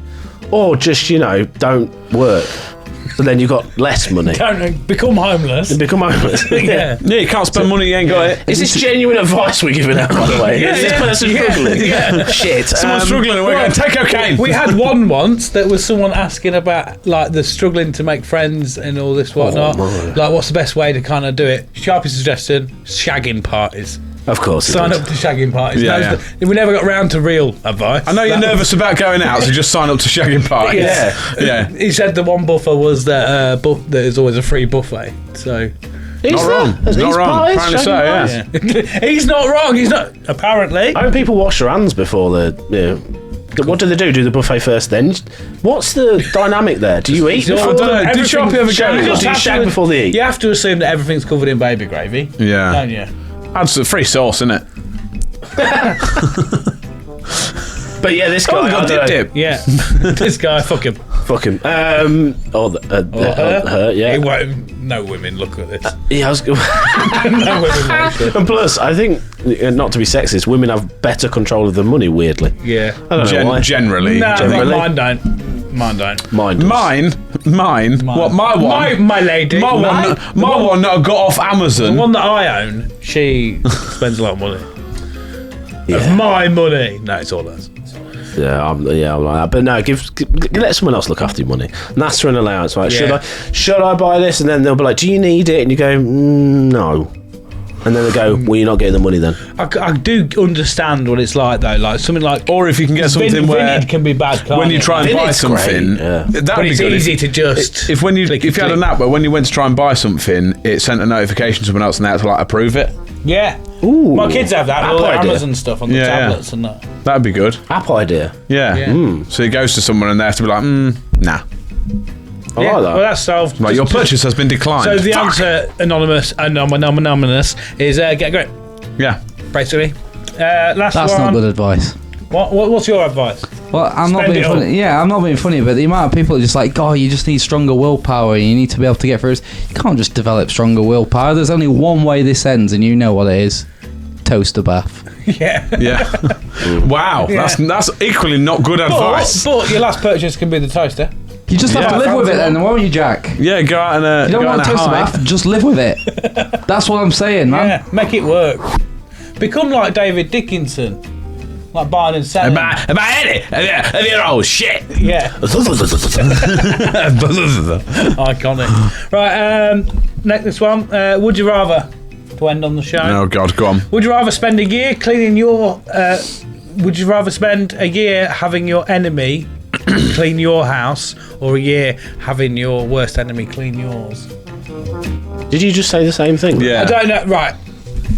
or just don't work. So then you've got less money. Don't become homeless. Become homeless. Yeah. Yeah, you can't spend money, you ain't got it. Is this genuine advice we're giving out, by the way? Is this person struggling? Yeah. Shit. Someone's struggling and we're going, take cocaine. We had one once that was someone asking about like the struggling to make friends and all this whatnot. Like, what's the best way to kind of do it? Sharpie suggestion: shagging parties. Of course. Sign up to shagging parties. Yeah, We never got round to real advice. I know you're nervous about going out, so just sign up to shagging parties. Yeah. He said the one buffer was that there's always a free buffet. So Not wrong. Not wrong. Apparently so, yeah. he's not wrong. He's not. Apparently. I hope people wash their hands before what do they do? Do the buffet first then? What's the dynamic there? Do you eat I before? don't know. Do Sharpie ever go? Do you shag before they eat? You have to assume that everything's covered in baby gravy. Yeah. Don't you? That's a free sauce, isn't it? But yeah, this guy. Oh, we got I don't know. dip. Yeah. This guy, fuck him. Fuck him. Her, yeah. He won't. No women look at this. Yeah, I was. No women watch it. And plus, I think, not to be sexist, women have better control of their money, weirdly. Yeah. I don't know why. Generally. No, Generally. mine don't. Mine don't. Mine does. Mine. What, my one? My lady. My one that I got off Amazon. The one that I own, she spends a lot of money. Yeah. Of my money. No, it's all hers. Yeah, I'm like that. But no, let someone else look after your money. And that's for an allowance, right? Yeah. Should I buy this? And then they'll be like, do you need it? And you go, no. And then they go, well, you're not getting the money then. I do understand what it's like though. Like something like, Or if you can get something where Vinted can be bad. Can't when you it? try and buy Vinet's something, great, yeah. that'd but be it's good. easy to just. If you had an app where when you went to try and buy something, it sent a notification to someone else and they had to like approve it. Yeah. Ooh. My kids have that. App All their idea. Amazon stuff on the tablets and that. That'd be good. App idea. Yeah. Yeah. So it goes to someone and they have to be like, nah. I like that. Well, that's solved. Like, your purchase has been declined. So the Fuck. answer, anonymous, is get great. Yeah. Basically. Last That's one. not good advice. What's your advice? Well, I'm not Spend being it all. funny. Yeah, I'm not being funny, but the amount of people are just like, oh, you just need stronger willpower. You need to be able to get through this. You can't just develop stronger willpower. There's only one way this ends, and you know what it is. Toaster bath. Yeah. Yeah. Wow. Yeah. That's equally not good advice. But your last purchase can be the toaster. You just have Yeah. to live with it then, won't you, Jack? Yeah, go out and You don't go want a on toaster high. bath, just live with it. That's what I'm saying, man. Yeah. Make it work. Become like David Dickinson. Like buying and selling. Oh shit. Yeah. Iconic. Right, next one. Would you rather, to end on the show, Oh god, go on. would you rather spend a year cleaning your would you rather spend a year having your enemy clean your house, or a year having your worst enemy clean yours? Did you just say the same thing? Yeah. I don't know. Right.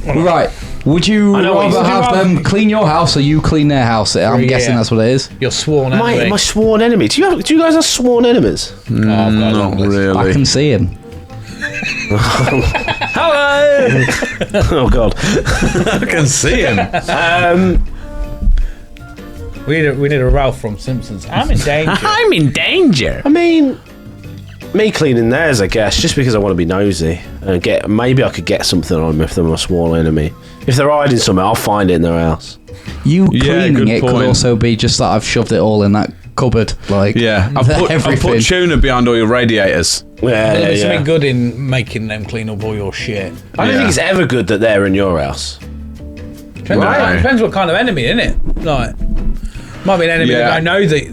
Right. Would you I know what rather you- have them clean your house or you clean their house? I'm Yeah. guessing that's what it is. Your sworn My enemy. sworn enemy. Do you guys have sworn enemies? Oh, I've got a long Not list. really. I can see him. Oh god. I can see him. We need a Ralph from Simpsons. I'm in danger. I'm in danger. I mean, me cleaning theirs, I guess, just because I want to be nosy and maybe I could get something on them if they're my sworn enemy. If they're hiding something, I'll find it in their house. You Yeah, cleaning good it could point. also be just that I've shoved it all in that cupboard. Like, Yeah, I've everything. put tuna behind all your radiators. Yeah, There's yeah. something good in making them clean up all your shit. I don't Yeah. think it's ever good that they're in your house. Depends what kind of enemy, innit? Like, might be an enemy Yeah. that I know that.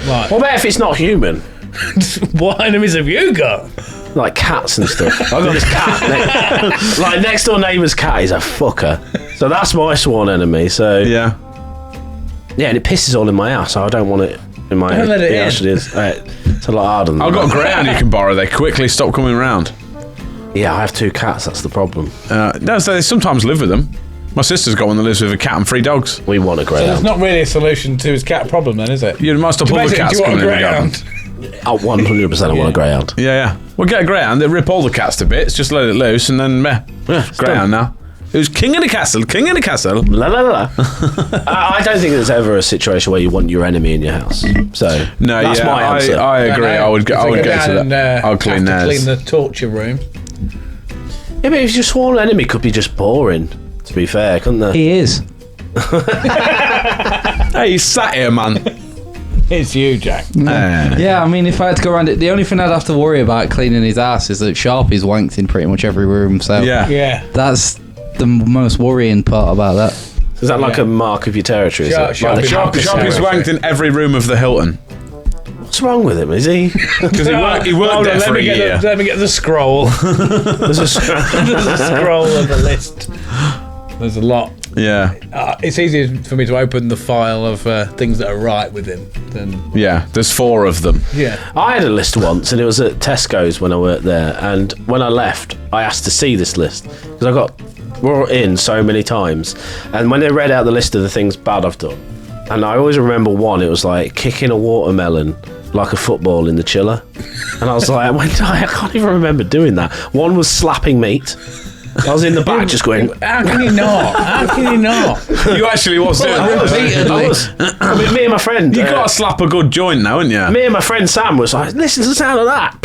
Like, What about if it's not human? what enemies have you got? Like cats and stuff. I've got this cat. Like next door neighbour's cat is a fucker. So that's my sworn enemy. So Yeah. yeah, and it pisses all in my house. So I don't want it in my. Don't let it in. Actually, it's a lot harder than I've got a that. greyhound you can borrow. They quickly stop coming round. Yeah, I have two cats. That's the problem. No, so they sometimes live with them. My sister's got one that lives with a cat and 3 dogs. We want a So greyhound. that's not really a solution to his cat problem, then, is it? You must have all the Basically, cats do you want coming a in the garden. greyhound? Oh, 100% I want a greyhound. Yeah. We'll get a greyhound. They rip all the cats to bits, just let it loose, and then greyhound now. Who's king of the castle? King of the castle. La la la. I don't think there's ever a situation where you want your enemy in your house. So No, that's my answer. I agree. I would go to down that. I'll clean have to theirs. clean the torture room. Yeah, but if your sworn enemy could be just boring, to be fair, couldn't they? He is. Hey, he's sat here, man. It's you, Jack. Yeah, I mean, if I had to go around it, the only thing I'd have to worry about cleaning his ass is that Sharpie's wanked in pretty much every room. So Yeah. that's the most worrying part about that. Is that like a mark of your territory? Is it? Like the Sharpie's campus wanked in every room of the Hilton. What's wrong with him? Is he? Because he worked there for a year. Let me get the scroll. There's a There's a scroll of the list. There's a lot. Yeah. It's easier for me to open the file of things that are right with him than... Yeah, there's 4 of them. Yeah. I had a list once, and it was at Tesco's when I worked there. And when I left, I asked to see this list because I got brought in so many times. And when they read out the list of the things bad I've done, and I always remember one. It was like kicking a watermelon like a football in the chiller, and I was like, I can't even remember doing that. One was slapping meat. I was in the back just going, How can you not? How can you not? You actually was doing that. I was. I mean, me and my friend. You got to slap a good joint now, haven't you? Me and my friend Sam was like, listen to the sound of that.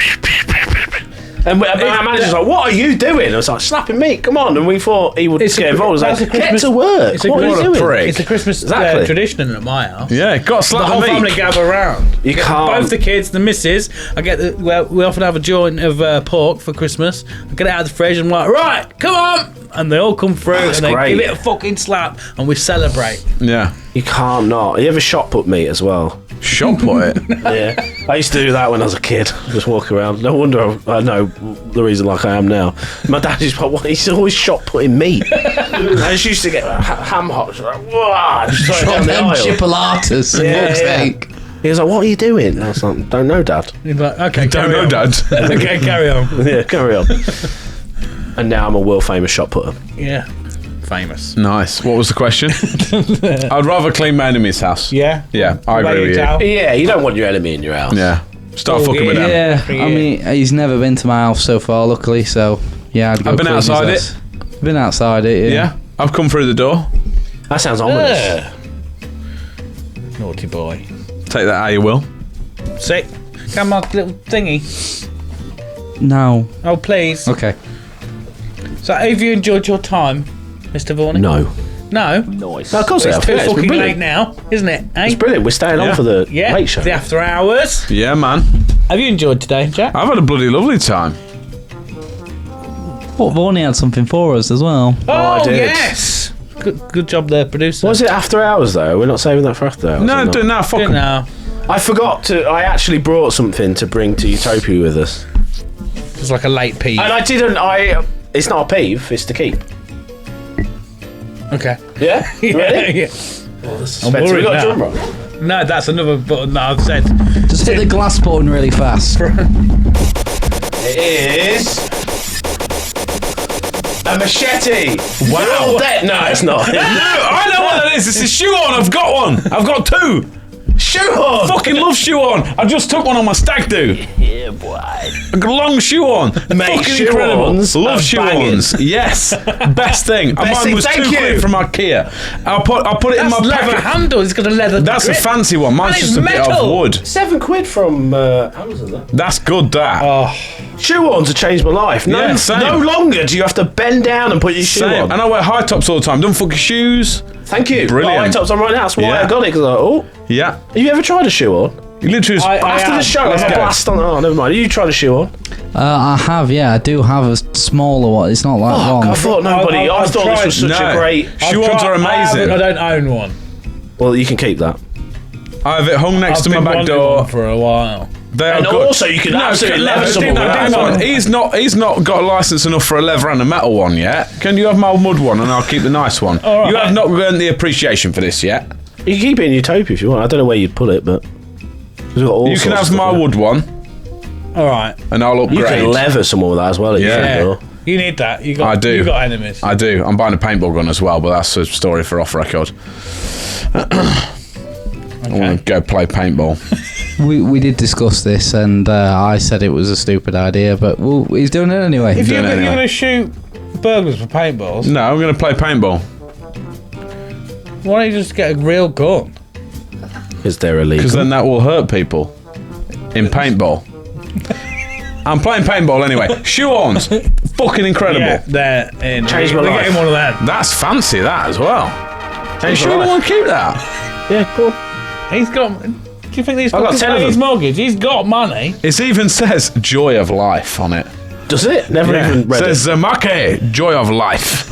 And my manager's like, what are you doing? I was like, slapping meat, come on. And we thought he would get involved. I was like, get to work. What are you doing? prick. It's a Christmas Exactly. tradition at my house. Yeah, got to The slap whole the family meat. gather around. You can't. Both the kids, the missus. We often have a joint of pork for Christmas. I get it out of the fridge and I'm like, right, come on. And they all come through and they great. give it a fucking slap and we celebrate. Yeah. You can't not. You ever shot put meat as well? Shot put it. Yeah. I used to do that when I was a kid. Just walk around. No wonder I know the reason like I am now. My dad just like, he's always shot putting meat. I just used to get ham hocks. Like, whoa, just throw it down the Them aisle. chipolatas, for Yeah, fuck's yeah. sake. He was like, what are you doing? And I was like, don't know, Dad. He's like, okay, Don't carry know, on. Dad. Okay, carry on. Yeah, carry on. And now I'm a world famous shot putter. Yeah. Famous. Nice. What was the question? I'd rather clean my enemy's house. Yeah? Yeah, I agree with you. Yeah, you don't want your enemy in your house. Yeah. Start Oh, fucking with them. Yeah, I mean, he's never been to my house so far, luckily, so yeah, I'd go I've been clean his outside house. Been outside it, yeah. Yeah. I've come through the door. That sounds ominous. Naughty boy. Take that how you will. Sick. Come on, little thingy. No. Oh, please. Okay. So, have you enjoyed your time, Mr. Vorney? No. No? Nice. No, of course I It's have. too Yeah, it's been fucking brilliant. late now, isn't it? Eh? It's brilliant. We're staying on for the Yeah, late show. the after hours. Yeah, man. Have you enjoyed today, Jack? I've had a bloody lovely time. But Vorney had something for us as well. Oh, I did. yes. Good job there, producer. Was it after hours though? We're not saving that for after hours. No, are we not? no, fuck 'em. No. I forgot to. I actually brought something to bring to Utopia with us, It's like a late pee. and I didn't. It's not a peeve. It's to keep. Okay. Yeah. Ready? Yeah. Spencer, worried we got a now. drum roll. No, that's another button that I've said. Just hit the glass button really fast. It is a machete. Wow. No, it's not. No, I know what that is. It's a shoe on. I've got one. I've got 2. Shoe on. Fucking love shoe on. I just took one on my stag do. Yeah, boy. A long shoe on. Mate, Fucking shoe incredible. ons Love are shoe banging. ons. Yes. Best thing. Best Mine thing, was thank 2 you. quid from IKEA. I'll put it in That's my leather pocket. handle. It's got a leather That's a grip. fancy one. Mine's And just it's a bit of metal. wood. £7 from Amazon. That. That's good, that. Shoe ons have changed my life. No, Yeah, same. no longer do you have to bend down and put your shoe Same. on. And I wear high tops all the time. Don't fuck your shoes. Thank you. Brilliant. High tops on right now. That's why Yeah. I got it. Because oh, Yeah. have you ever tried a shoe on? You literally just... After the show, Let's I'm a go. blast on. Oh, never mind. You tried a shoe on? I have, yeah. I do have a smaller one. It's not that long. I thought nobody. I I've thought this was such No. a great. Shoe ons are amazing. I don't own one. Well, you can keep that. I have it hung next I've to my been back wanting door. one for a while. They are And good. also, you can absolutely leather someone with that hang as on. well. He's not got a license enough for a leather and a metal one yet. Can you have my mud one and I'll keep the nice one? All right. You have not earned the appreciation for this yet. You can keep it in Utopia if you want. I don't know where you'd put it, but we've got all You can sorts have of my stuff in it. wood one All right. and I'll You upgrade. can leather someone with that as well. At your Yeah. front door. You need that. I do. You got enemies. I do. I'm buying a paintball gun as well, but that's a story for off record. I want to go play paintball. We did discuss this, and I said it was a stupid idea, but he's doing it anyway. If you're going to shoot burglars with paintballs, No, I'm going to play paintball. why don't you just get a real gun? Is there illegal? Because then that will hurt people in paintball. I'm playing paintball anyway. Shoe-ons. Fucking incredible. Yeah, they're in. Changed my We're life. getting one of them. That's fancy, that as well. You Changed my sure you life. want to keep that? Yeah, cool. He's got. Do you think he's I've got got 10 of his them. mortgage? He's got money. It even says joy of life on it. Does it? Never even It read says it. Zamake, joy of life.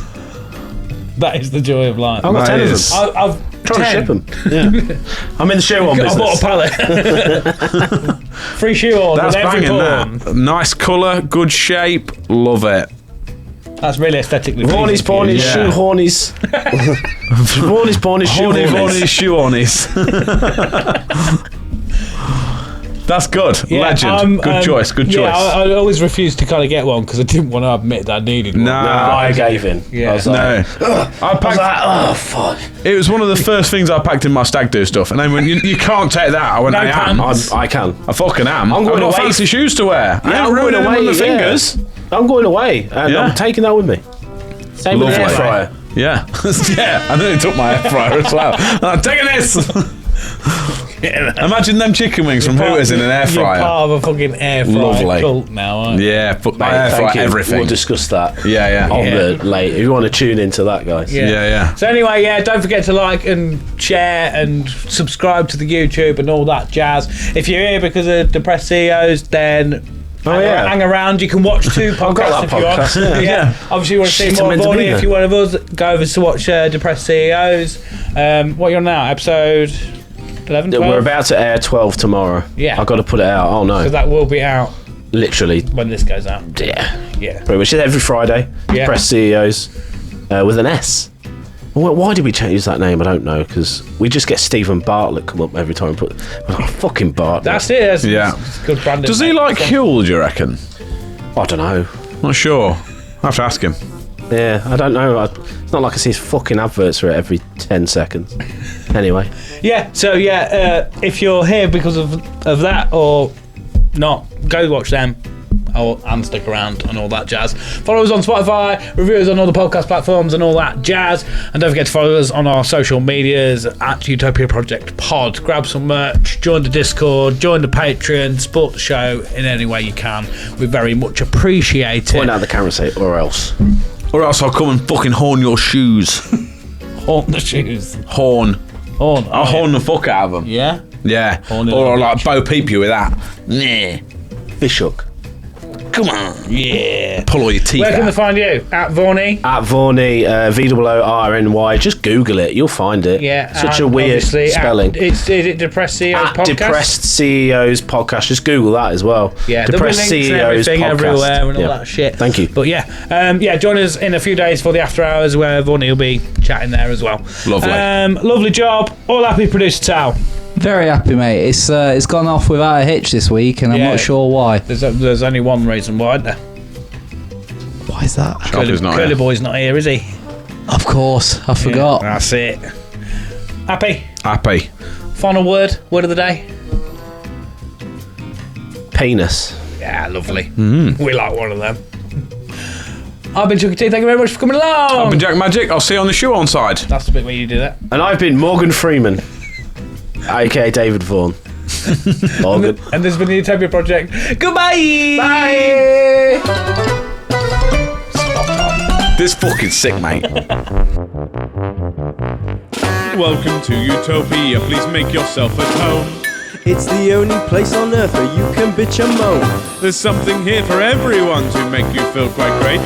That is the joy of life. I've got That 10 of is. them. I've Trying to 10. ship them. Yeah. I'm in the shoe on I bought business. a pallet. Free shoe on. That's with every banging, pawn. that. Nice colour, good shape, love it. That's really aesthetically Hornies, pleasing for you. pornies, Yeah. shoe hornies. Hornies, pornies, shoe Horny, hornies. horny, shoe-ornies. That's good. Yeah, Legend. Good choice, good choice. Yeah, I always refused to kind of get one because I didn't want to admit that I needed one. No. I gave in. Yeah. I was No. like, I I was packed, like, oh, fuck. it was one of the first things I packed in my stag do stuff. And then when you can't take that, I went, No I am. pants. I can. I fucking am. I'm going I've got away. fancy shoes to wear. I Yeah, ain't I'm going ruining them away. with the yeah. fingers. I'm going away, and Yeah. I'm taking that with me. Same with the air Lovely. fryer. Yeah. Yeah. And then they took my air fryer as well. I'm taking this. Imagine them chicken wings from Hooters in an air You're fryer. part of a fucking air fryer Lovely. cult now, aren't you? Yeah, fuck my Mate, air thank fryer, you. everything. We'll discuss that Yeah. on the late. If you want to tune into that, guys. Yeah. So anyway, yeah, don't forget to like and share and subscribe to the YouTube and all that jazz. If you're here because of Depressed CEOs, then hang around. You can watch 2 podcasts got if that you want. podcast, yeah. Obviously, you want to see Shit, more I'm of meant to be VOORNY. If there. you're one of us, go over to watch Depressed CEOs. What are you on now? Episode 11, 12? We're about to air 12 tomorrow. Yeah. I've got to put it out. Oh, no. Because that will be out Literally. when this goes out. Yeah. Yeah. Pretty much every Friday. Yeah. Press CEOs with an S. Why did we use that name? I don't know, because we just get Stephen Bartlett come up every time and put fucking Bartlett. That's it. That's Yeah. it's good branding. Does he mate. like Huel, do you reckon? I don't know. Not sure. I have to ask him. Yeah, I don't know. It's not like I see his fucking adverts for it every 10 seconds. Anyway. Yeah, so if you're here because of that or not, go watch them and stick around and all that jazz. Follow us on Spotify, review us on all the podcast platforms and all that jazz. And don't forget to follow us on our social medias at Utopia Project Pod. Grab some merch, join the Discord, join the Patreon, support the show in any way you can. We very much appreciate it. Point out the camera, say, or else. Or else I'll come and fucking horn your shoes. Horn the shoes. Horn. Horn. I'll horn the fuck out of them. Yeah? Yeah. Horn it Or up, I'll like bitch. Bo Peep you with that. Nah. Fish hook. Come on. Yeah. Pull all your teeth Where can they out. find you? At VOORNY. At VOORNY, VOORNY. Just Google it. You'll find it. Yeah. Such a and weird obviously spelling. Is it Depressed CEOs At Podcast? Depressed CEOs Podcast. Just Google that as well. Yeah, there'll be Depressed links and CEOs everything Podcast. everywhere and all Yeah. that shit. Thank you. But yeah, join us in a few days for the after hours where VOORNY will be chatting there as well. Lovely. Lovely job. All happy, producer Tal. Very happy, mate. It's gone off without a hitch this week, and I'm Yeah. not sure why. There's only one reason why, isn't there? Why is that? Sharpie's not Curly here. Boy's not here, is he? Of course, I forgot. Yeah, that's it. Happy. Happy. Final word of the day. Penis. Yeah, lovely. We like one of them. I've been Chucky T. Thank you very much for coming along. I've been Jack Magic. I'll see you on the shoe on side. That's the bit where you do that. And I've been Morgan Freeman, aka David Vaughan. Morgan. And this has been the Utopia Project. Goodbye. Bye. This fucking sick, mate. Welcome to Utopia. Please make yourself at home. It's the only place on earth where you can bitch and moan. There's something here for everyone to make you feel quite great.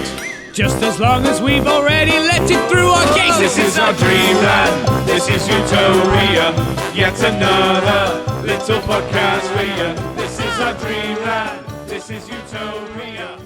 Just as long as we've already let it through our gates. This is our dreamland. This is Utopia. Yet another little podcast for you. This is our dreamland. This is Utopia.